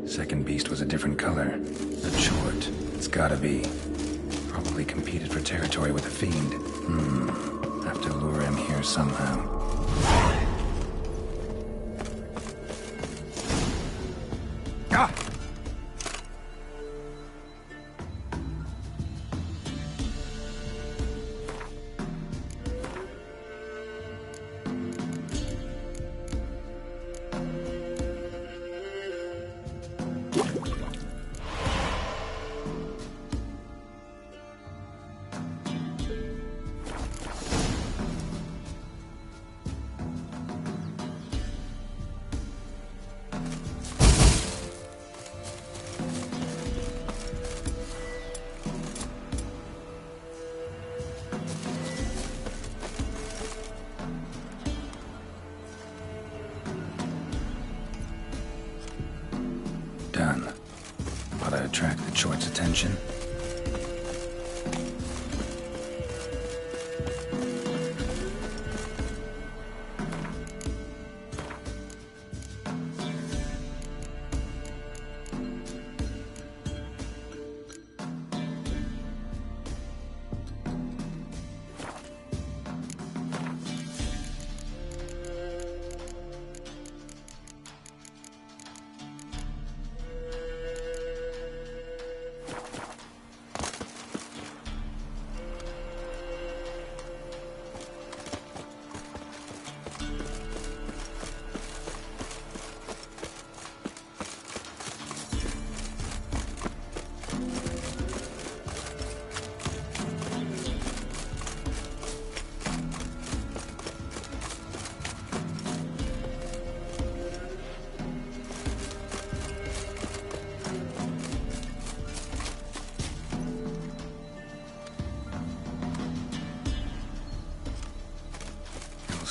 Second beast was a different color. But short. It's gotta be. Probably competed for territory with a fiend. Have to lure him here somehow. Ah!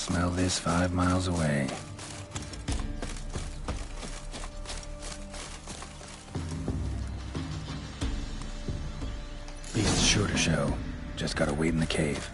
smell this 5 miles away. Beast's sure to show. Just gotta wait in the cave.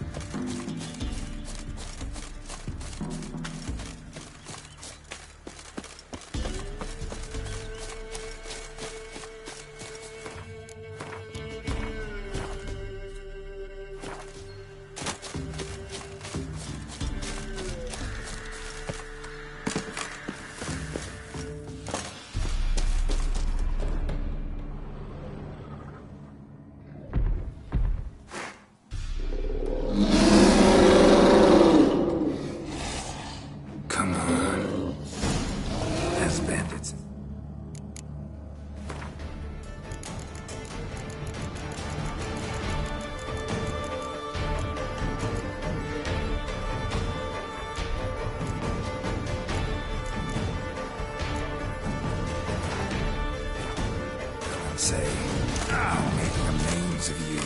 Say, I'll make remains of you.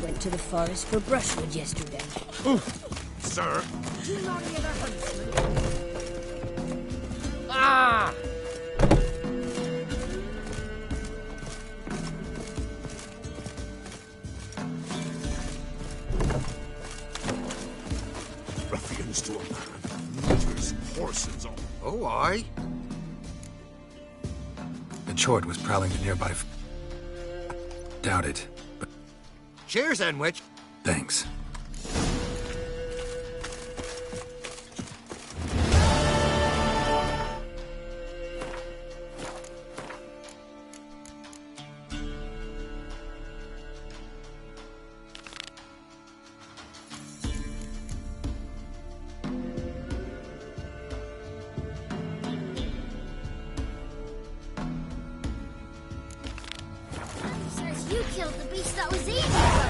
Went to the forest for brushwood yesterday. Sir. Do not hear the huntsman. Ah! Ruffians to a man. Looters, horses, all. Oh, aye. The Chort was prowling the nearby. Doubt it, but Cheers, then, witch. thanks. Says you killed the beast that was eating her.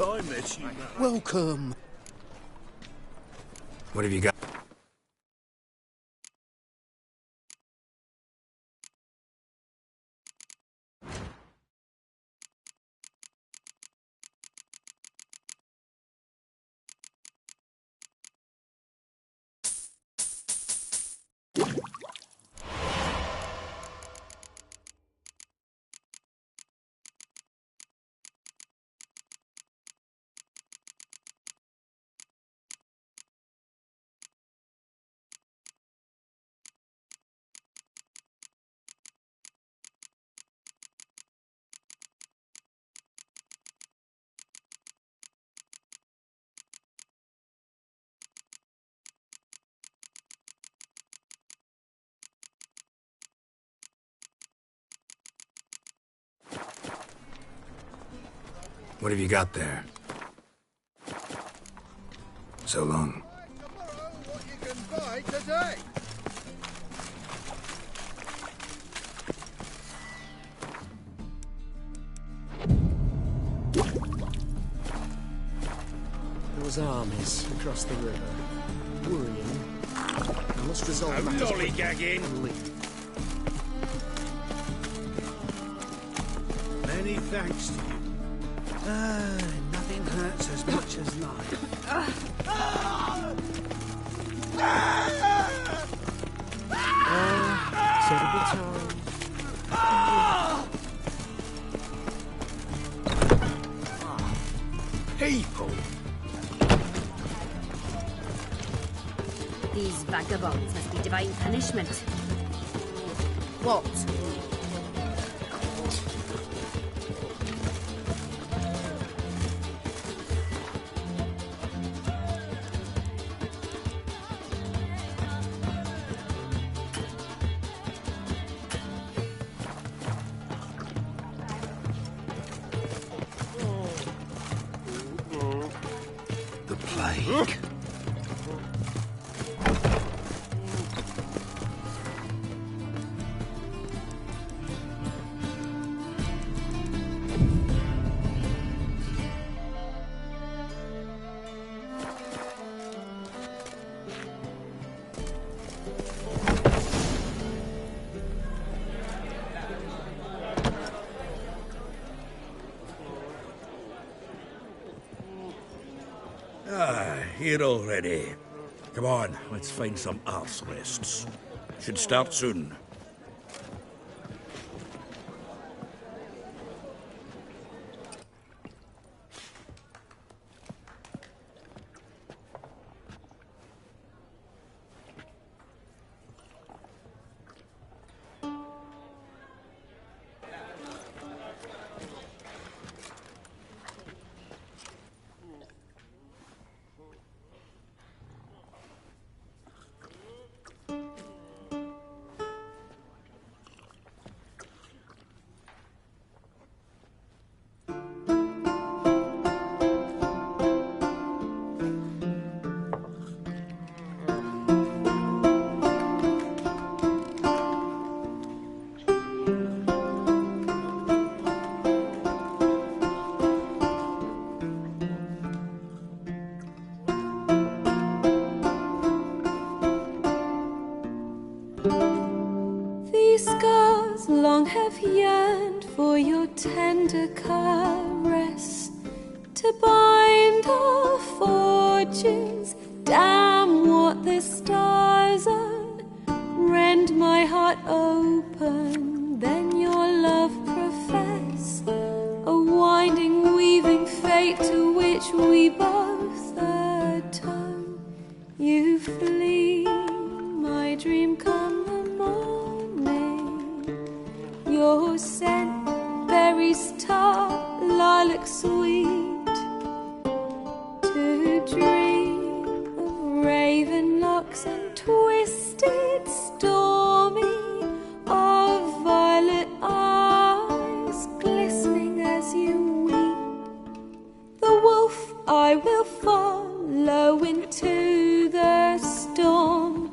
I met you. Welcome. What have you got? What have you got there? So long. What you can buy today? There was armies across the river. Worrying. I must resolve I'm matters lollygagging. and leave. Many thanks to you. Nothing hurts as much as life. Terrible time. People. These vagabonds must be divine punishment. What? The plague. Here already. Come on, let's find some arse rests. Should start soon. for your tender caress, to bind our fortunes. Damn what the stars are, rend my heart open, then your love profess, a winding, weaving fate to which we both atone. You flee, my dream come the morning, your scent berries tart, lilac sweet, to dream of raven locks and twisted stormy, of violet eyes glistening as you weep. The wolf I will follow into the storm,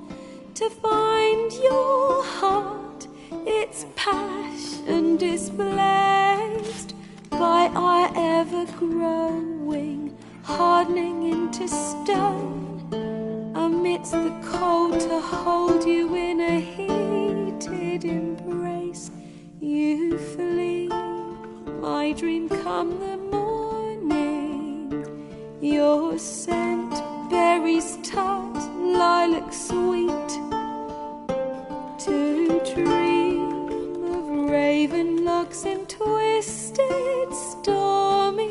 to find your heart, its passion displaced by our ever-growing, hardening into stone, amidst the cold to hold you in a heated embrace. You flee, my dream come the morning, your scent berries tart, lilac sweet, to dream of raven locks and twisted stormy,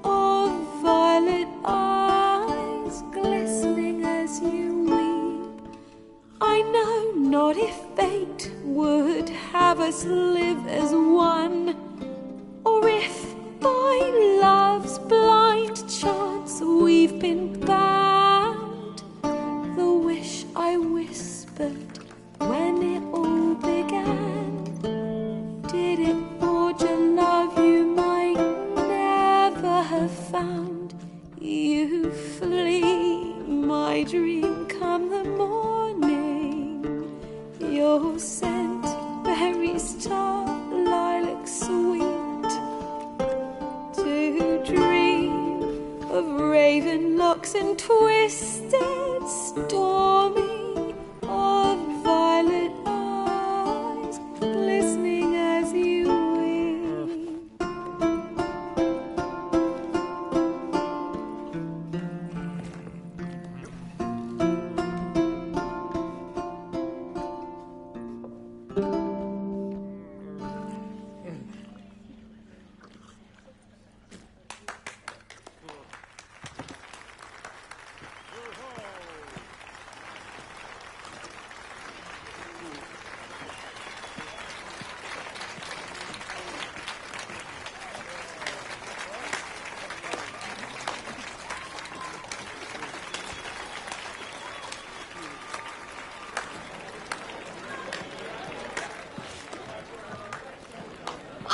of violet eyes glistening as you weep. I know not if fate would have us live as one, or if by love's blind chance we've been bound. The wish I whispered when it all began, did it forge a love you might never have found. You flee, my dream come the morning, your scent berries tart, lilac sweet, to dream of raven locks and twisted stormy, of violet eyes glistening as you weep.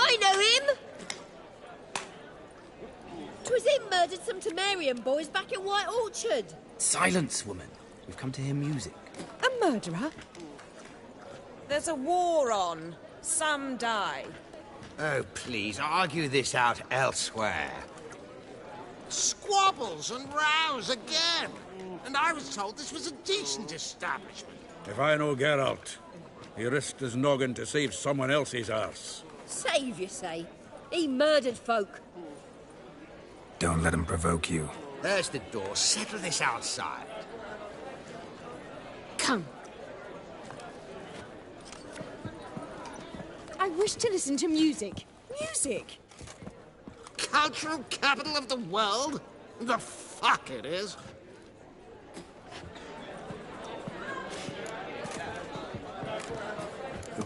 I know him! 'Twas him murdered some Temerian boys back at White Orchard. Silence, woman. We've come to hear music. A murderer? There's a war on. Some die. Oh, please, argue this out elsewhere. Squabbles and rows again. And I was told this was a decent establishment. If I know Geralt, he risked his noggin to save someone else's arse. Save, you say? He murdered folk. Don't let him provoke you. There's the door. Settle this outside. Come. I wish to listen to music. Music! Cultural capital of the world? The fuck it is.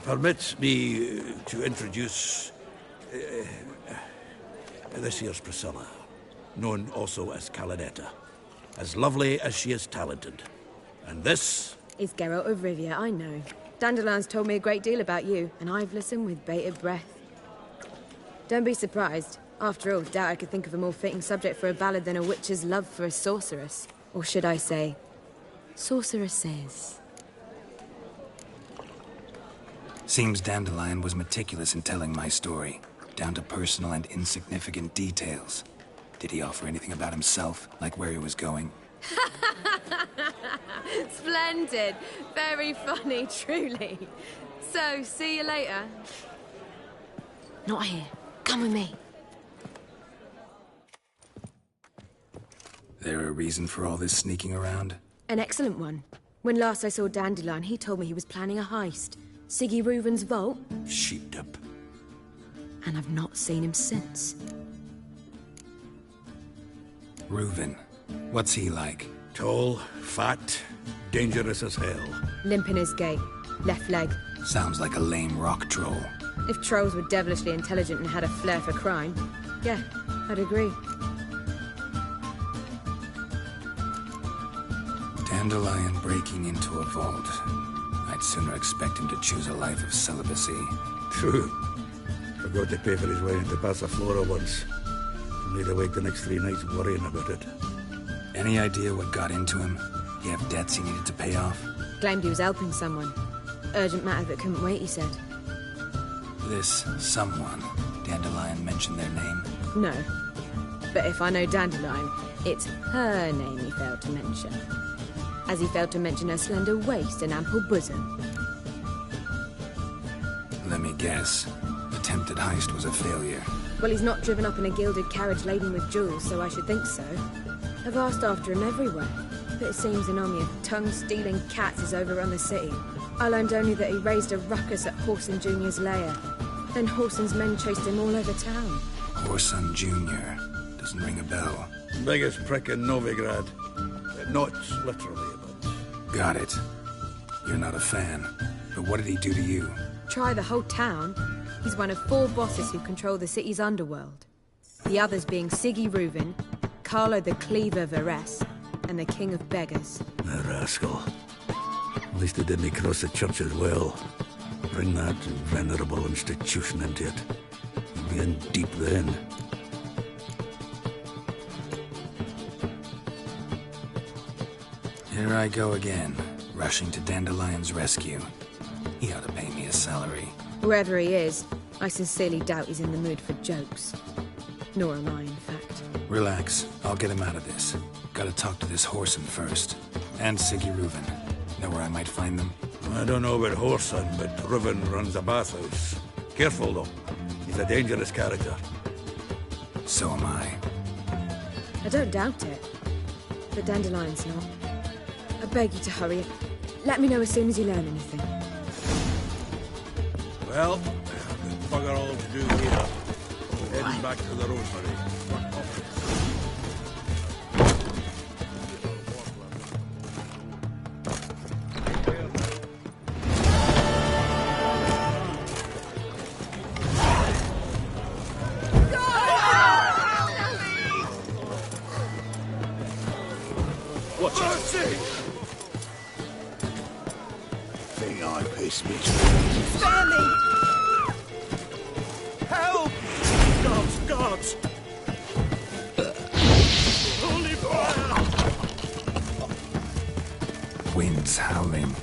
Permit me to introduce this here's Priscilla, known also as Calinetta. As lovely as she is talented. And this is Geralt of Rivia, I know. Dandelion's told me a great deal about you, and I've listened with bated breath. Don't be surprised. After all, doubt I could think of a more fitting subject for a ballad than a witch's love for a sorceress. Or should I say, sorceresses. Seems Dandelion was meticulous in telling my story, down to personal and insignificant details. Did he offer anything about himself, like where he was going? Splendid. Very funny, truly. So, see you later. Not here. Come with me. There a reason for all this sneaking around? An excellent one. When last I saw Dandelion, he told me he was planning a heist. Siggy Reuven's vault. Sheepdip. And I've not seen him since. Reuven. What's he like? Tall, fat, dangerous as hell. Limp in his gait. Left leg. Sounds like a lame rock troll. If trolls were devilishly intelligent and had a flair for crime, yeah, I'd agree. Dandelion breaking into a vault. I'd sooner expect him to choose a life of celibacy. True. Forgot to pay for his way into Passaflora once. Made awake the next 3 nights worrying about it. Any idea what got into him? He have debts he needed to pay off? Claimed he was helping someone. Urgent matter that couldn't wait, he said. This someone, Dandelion mentioned their name? No. But if I know Dandelion, it's her name he failed to mention. As he failed to mention her slender waist and ample bosom. Let me guess. Attempted heist was a failure. Well, he's not driven up in a gilded carriage laden with jewels, so I should think so. I've asked after him everywhere, but it seems an army of tongue-stealing cats has overrun the city. I learned only that he raised a ruckus at Whoreson Jr.'s lair. Then Whoreson's men chased him all over town. Whoreson Jr. Doesn't ring a bell. Biggest prick in Novigrad. Not literally, but... Got it. You're not a fan. But what did he do to you? Try the whole town. He's one of 4 bosses who control the city's underworld. The others being Siggy Reuven, Carlo the Cleaver Varese, and the King of Beggars. The rascal. At least he didn't cross the church as well. Bring that venerable institution into it. You'll be in deep then. Here I go again, rushing to Dandelion's rescue. He ought to pay me a salary. Wherever he is, I sincerely doubt he's in the mood for jokes. Nor am I, in fact. Relax. I'll get him out of this. Gotta talk to this Whoreson first. And Siggy Reuven. Know where I might find them? I don't know about Whoreson, but Reuven runs a bathhouse. Careful, though. He's a dangerous character. So am I. I don't doubt it. But Dandelion's not. I beg you to hurry. Let me know as soon as you learn anything. Well, bugger all to do here. Heading back to the Rosemary. Watch out! Think I pissed me. Spare me! Help! Guards! Guards! Holy fire! Wind's howling.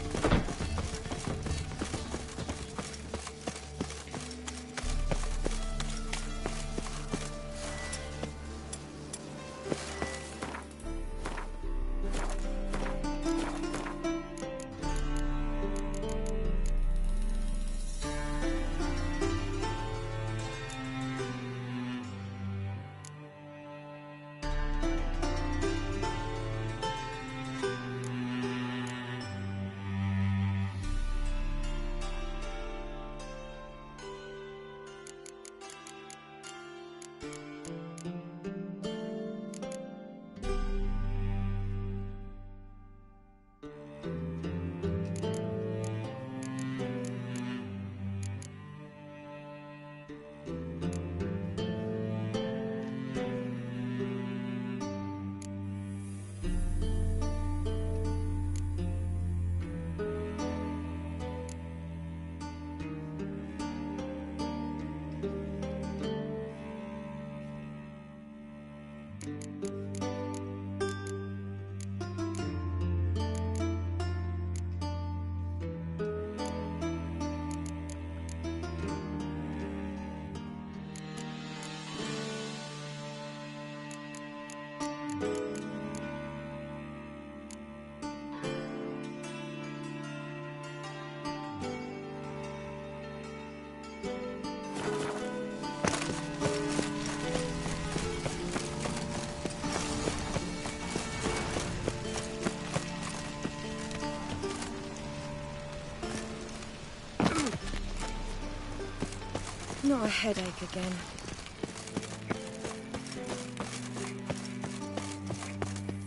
Oh, a headache again.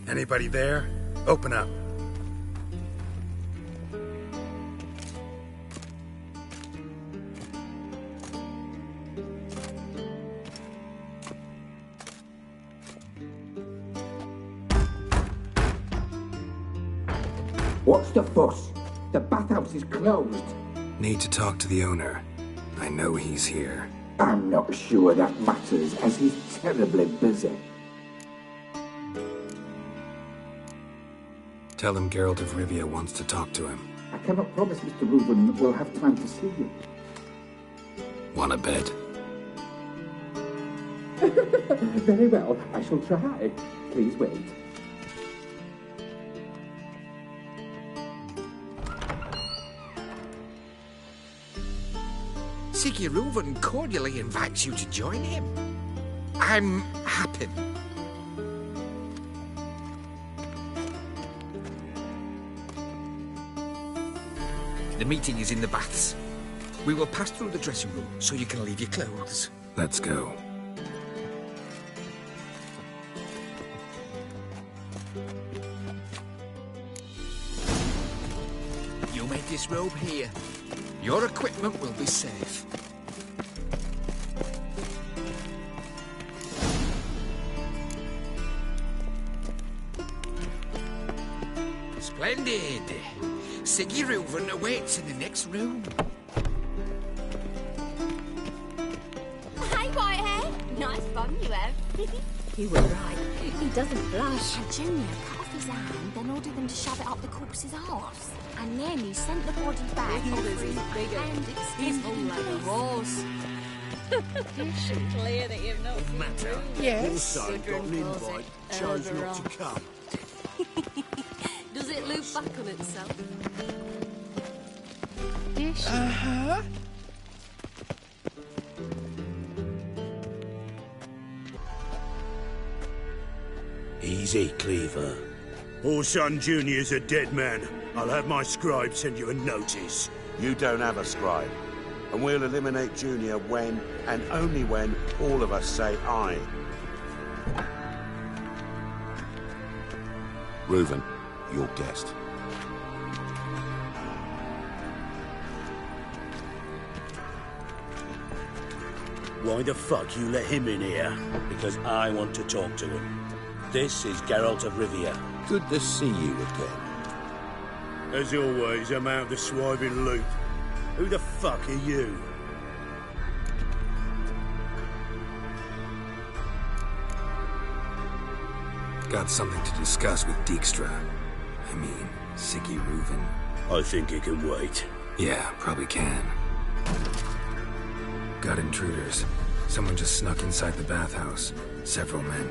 Anybody there? Open up. What's the fuss? The bathhouse is closed. Need to talk to the owner. I know he's here. I'm not sure that matters, as he's terribly busy. Tell him Geralt of Rivia wants to talk to him. I cannot promise Mr. Reuben will have time to see you. Want a bed? Very well, I shall try. Please wait. Siggy Reuben cordially invites you to join him. I'm happy. The meeting is in the baths. We will pass through the dressing room so you can leave your clothes. Let's go. You made this robe here. Your equipment will be safe. Splendid. Siggy Reuben awaits in the next room. Hey, Whitehair. Nice fun you have. You were right. He doesn't blush. And Junior cut off his hand, then ordered them to shove it up the corpse's arse. And then he sent the body back over his hand extended like a horse. Clear that you've not seen Matter. Yes. Also got an invite, chose not to come. Does it loop back on itself? Uh-huh. Easy, Cleaver. Orson Jr.'s a dead man. I'll have my scribe send you a notice. You don't have a scribe. And we'll eliminate Junior when, and only when, all of us say aye. Reuben, your guest. Why the fuck you let him in here? Because I want to talk to him. This is Geralt of Rivia. Good to see you again. As always, I'm out of the swiving loop. Who the fuck are you? Got something to discuss with Dijkstra. I mean, Siggy Reuben. I think he can wait. Yeah, probably can. Got intruders. Someone just snuck inside the bathhouse. Several men.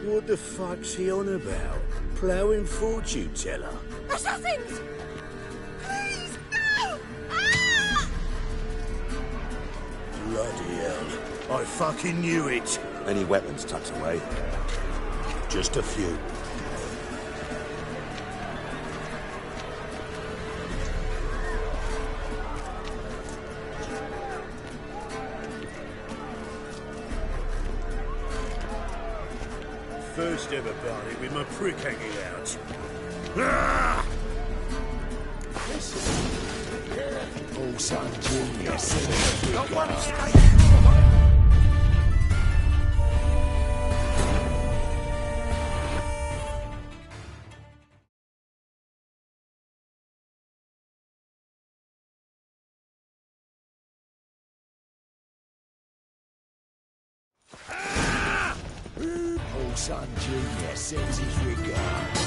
What the fuck's he on about? Ploughing fortune teller? Assassins! Please, no! Ah! Bloody hell. I fucking knew it. Any weapons tucked away? Just a few. First ever party with my prick hanging out. Ah! Oh, son, Junior, don't want to stay. Son Junior sends his regards.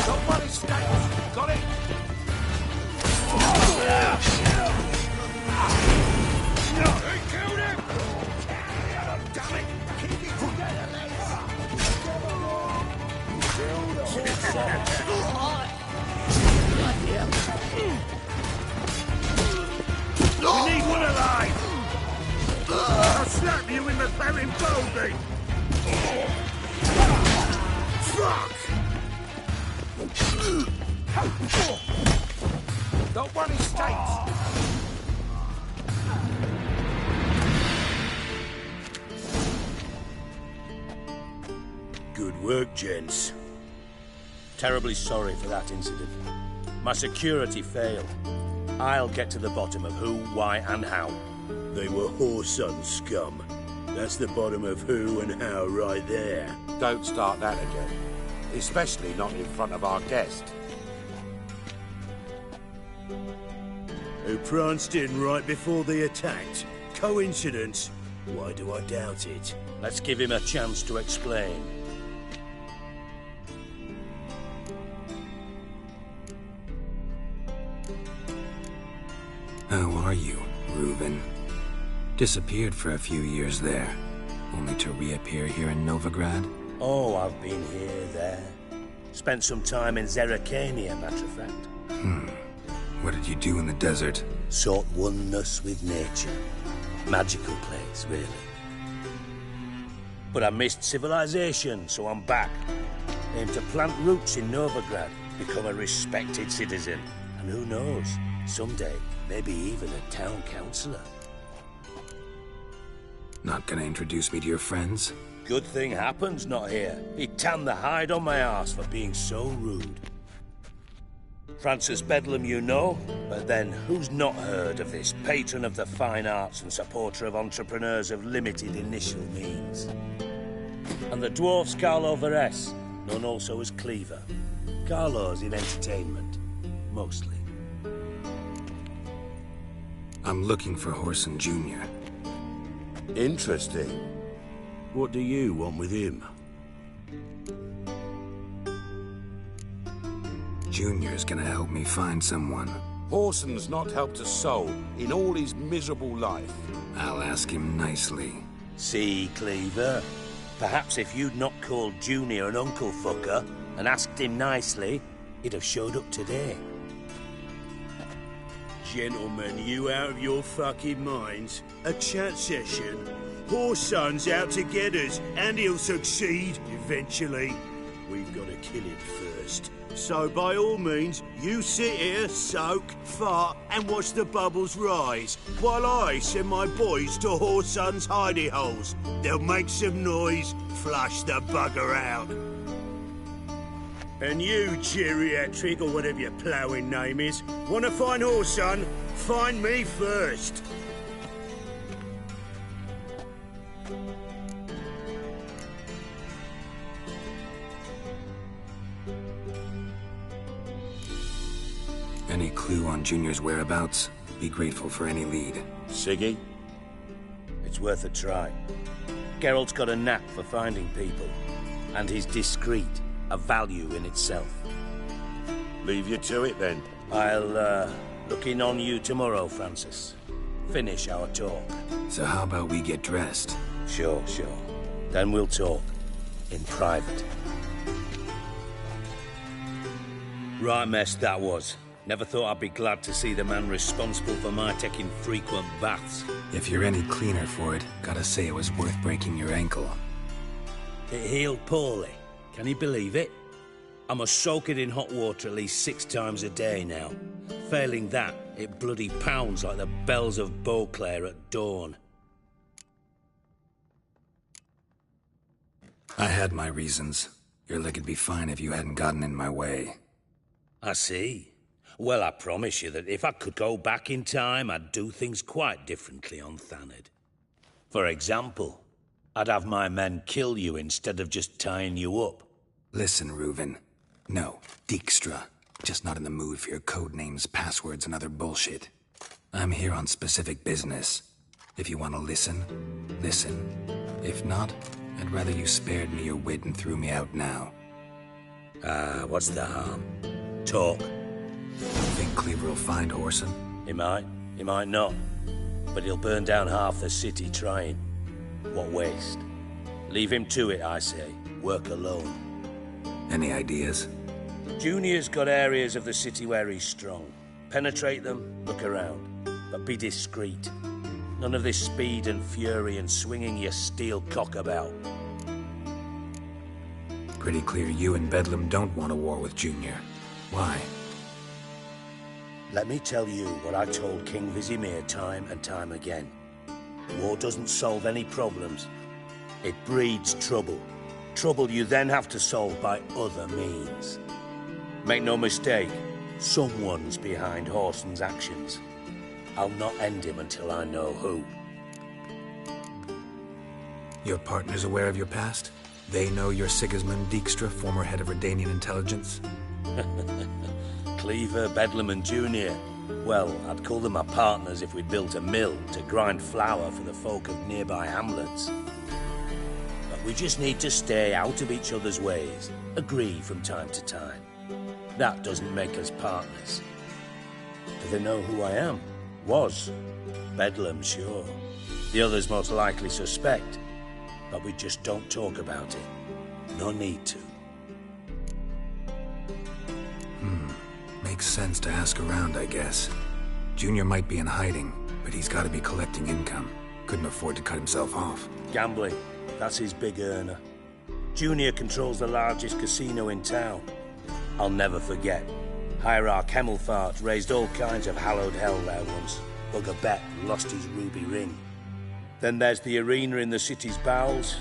Somebody stays. Got it? They killed him! Damn it! Keep it together, We need one of slap you in the barren bogey! Fuck! Not one estate! Good work, gents. Terribly sorry for that incident. My security failed. I'll get to the bottom of who, why, and how. They were whoreson scum. That's the bottom of who and how right there. Don't start that again. Especially not in front of our guest. Who pranced in right before they attacked. Coincidence? Why do I doubt it? Let's give him a chance to explain. How are you, Reuven? Disappeared for a few years there, only to reappear here in Novigrad? Oh, I've been here, there. Spent some time in Zerrikania, matter of fact. What did you do in the desert? Sought oneness with nature. Magical place, really. But I missed civilization, so I'm back. Aim to plant roots in Novigrad, become a respected citizen. And who knows, someday, maybe even a town councillor. Not gonna introduce me to your friends? Good thing happens not here. He'd tan the hide on my arse for being so rude. Francis Bedlam you know, but then who's not heard of this patron of the fine arts and supporter of entrepreneurs of limited initial means? And the dwarf's Carlo Veres, known also as Cleaver. Carlo's in entertainment, mostly. I'm looking for Whoreson Jr. Interesting. What do you want with him? Junior's gonna help me find someone. Whoreson's not helped a soul in all his miserable life. I'll ask him nicely. See, Cleaver? Perhaps if you'd not called Junior an uncle fucker and asked him nicely, he'd have showed up today. Gentlemen, you out of your fucking minds? A chat session? Whoreson's out to get us, and he'll succeed eventually. We've got to kill him first. So by all means, you sit here, soak, fart, and watch the bubbles rise, while I send my boys to Whoreson's hidey holes. They'll make some noise, flush the bugger out. And you, geriatric, or whatever your ploughing name is, want to find Whoreson? Find me first. Any clue on Junior's whereabouts? Be grateful for any lead. Siggy? It's worth a try. Geralt's got a knack for finding people, and he's discreet, a value in itself. Leave you to it, then. I'll, look in on you tomorrow, Francis. Finish our talk. So how about we get dressed? Sure. Then we'll talk. In private. Right mess that was. Never thought I'd be glad to see the man responsible for my taking frequent baths. If you're any cleaner for it, gotta say it was worth breaking your ankle. It healed poorly. Can you believe it? I must soak it in hot water at least 6 times a day now. Failing that, it bloody pounds like the bells of Beauclair at dawn. I had my reasons. Your leg'd be fine if you hadn't gotten in my way. I see. Well, I promise you that if I could go back in time, I'd do things quite differently on Thanedd. For example, I'd have my men kill you instead of just tying you up. Listen, Reuven. No, Dijkstra. Just not in the mood for your code names, passwords, and other bullshit. I'm here on specific business. If you want to listen, listen. If not, I'd rather you spared me your wit and threw me out now. What's the harm? Talk. Think Cleaver will find Whoreson? He might not. But he'll burn down half the city trying. What waste? Leave him to it, I say. Work alone. Any ideas? Junior's got areas of the city where he's strong. Penetrate them, look around. But be discreet. None of this speed and fury and swinging your steel cock about. Pretty clear you and Bedlam don't want a war with Junior. Why? Let me tell you what I told King Vizimir time and time again. War doesn't solve any problems. It breeds trouble. Trouble you then have to solve by other means. Make no mistake, someone's behind Whoreson's actions. I'll not end him until I know who. Your partner's aware of your past? They know you're Sigismund Dijkstra, former head of Redanian intelligence? Cleaver, Bedlam and Junior. Well, I'd call them my partners if we'd built a mill to grind flour for the folk of nearby hamlets. But we just need to stay out of each other's ways, agree from time to time. That doesn't make us partners. Do they know who I am? Was. Bedlam, sure. The others most likely suspect. But we just don't talk about it. No need to. Makes sense to ask around, I guess. Junior might be in hiding, but he's got to be collecting income. Couldn't afford to cut himself off. Gambling. That's his big earner. Junior controls the largest casino in town. I'll never forget. Hierarch Hemmelfart raised all kinds of hallowed hell there once. Bugger bet lost his ruby ring. Then there's the arena in the city's bowels.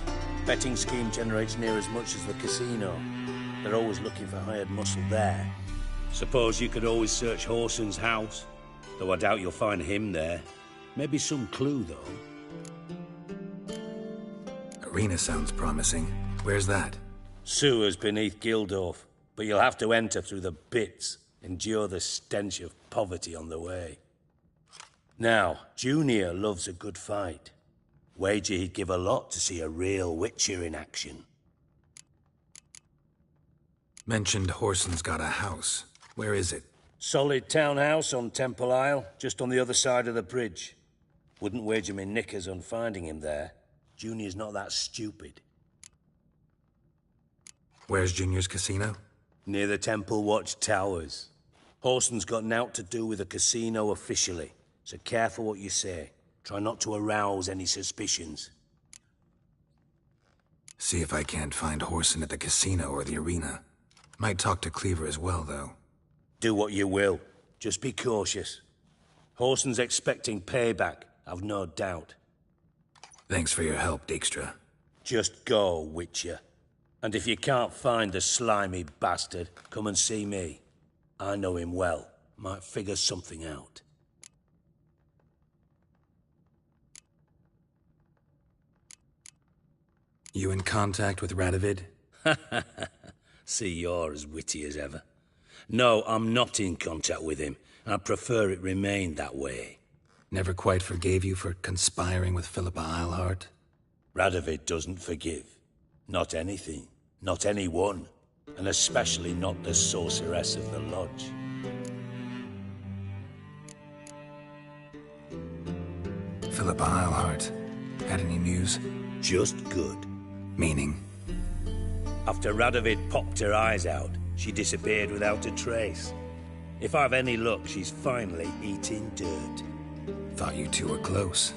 Betting scheme generates near as much as the casino. They're always looking for hired muscle there. Suppose you could always search Whoreson's house, though I doubt you'll find him there. Maybe some clue, though. Arena sounds promising. Where's that? Sewers beneath Gildorf, but you'll have to enter through the pits, endure the stench of poverty on the way. Now, Junior loves a good fight. Wager he'd give a lot to see a real Witcher in action. Mentioned Whoreson's got a house. Where is it? Solid townhouse on Temple Isle, just on the other side of the bridge. Wouldn't wager me knickers on finding him there. Junior's not that stupid. Where's Junior's casino? Near the Temple Watch Towers. Whoreson's got naught to do with the casino officially, so careful what you say. Try not to arouse any suspicions. See if I can't find Whoreson at the casino or the arena. Might talk to Cleaver as well, though. Do what you will. Just be cautious. Whoreson's expecting payback, I've no doubt. Thanks for your help, Dijkstra. Just go, Witcher. And if you can't find the slimy bastard, come and see me. I know him well. Might figure something out. You in contact with Radovid? See, you're as witty as ever. No, I'm not in contact with him. I prefer it remained that way. Never quite forgave you for conspiring with Philippa Eilhart? Radovid doesn't forgive. Not anything. Not anyone. And especially not the sorceress of the Lodge. Philippa Eilhart. Had any news? Just good. Meaning? After Radovid popped her eyes out, she disappeared without a trace. If I've any luck, she's finally eating dirt. Thought you two were close.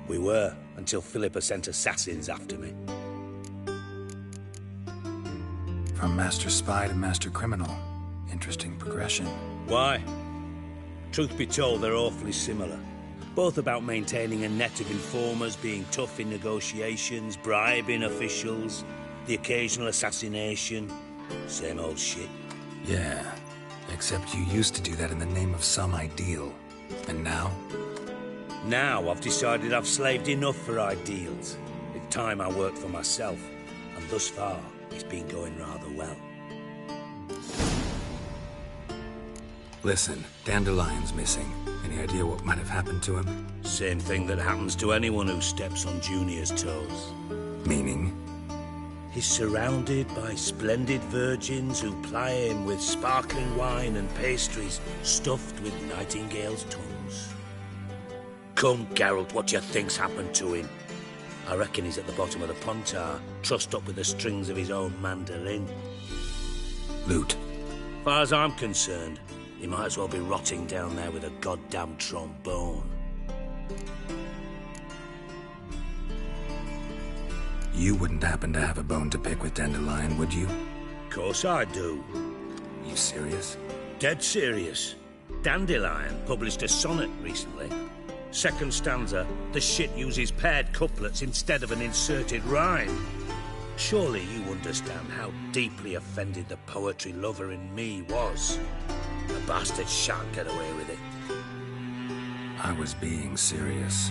We were, until Philippa sent assassins after me. From Master Spy to Master Criminal. Interesting progression. Why? Truth be told, they're awfully similar. Both about maintaining a net of informers, being tough in negotiations, bribing officials, the occasional assassination. Same old shit. Yeah, except you used to do that in the name of some ideal. And now? Now I've decided I've slaved enough for ideals. It's time I worked for myself. And thus far, it's been going rather well. Listen, Dandelion's missing. Any idea what might have happened to him? Same thing that happens to anyone who steps on Junior's toes. Meaning? He's surrounded by splendid virgins who ply him with sparkling wine and pastries stuffed with nightingales' tongues. Come, Geralt, what do you think's happened to him? I reckon he's at the bottom of the Pontar, trussed up with the strings of his own mandolin. Loot. As far as I'm concerned, he might as well be rotting down there with a goddamn trombone. You wouldn't happen to have a bone to pick with Dandelion, would you? Course I do. You serious? Dead serious. Dandelion published a sonnet recently. Second stanza, the shit uses paired couplets instead of an inserted rhyme. Surely you understand how deeply offended the poetry lover in me was. The bastard shan't get away with it. I was being serious.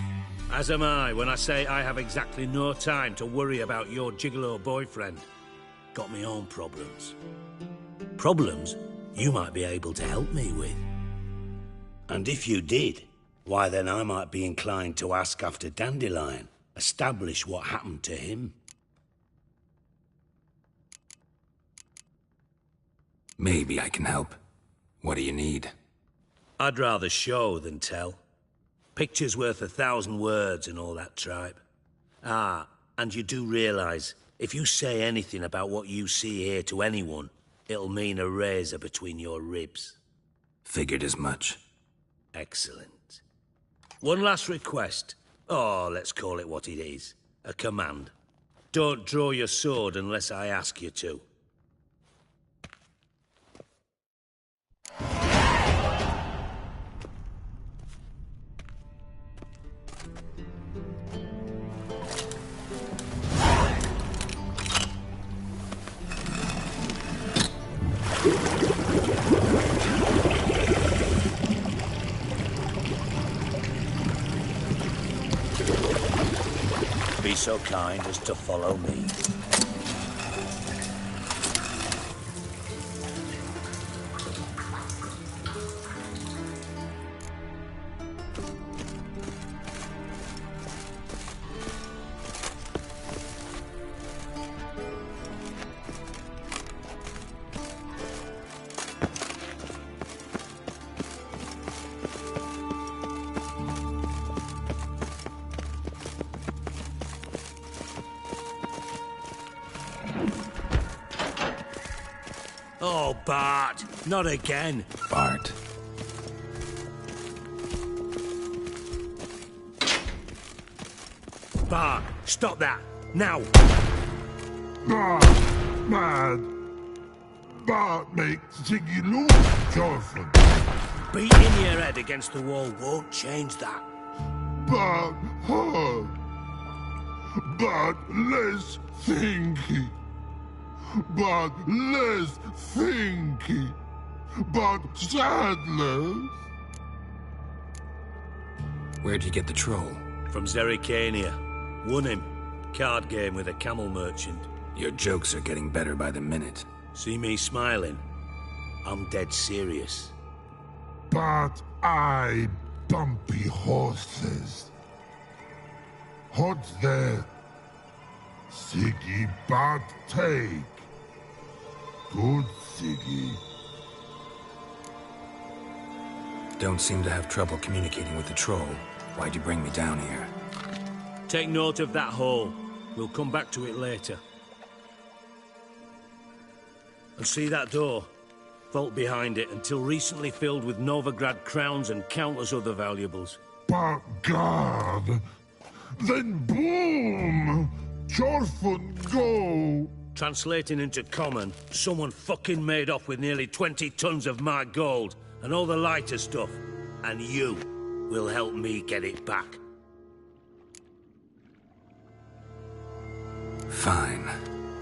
As am I when I say I have exactly no time to worry about your gigolo boyfriend. Got me own problems. Problems you might be able to help me with. And if you did, why then I might be inclined to ask after Dandelion, establish what happened to him. Maybe I can help. What do you need? I'd rather show than tell. Picture's worth 1,000 words and all that tripe. Ah, and you do realise, if you say anything about what you see here to anyone, it'll mean a razor between your ribs. Figured as much. Excellent. One last request. Oh, let's call it what it is. A command. Don't draw your sword unless I ask you to. Be so kind as to follow me. Oh, Bart, not again. Bart. Bart, stop that, now. Bart, mad. Bart make Ziggy lose, Jorfin. Beating your head against the wall won't change that. Bart hard. Bart less thinky. But less thinky, but sadless. Where'd you get the troll? From Zerrikania. Won him. Card game with a camel merchant. Your jokes are getting better by the minute. See me smiling? I'm dead serious. But I bumpy horses. Hot there. Siggy but take. Good Siggy. Don't seem to have trouble communicating with the troll. Why'd you bring me down here? Take note of that hole. We'll come back to it later. And see that door? Vault behind it, until recently filled with Novigrad crowns and countless other valuables. But God! Then boom! Jorfun go! Translating into common, someone fucking made off with nearly 20 tons of my gold and all the lighter stuff. And you will help me get it back. Fine.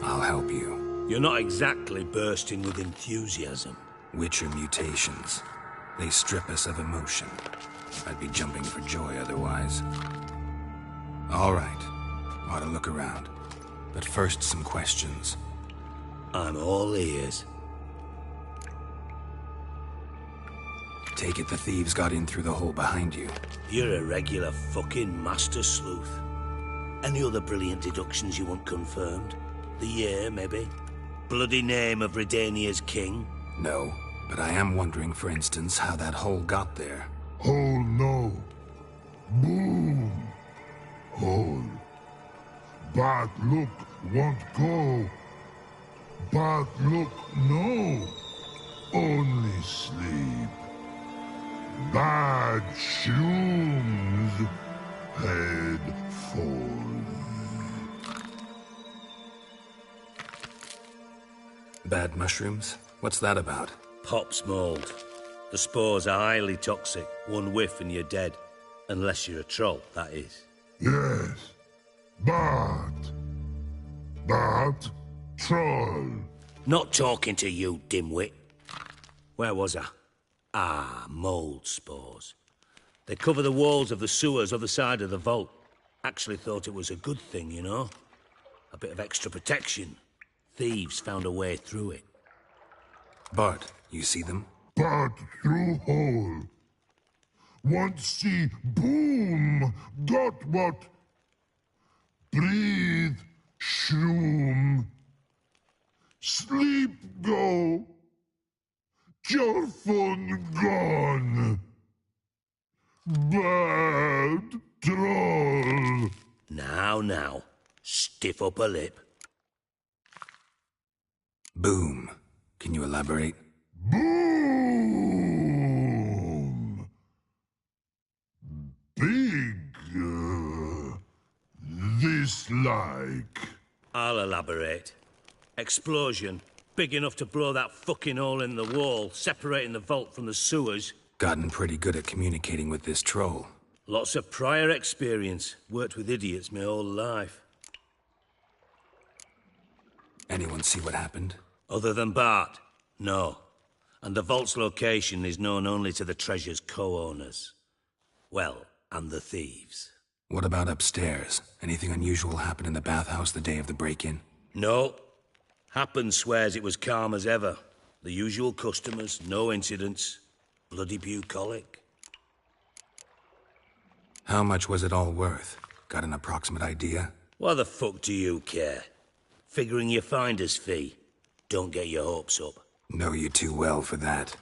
I'll help you. You're not exactly bursting with enthusiasm. Witcher mutations. They strip us of emotion. I'd be jumping for joy otherwise. All right. Ought to look around. But first, some questions. I'm all ears. Take it the thieves got in through the hole behind you. You're a regular fucking master sleuth. Any other brilliant deductions you want confirmed? The year, maybe? Bloody name of Redania's king? No, but I am wondering, for instance, how that hole got there. Hole no. Boom. Hole. But look, won't go. But look, no. Only sleep. Bad shoes. Head falls. bad mushrooms? What's that about? Pops mold. The spores are highly toxic. One whiff and you're dead. Unless you're a troll, that is. Yes. But troll. Not talking to you, dimwit. Where was I? Ah, mold spores. They cover the walls of the sewers other side of the vault. Actually thought it was a good thing, you know? A bit of extra protection. Thieves found a way through it. Bart, you see them? But through hole. Want see boom. Got what? Breathe. Shroom. Sleep go. Your fun gone. Bad troll. Now. Stiff upper lip. Boom. Can you elaborate? Boom. Big. This like. I'll elaborate. Explosion. Big enough to blow that fucking hole in the wall, separating the vault from the sewers. Gotten pretty good at communicating with this troll. Lots of prior experience. Worked with idiots my whole life. Anyone see what happened? Other than Bart? No. And the vault's location is known only to the treasure's co-owners. Well, and the thieves. What about upstairs? Anything unusual happen in the bathhouse the day of the break-in? No. Happen swears it was calm as ever. The usual customers, no incidents. Bloody bucolic. How much was it all worth? Got an approximate idea? Why the fuck do you care? Figuring your finder's fee. Don't get your hopes up. Know you too well for that.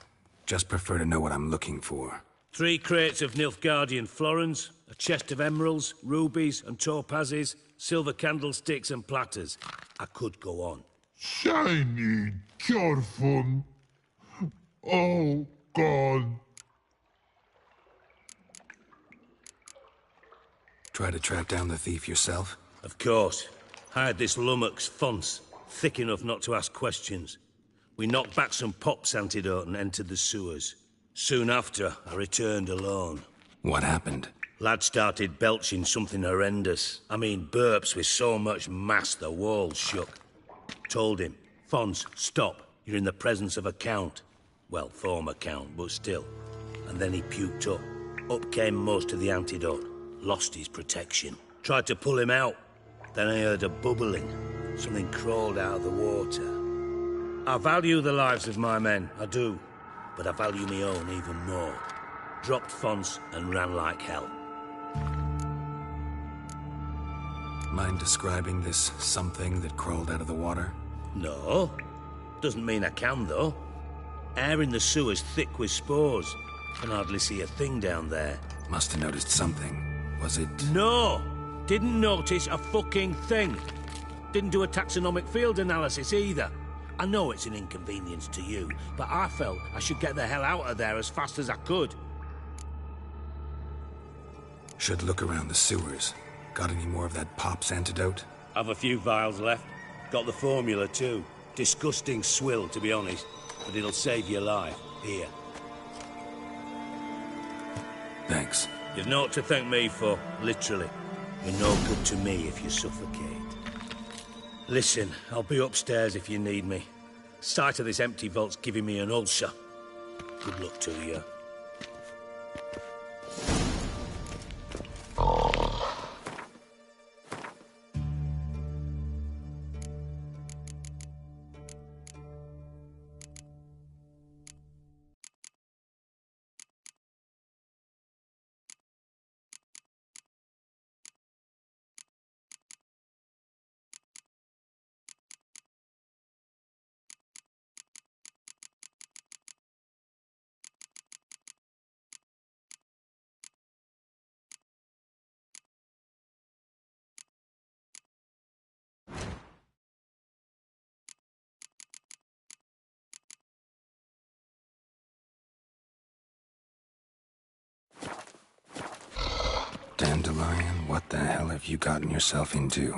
Just prefer to know what I'm looking for. 3 crates of Nilfgaardian florins, a chest of emeralds, rubies and topazes, silver candlesticks and platters. I could go on. Shiny, careful. Oh, God. Try to track down the thief yourself? Of course. Hired this lummox, Fons, thick enough not to ask questions. We knocked back some Pop's antidote and entered the sewers. Soon after, I returned alone. What happened? Lad started belching something horrendous. I mean, burps with so much mass the walls shook. Told him, Fons, stop. You're in the presence of a count. Well, former count, but still. And then he puked up. Up came most of the antidote. Lost his protection. Tried to pull him out. Then I heard a bubbling. Something crawled out of the water. I value the lives of my men, I do. But I value my own even more. Dropped Fons and ran like hell. Mind describing this something that crawled out of the water? No. Doesn't mean I can, though. Air in the sewer's thick with spores. Can hardly see a thing down there. Must have noticed something. Was it... No! Didn't notice a fucking thing. Didn't do a taxonomic field analysis either. I know it's an inconvenience to you, but I felt I should get the hell out of there as fast as I could. Should look around the sewers. Got any more of that Pop's antidote? I've a few vials left. Got the formula too. Disgusting swill, to be honest. But it'll save your life. Here. Thanks. You've naught to thank me for, literally. You're no good to me if you suffocate. Listen, I'll be upstairs if you need me. Sight of this empty vault's giving me an ulcer. Good luck to you. Dandelion, what the hell have you gotten yourself into?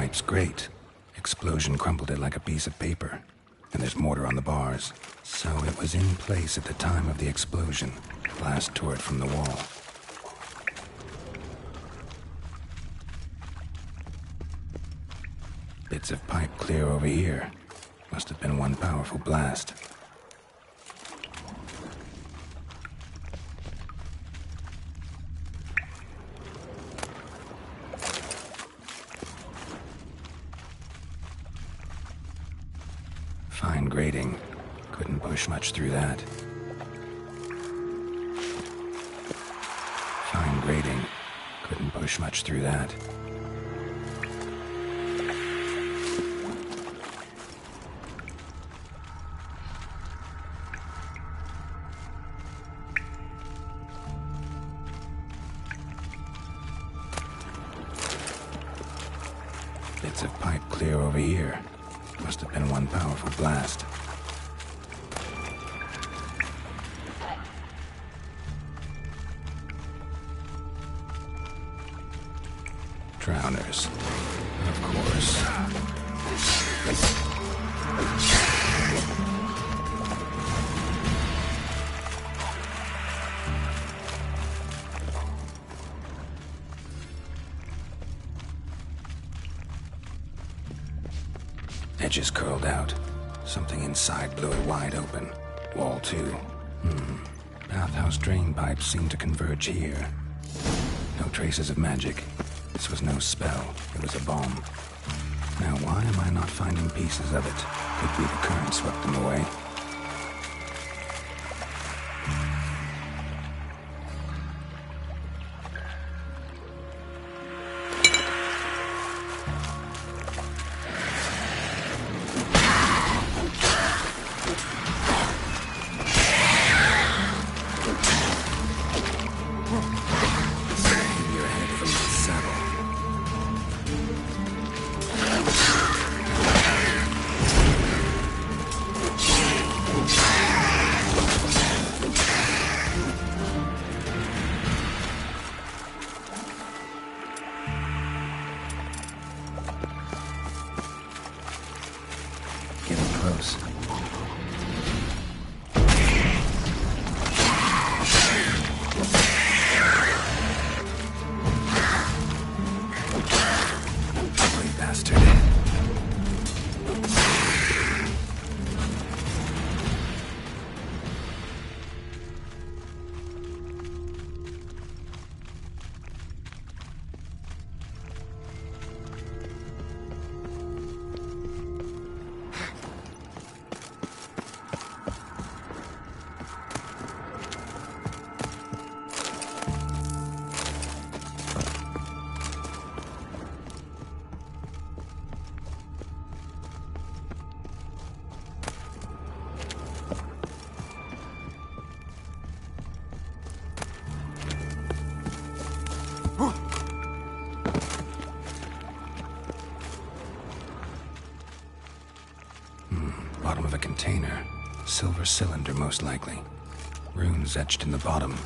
pipe's great. Explosion crumpled it like a piece of paper. And there's mortar on the bars. So it was in place at the time of the explosion. Blast tore it from the wall. Bits of pipe clear over here. Must have been one powerful blast. Fine grating. Couldn't push much through that. Fine grating. Couldn't push much through that. Bits of pipe clear over here. Must have been one powerful blast. Drowners. Of course. Edges curled out. Something inside blew it wide open. Wall too. Bathhouse drain pipes seem to converge here. No traces of magic. This was no spell. It was a bomb. Now why am I not finding pieces of it? Could be the current swept them away. Close. Ugly bastard. Bottom of a container. Silver cylinder, most likely. Runes etched in the bottom.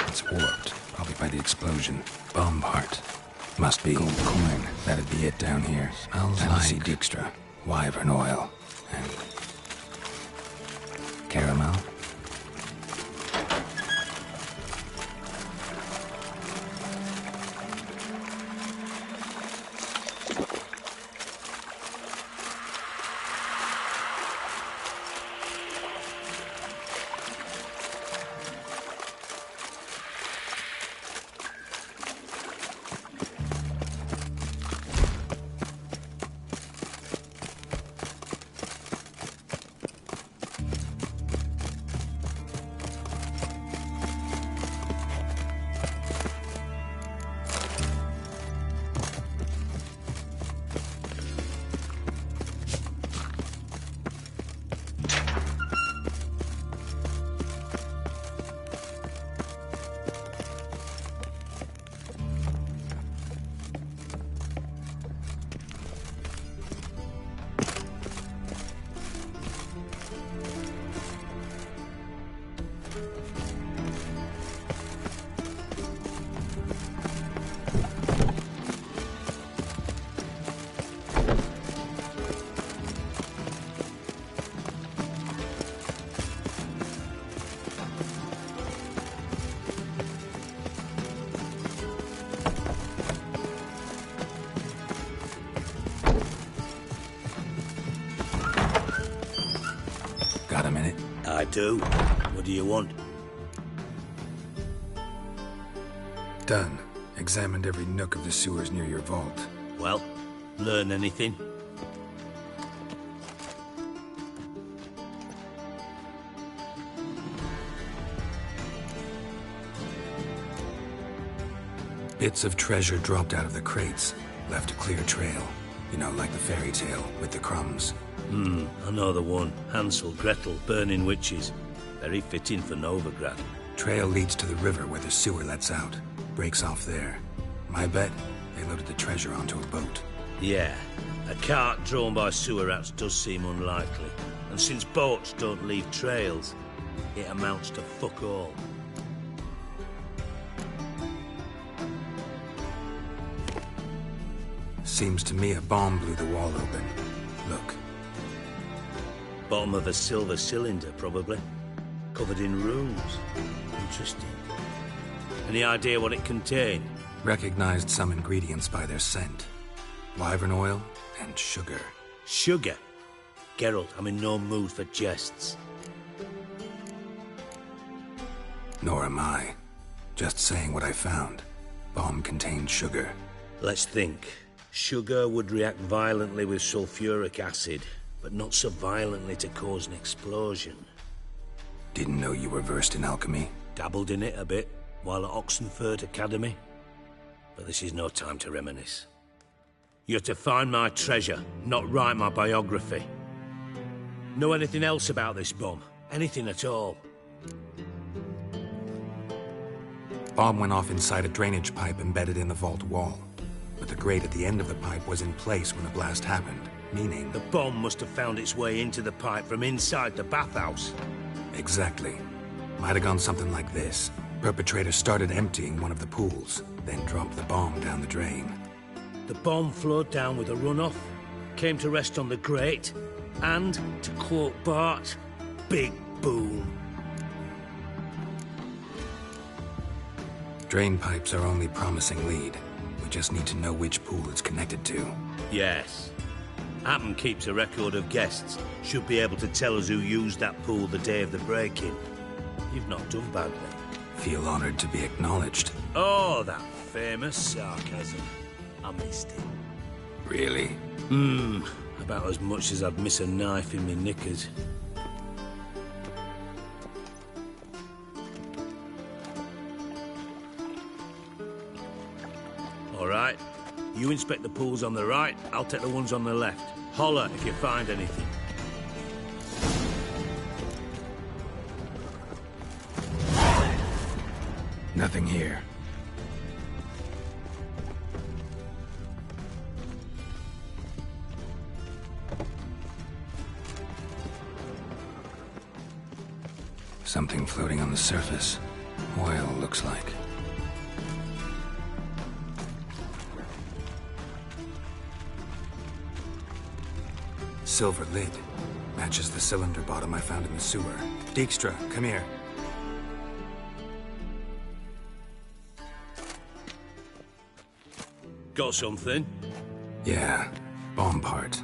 It's warped, probably by the explosion. Bomb part. Must be gold coin. That'd be it down here. Smells like Dijkstra, wyvern oil, and caramel. Got a minute? I do. What do you want? Done. Examined every nook of the sewers near your vault. Well, learn anything? Bits of treasure dropped out of the crates, left a clear trail. You know, like the fairy tale with the crumbs. I know the one. Hansel, Gretel, burning witches. Very fitting for Novigrad. Trail leads to the river where the sewer lets out. Breaks off there. My bet, they loaded the treasure onto a boat. Yeah, a cart drawn by sewer rats does seem unlikely. And since boats don't leave trails, it amounts to fuck all. Seems to me a bomb blew the wall open. Look. Bottom of a silver cylinder, probably. Covered in runes. Interesting. Any idea what it contained? Recognized some ingredients by their scent. Wyvern oil and sugar. Sugar? Geralt, I'm in no mood for jests. Nor am I. Just saying what I found. Bomb contained sugar. Let's think. Sugar would react violently with sulfuric acid, but not so violently to cause an explosion. Didn't know you were versed in alchemy. Dabbled in it a bit, while at Oxenford Academy. But this is no time to reminisce. You're to find my treasure, not write my biography. Know anything else about this bomb? Anything at all? Bomb went off inside a drainage pipe embedded in the vault wall. But the grate at the end of the pipe was in place when the blast happened, meaning... The bomb must have found its way into the pipe from inside the bathhouse. Exactly. Might have gone something like this. Perpetrator started emptying one of the pools, then dropped the bomb down the drain. The bomb flowed down with a runoff, came to rest on the grate, and, to quote Bart, big boom. Drain pipes are only promising lead. We just need to know which pool it's connected to. Yes. Hammond keeps a record of guests. Should be able to tell us who used that pool the day of the break-in. You've not done badly. Feel honored to be acknowledged. Oh, that famous sarcasm. I missed it. Really? About as much as I'd miss a knife in my knickers. All right. You inspect the pools on the right, I'll take the ones on the left. Holler if you find anything. Nothing here. Something floating on the surface. Oil, looks like. Silver lid. Matches the cylinder bottom I found in the sewer. Dijkstra, come here. Got something? Yeah, bomb part.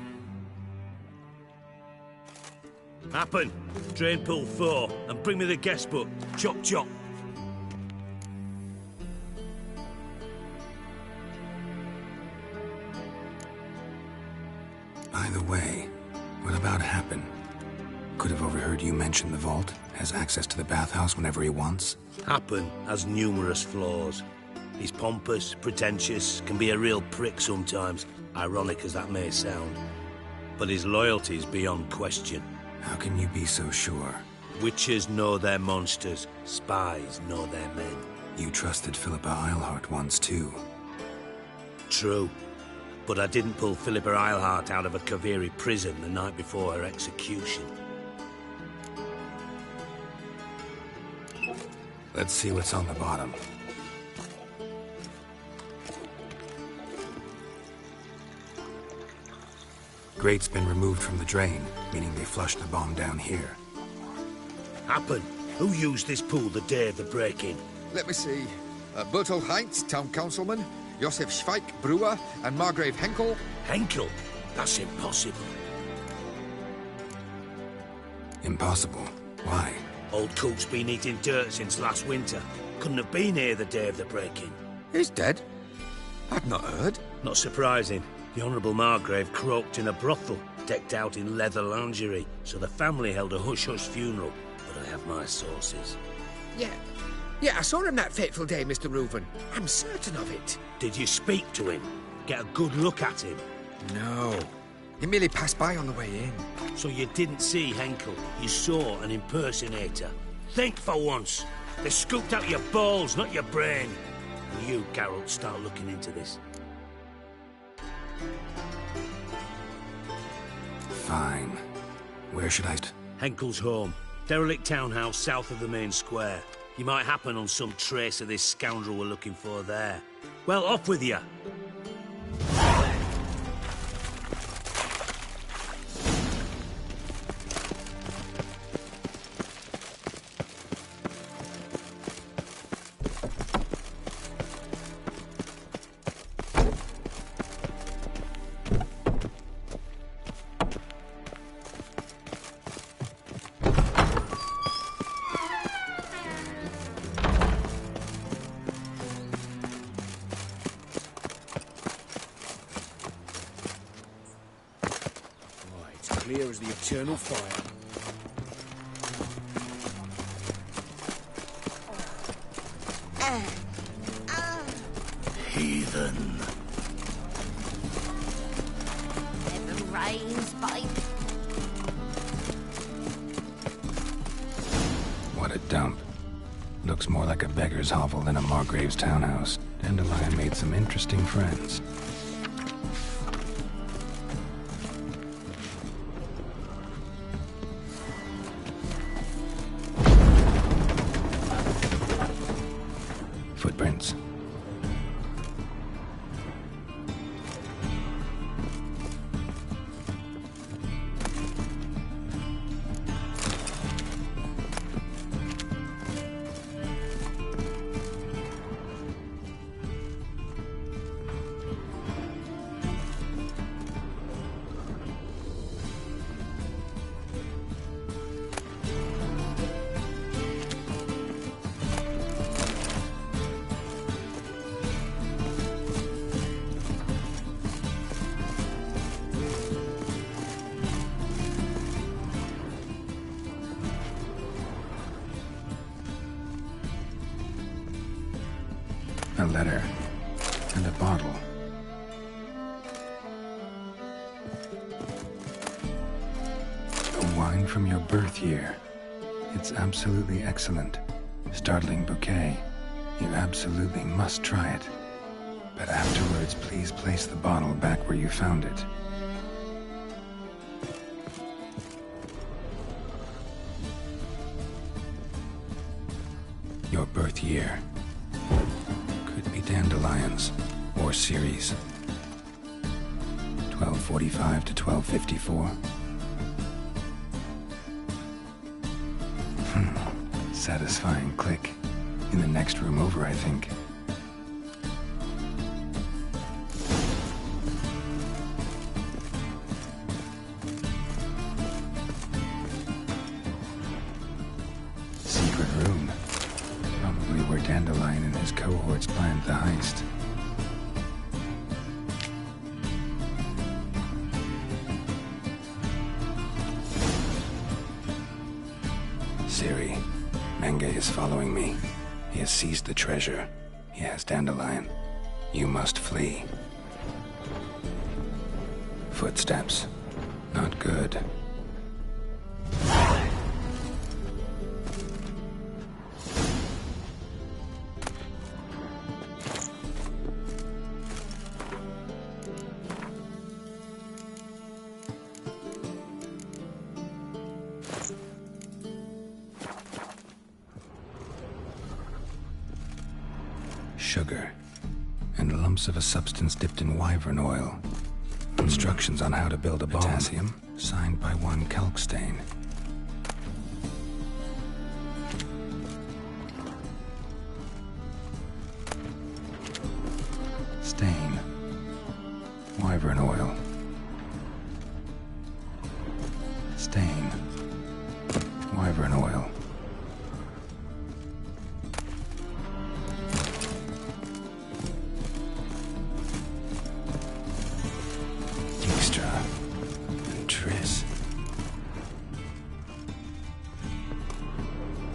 Happen. Drain pool 4, and bring me the guest book. Chop chop. By the way, what about Happen? Could have overheard you mention the vault. Has access to the bathhouse whenever he wants. Happen has numerous flaws. He's pompous, pretentious, can be a real prick sometimes, ironic as that may sound. But his loyalty is beyond question. How can you be so sure? Witches know their monsters, spies know their men. You trusted Philippa Eilhart once too. True. But I didn't pull Philippa Eilhart out of a Kaviri prison the night before her execution. Let's see what's on the bottom. Grate's been removed from the drain, meaning they flushed the bomb down here. Happen. Who used this pool the day of the break-in? Let me see. Bertolt Heinz, town councilman, Josef Schweik, brewer, and Margrave Henkel. Henkel? That's impossible. Impossible. Why? Old Coop's been eating dirt since last winter. Couldn't have been here the day of the break-in. He's dead? I've not heard. Not surprising. The Honourable Margrave croaked in a brothel, decked out in leather lingerie, so the family held a hush-hush funeral. But I have my sources. Yeah, I saw him that fateful day, Mr. Reuven. I'm certain of it. Did you speak to him? Get a good look at him? No. He merely passed by on the way in. So you didn't see Henkel. You saw an impersonator. Think for once. They scooped out your balls, not your brain. And you, Geralt, start looking into this. Fine. Where should I... Henkel's home. Derelict townhouse south of the main square. You might happen on some trace of this scoundrel we're looking for there. Well, off with you. Clear as the eternal fire. Heathen. Never rains, babe. What a dump. Looks more like a beggar's hovel than a Margrave's townhouse. Dandelion made some interesting friends. Footprints. A letter. And a bottle. A wine from your birth year. It's absolutely excellent. Startling bouquet. You absolutely must try it. But afterwards, please place the bottle back where you found it. Your birth year. Dandelions, or series. 1245 to 1254. Satisfying click. In the next room over, I think. Secret room. Probably where Dandelion and his cohorts planned the heist. Ciri, Menge is following me. He has seized the treasure. He has Dandelion. You must flee. Footsteps. Not good. Sugar, and lumps of a substance dipped in wyvern oil. Instructions on how to build a bomb. Potassium, signed by one Kalkstain. Stain. Wyvern oil. Stain. Never an oil. Dijkstra and Triss.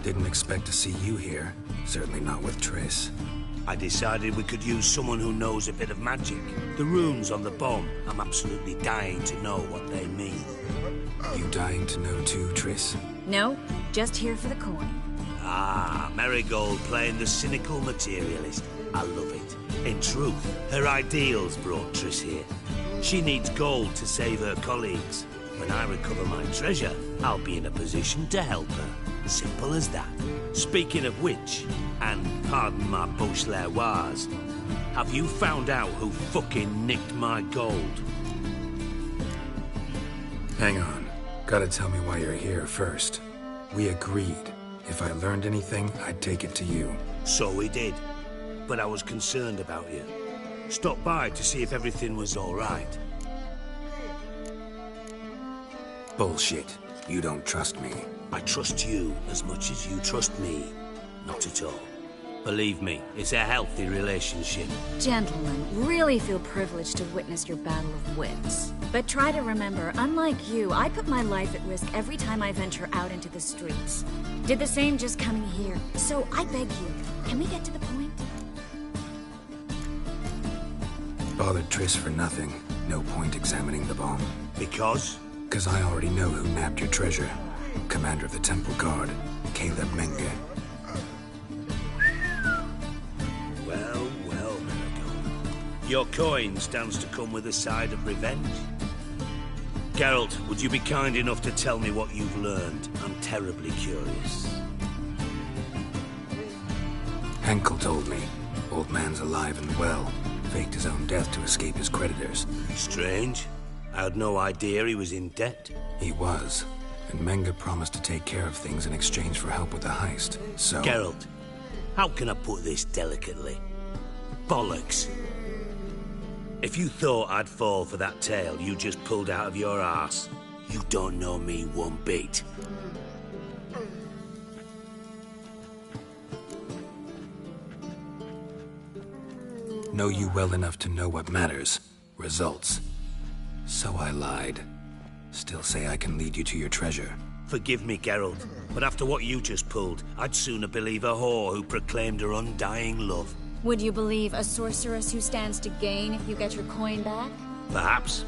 Didn't expect to see you here. Certainly not with Triss. I decided we could use someone who knows a bit of magic. The runes on the bomb, I'm absolutely dying to know what they mean. You dying to know too, Triss? No, just here for the coin. Ah, Marigold playing the cynical materialist. I love it. In truth, her ideals brought Triss here. She needs gold to save her colleagues. When I recover my treasure, I'll be in a position to help her. Simple as that. Speaking of which, and pardon my Beauclervoise, have you found out who fucking nicked my gold? Hang on. Gotta tell me why you're here first. We agreed. If I learned anything, I'd take it to you. So we did. But I was concerned about you. Stopped by to see if everything was all right. Bullshit. You don't trust me. I trust you as much as you trust me. Not at all. Believe me, it's a healthy relationship. Gentlemen, really feel privileged to witness your battle of wits. But try to remember, unlike you, I put my life at risk every time I venture out into the streets. Did the same just coming here. So I beg you, can we get to the point? Bothered Triss for nothing. No point examining the bomb. Because? Because I already know who nabbed your treasure. Commander of the Temple Guard, Caleb Menge. Well, Marigold. Your coin stands to come with a side of revenge. Geralt, would you be kind enough to tell me what you've learned? I'm terribly curious. Henkel told me. Old man's alive and well. Faked his own death to escape his creditors. Strange. I had no idea he was in debt. He was. And Menge promised to take care of things in exchange for help with the heist. So... Geralt, how can I put this delicately? Bollocks. If you thought I'd fall for that tale you just pulled out of your arse, you don't know me one bit. Know you well enough to know what matters. Results. So I lied. Still say I can lead you to your treasure. Forgive me, Geralt, but after what you just pulled, I'd sooner believe a whore who proclaimed her undying love. Would you believe a sorceress who stands to gain if you get your coin back? Perhaps.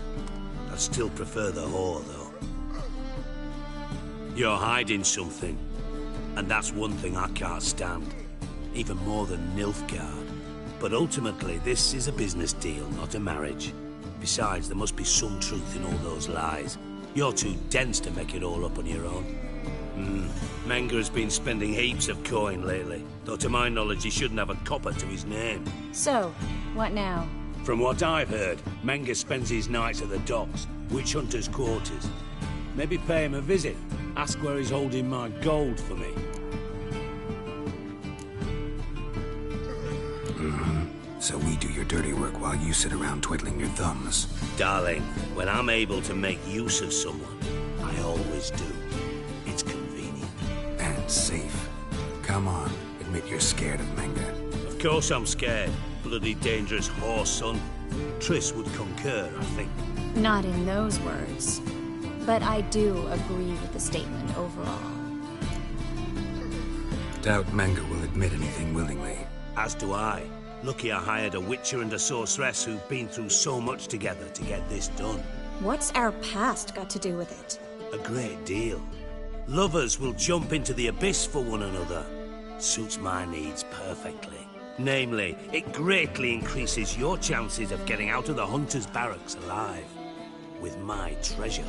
I'd still prefer the whore, though. You're hiding something, and that's one thing I can't stand. Even more than Nilfgaard. But ultimately, this is a business deal, not a marriage. Besides, there must be some truth in all those lies. You're too dense to make it all up on your own. Menge has been spending heaps of coin lately, though to my knowledge he shouldn't have a copper to his name. So, what now? From what I've heard, Menge spends his nights at the docks, witch hunters' quarters. Maybe pay him a visit. Ask where he's holding my gold for me. So we do your dirty work while you sit around twiddling your thumbs. Darling, when I'm able to make use of someone, I always do. It's convenient. And safe. Come on, admit you're scared of Menge. Of course I'm scared. Bloody dangerous whore, son. Triss would concur, I think. Not in those words. But I do agree with the statement overall. Doubt Menge will admit anything willingly. As do I. Lucky I hired a witcher and a sorceress who've been through so much together to get this done. What's our past got to do with it? A great deal. Lovers will jump into the abyss for one another. Suits my needs perfectly. Namely, it greatly increases your chances of getting out of the hunter's barracks alive. With my treasure.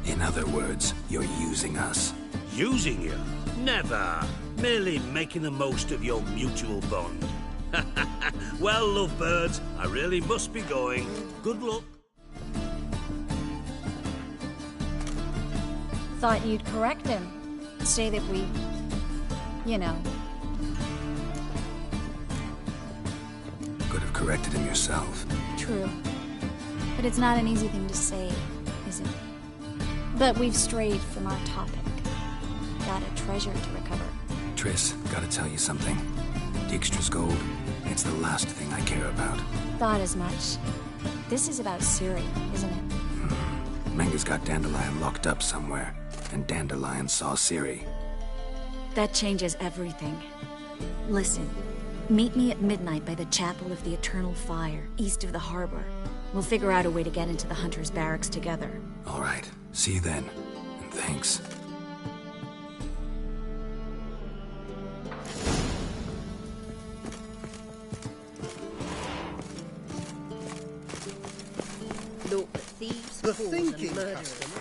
In other words, you're using us. Using you? Never. Merely making the most of your mutual bond. Well, lovebirds, I really must be going. Good luck. Thought you'd correct him. Say that we... you know. Could have corrected him yourself. True. But it's not an easy thing to say, is it? But we've strayed from our topic. Got a treasure to recover. Triss, gotta tell you something. Dijkstra's gold, it's the last thing I care about. Thought as much. This is about Ciri, isn't it? Menga's got Dandelion locked up somewhere, and Dandelion saw Ciri. That changes everything. Listen, meet me at midnight by the Chapel of the Eternal Fire, east of the harbor. We'll figure out a way to get into the Hunter's barracks together. All right, see you then, and thanks. Look, the thieves, The fools, thinking and murderers. customers.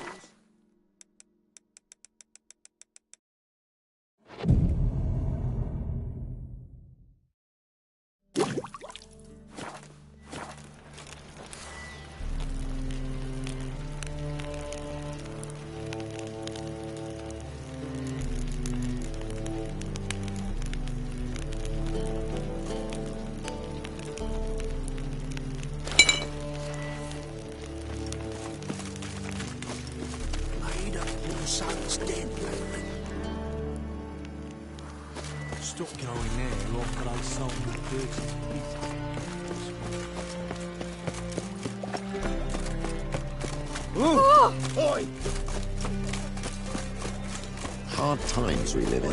Made up your son's dead, lately. Stop going there after they sold the dirty Oi! Hard times we live in.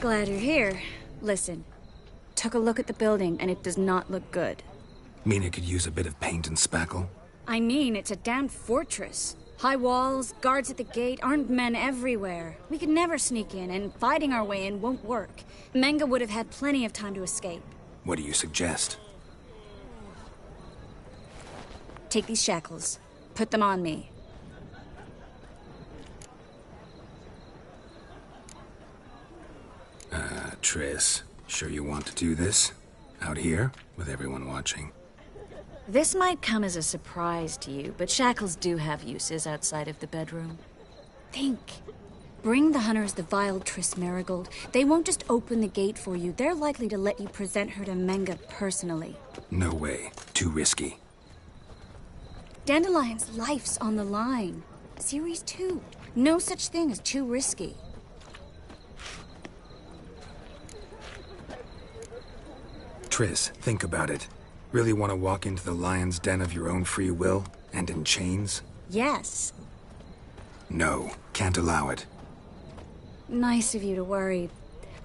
Glad you're here. Listen, took a look at the building and it does not look good. Mean it could use a bit of paint and spackle? I mean, it's a damned fortress. High walls, guards at the gate, armed men everywhere. We could never sneak in, and fighting our way in won't work. Menga would have had plenty of time to escape. What do you suggest? Take these shackles. Put them on me. Triss, sure you want to do this? Out here, with everyone watching? This might come as a surprise to you, but shackles do have uses outside of the bedroom. Think. Bring the hunters the vile Triss Marigold. They won't just open the gate for you. They're likely to let you present her to Menga personally. No way. Too risky. Dandelion's life's on the line. Ciri's too. No such thing as too risky. Triss, think about it. Really want to walk into the lion's den of your own free will, and in chains? Yes. No, can't allow it. Nice of you to worry,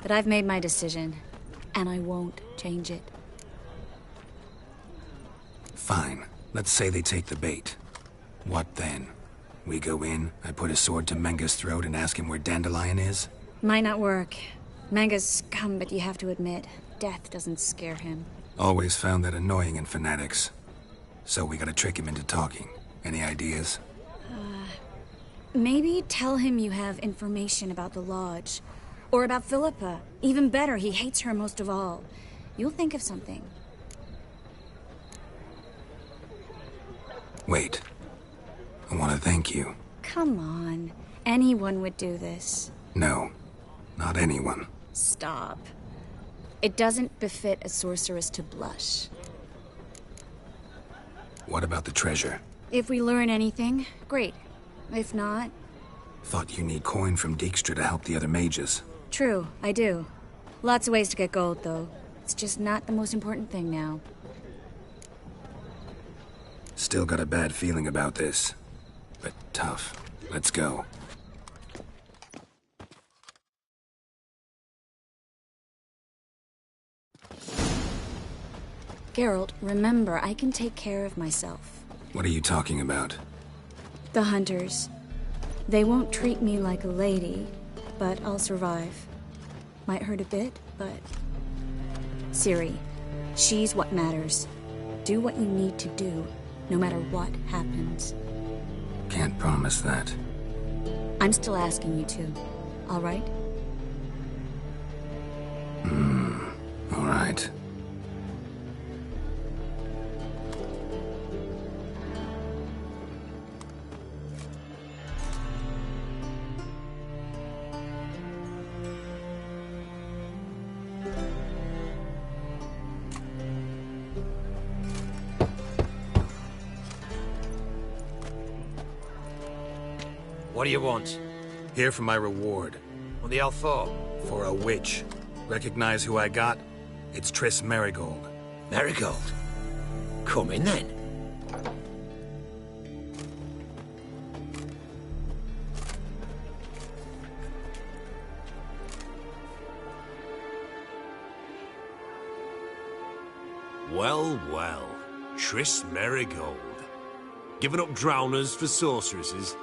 but I've made my decision, and I won't change it. Fine. Let's say they take the bait. What then? We go in, I put a sword to Menga's throat and ask him where Dandelion is? Might not work. Menga's scum, but you have to admit, death doesn't scare him. Always found that annoying in fanatics. So we gotta trick him into talking. Any ideas? Maybe tell him you have information about the Lodge. Or about Philippa. Even better, he hates her most of all. You'll think of something. Wait. I want to thank you. Come on. Anyone would do this. No. Not anyone. Stop. It doesn't befit a sorceress to blush. What about the treasure? If we learn anything, great. If not... Thought you need coin from Dijkstra to help the other mages. True, I do. Lots of ways to get gold, though. It's just not the most important thing now. Still got a bad feeling about this. But tough. Let's go. Geralt, remember, I can take care of myself. What are you talking about? The hunters. They won't treat me like a lady, but I'll survive. Might hurt a bit, but... Ciri, she's what matters. Do what you need to do, no matter what happens. Can't promise that. I'm still asking you to, all right? All right. do you want? Here for my reward. What the hell for? For a witch. Recognize who I got? It's Triss Merigold. Merigold? Come in then. Well, well. Triss Merigold. Giving up drowners for sorceresses?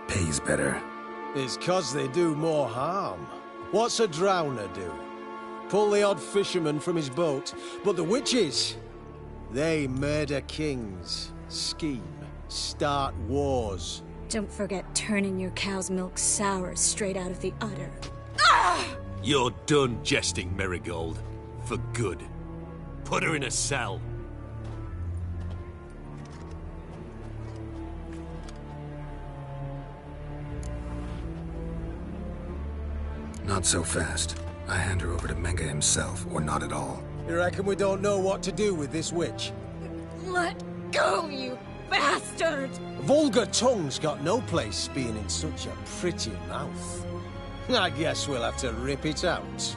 Pays better. It's 'cause they do more harm. What's a drowner do? Pull the odd fisherman from his boat. But the witches, they murder kings, scheme, start wars. Don't forget turning your cow's milk sour straight out of the udder. You're done jesting, Merigold. For good. Put her in a cell. Not so fast. I hand her over to Menga himself, or not at all. You reckon we don't know what to do with this witch? Let go, you bastard! Vulgar tongue's got no place being in such a pretty mouth. I guess we'll have to rip it out.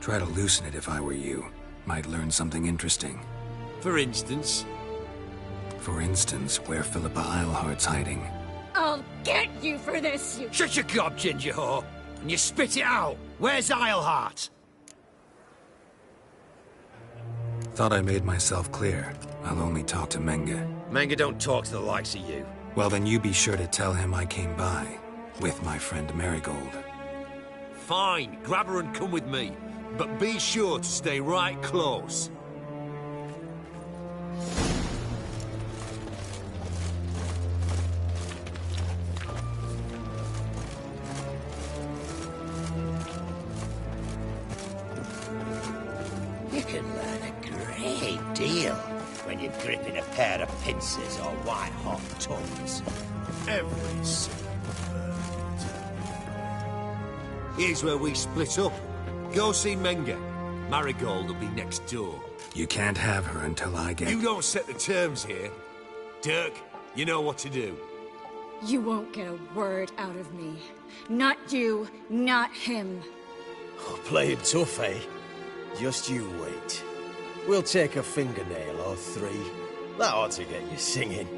Try to loosen it if I were you. Might learn something interesting. For instance? For instance, where Philippa Eilhart's hiding. I'll get you for this, you... Shut your gob, ginger whore! And you spit it out! Where's Eilhart? Thought I made myself clear. I'll only talk to Menga. Menga don't talk to the likes of you. Well, then you be sure to tell him I came by. With my friend Merigold. Fine, grab her and come with me. But be sure to stay right close. You can learn a great deal when you're gripping a pair of pincers or white-hot tongues. Every single word. Here's where we split up. Go see Menga. Marigold will be next door. You can't have her until I get... You don't set the terms here. Dirk, you know what to do. You won't get a word out of me. Not you, not him. Oh, play him tough, eh? Just you wait. We'll take a fingernail or three. That ought to get you singing.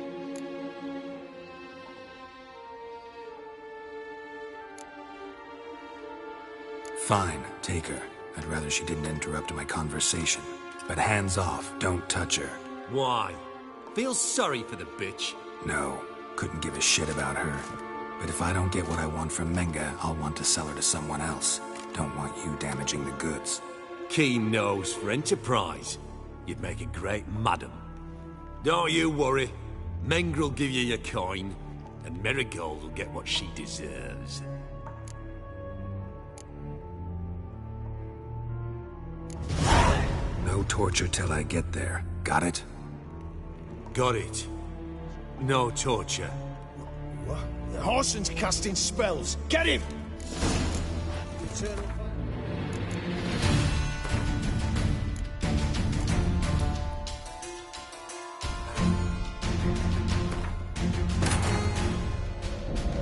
Fine, take her. I'd rather she didn't interrupt my conversation. But hands off, don't touch her. Why? Feel sorry for the bitch? No, couldn't give a shit about her. But if I don't get what I want from Menga, I'll want to sell her to someone else. Don't want you damaging the goods. Keen nose for enterprise. You'd make a great madam. Don't you worry. Mengr'll give you your coin, and Merigold will get what she deserves. No torture till I get there. Got it? Got it. No torture. What? The Horson's casting spells. Get him!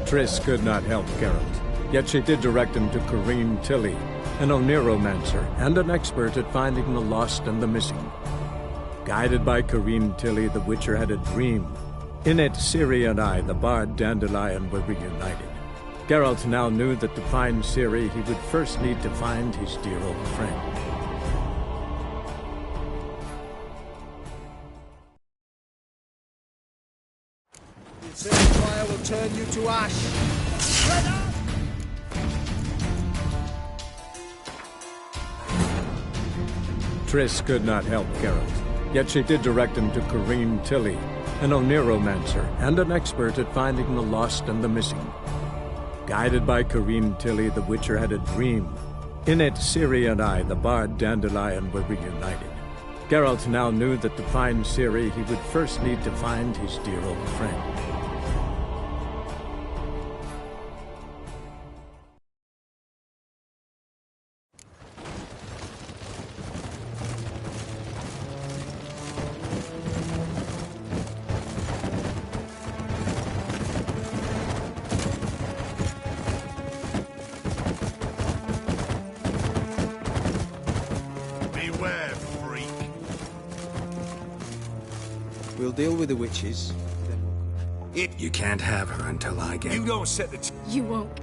Triss could not help Geralt, yet she did direct him to Corrine Tilly, an Oniromancer and an expert at finding the lost and the missing. Guided by Corrine Tilly, the Witcher had a dream. In it, Ciri and I, the bard Dandelion, were reunited. Geralt now knew that to find Ciri, he would first need to find his dear old friend. The eternal fire will turn you to ash. Triss could not help Geralt, yet she did direct him to Corrine Tilly, an Oniromancer and an expert at finding the lost and the missing. Guided by Corrine Tilly, the Witcher had a dream. In it, Ciri and I, the bard Dandelion, were reunited. Geralt now knew that to find Ciri, he would first need to find his dear old friend. We'll deal with the witches. You can't have her until I get... You don't set the... You won't.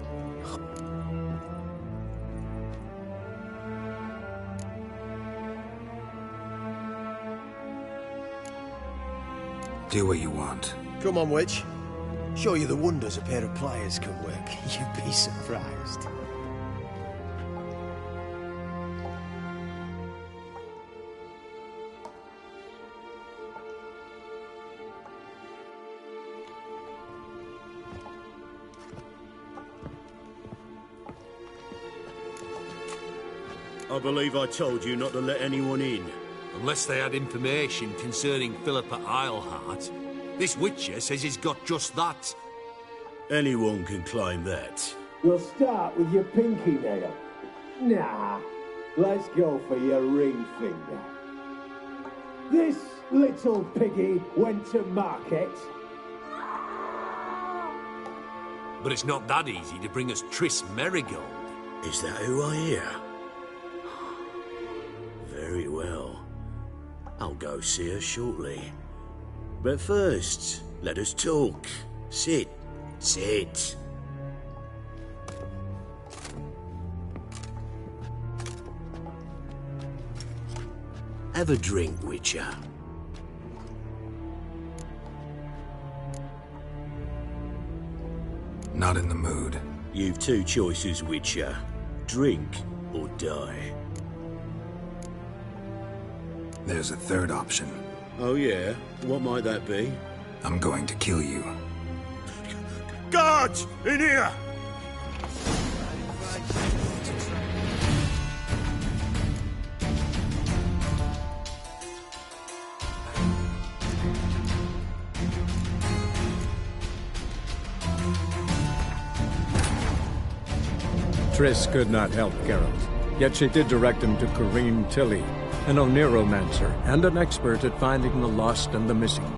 Do what you want. Come on, witch. Show you the wonders a pair of pliers can work. You'd be surprised. I believe I told you not to let anyone in. Unless they had information concerning Philippa Eilhart. This witcher says he's got just that. Anyone can claim that. We'll start with your pinky nail. Nah, let's go for your ring finger. This little piggy went to market. But it's not that easy to bring us Triss Merigold. Is that who I hear? Very well. I'll go see her shortly. But first, let us talk. Sit. Sit. Have a drink, Witcher. Not in the mood. You've two choices, Witcher. Drink or die. There's a third option. Oh yeah? What might that be? I'm going to kill you. Guards! In here! Triss could not help Geralt, yet she did direct him to Corrine Tilly, an Oneromancer and an expert at finding the lost and the missing.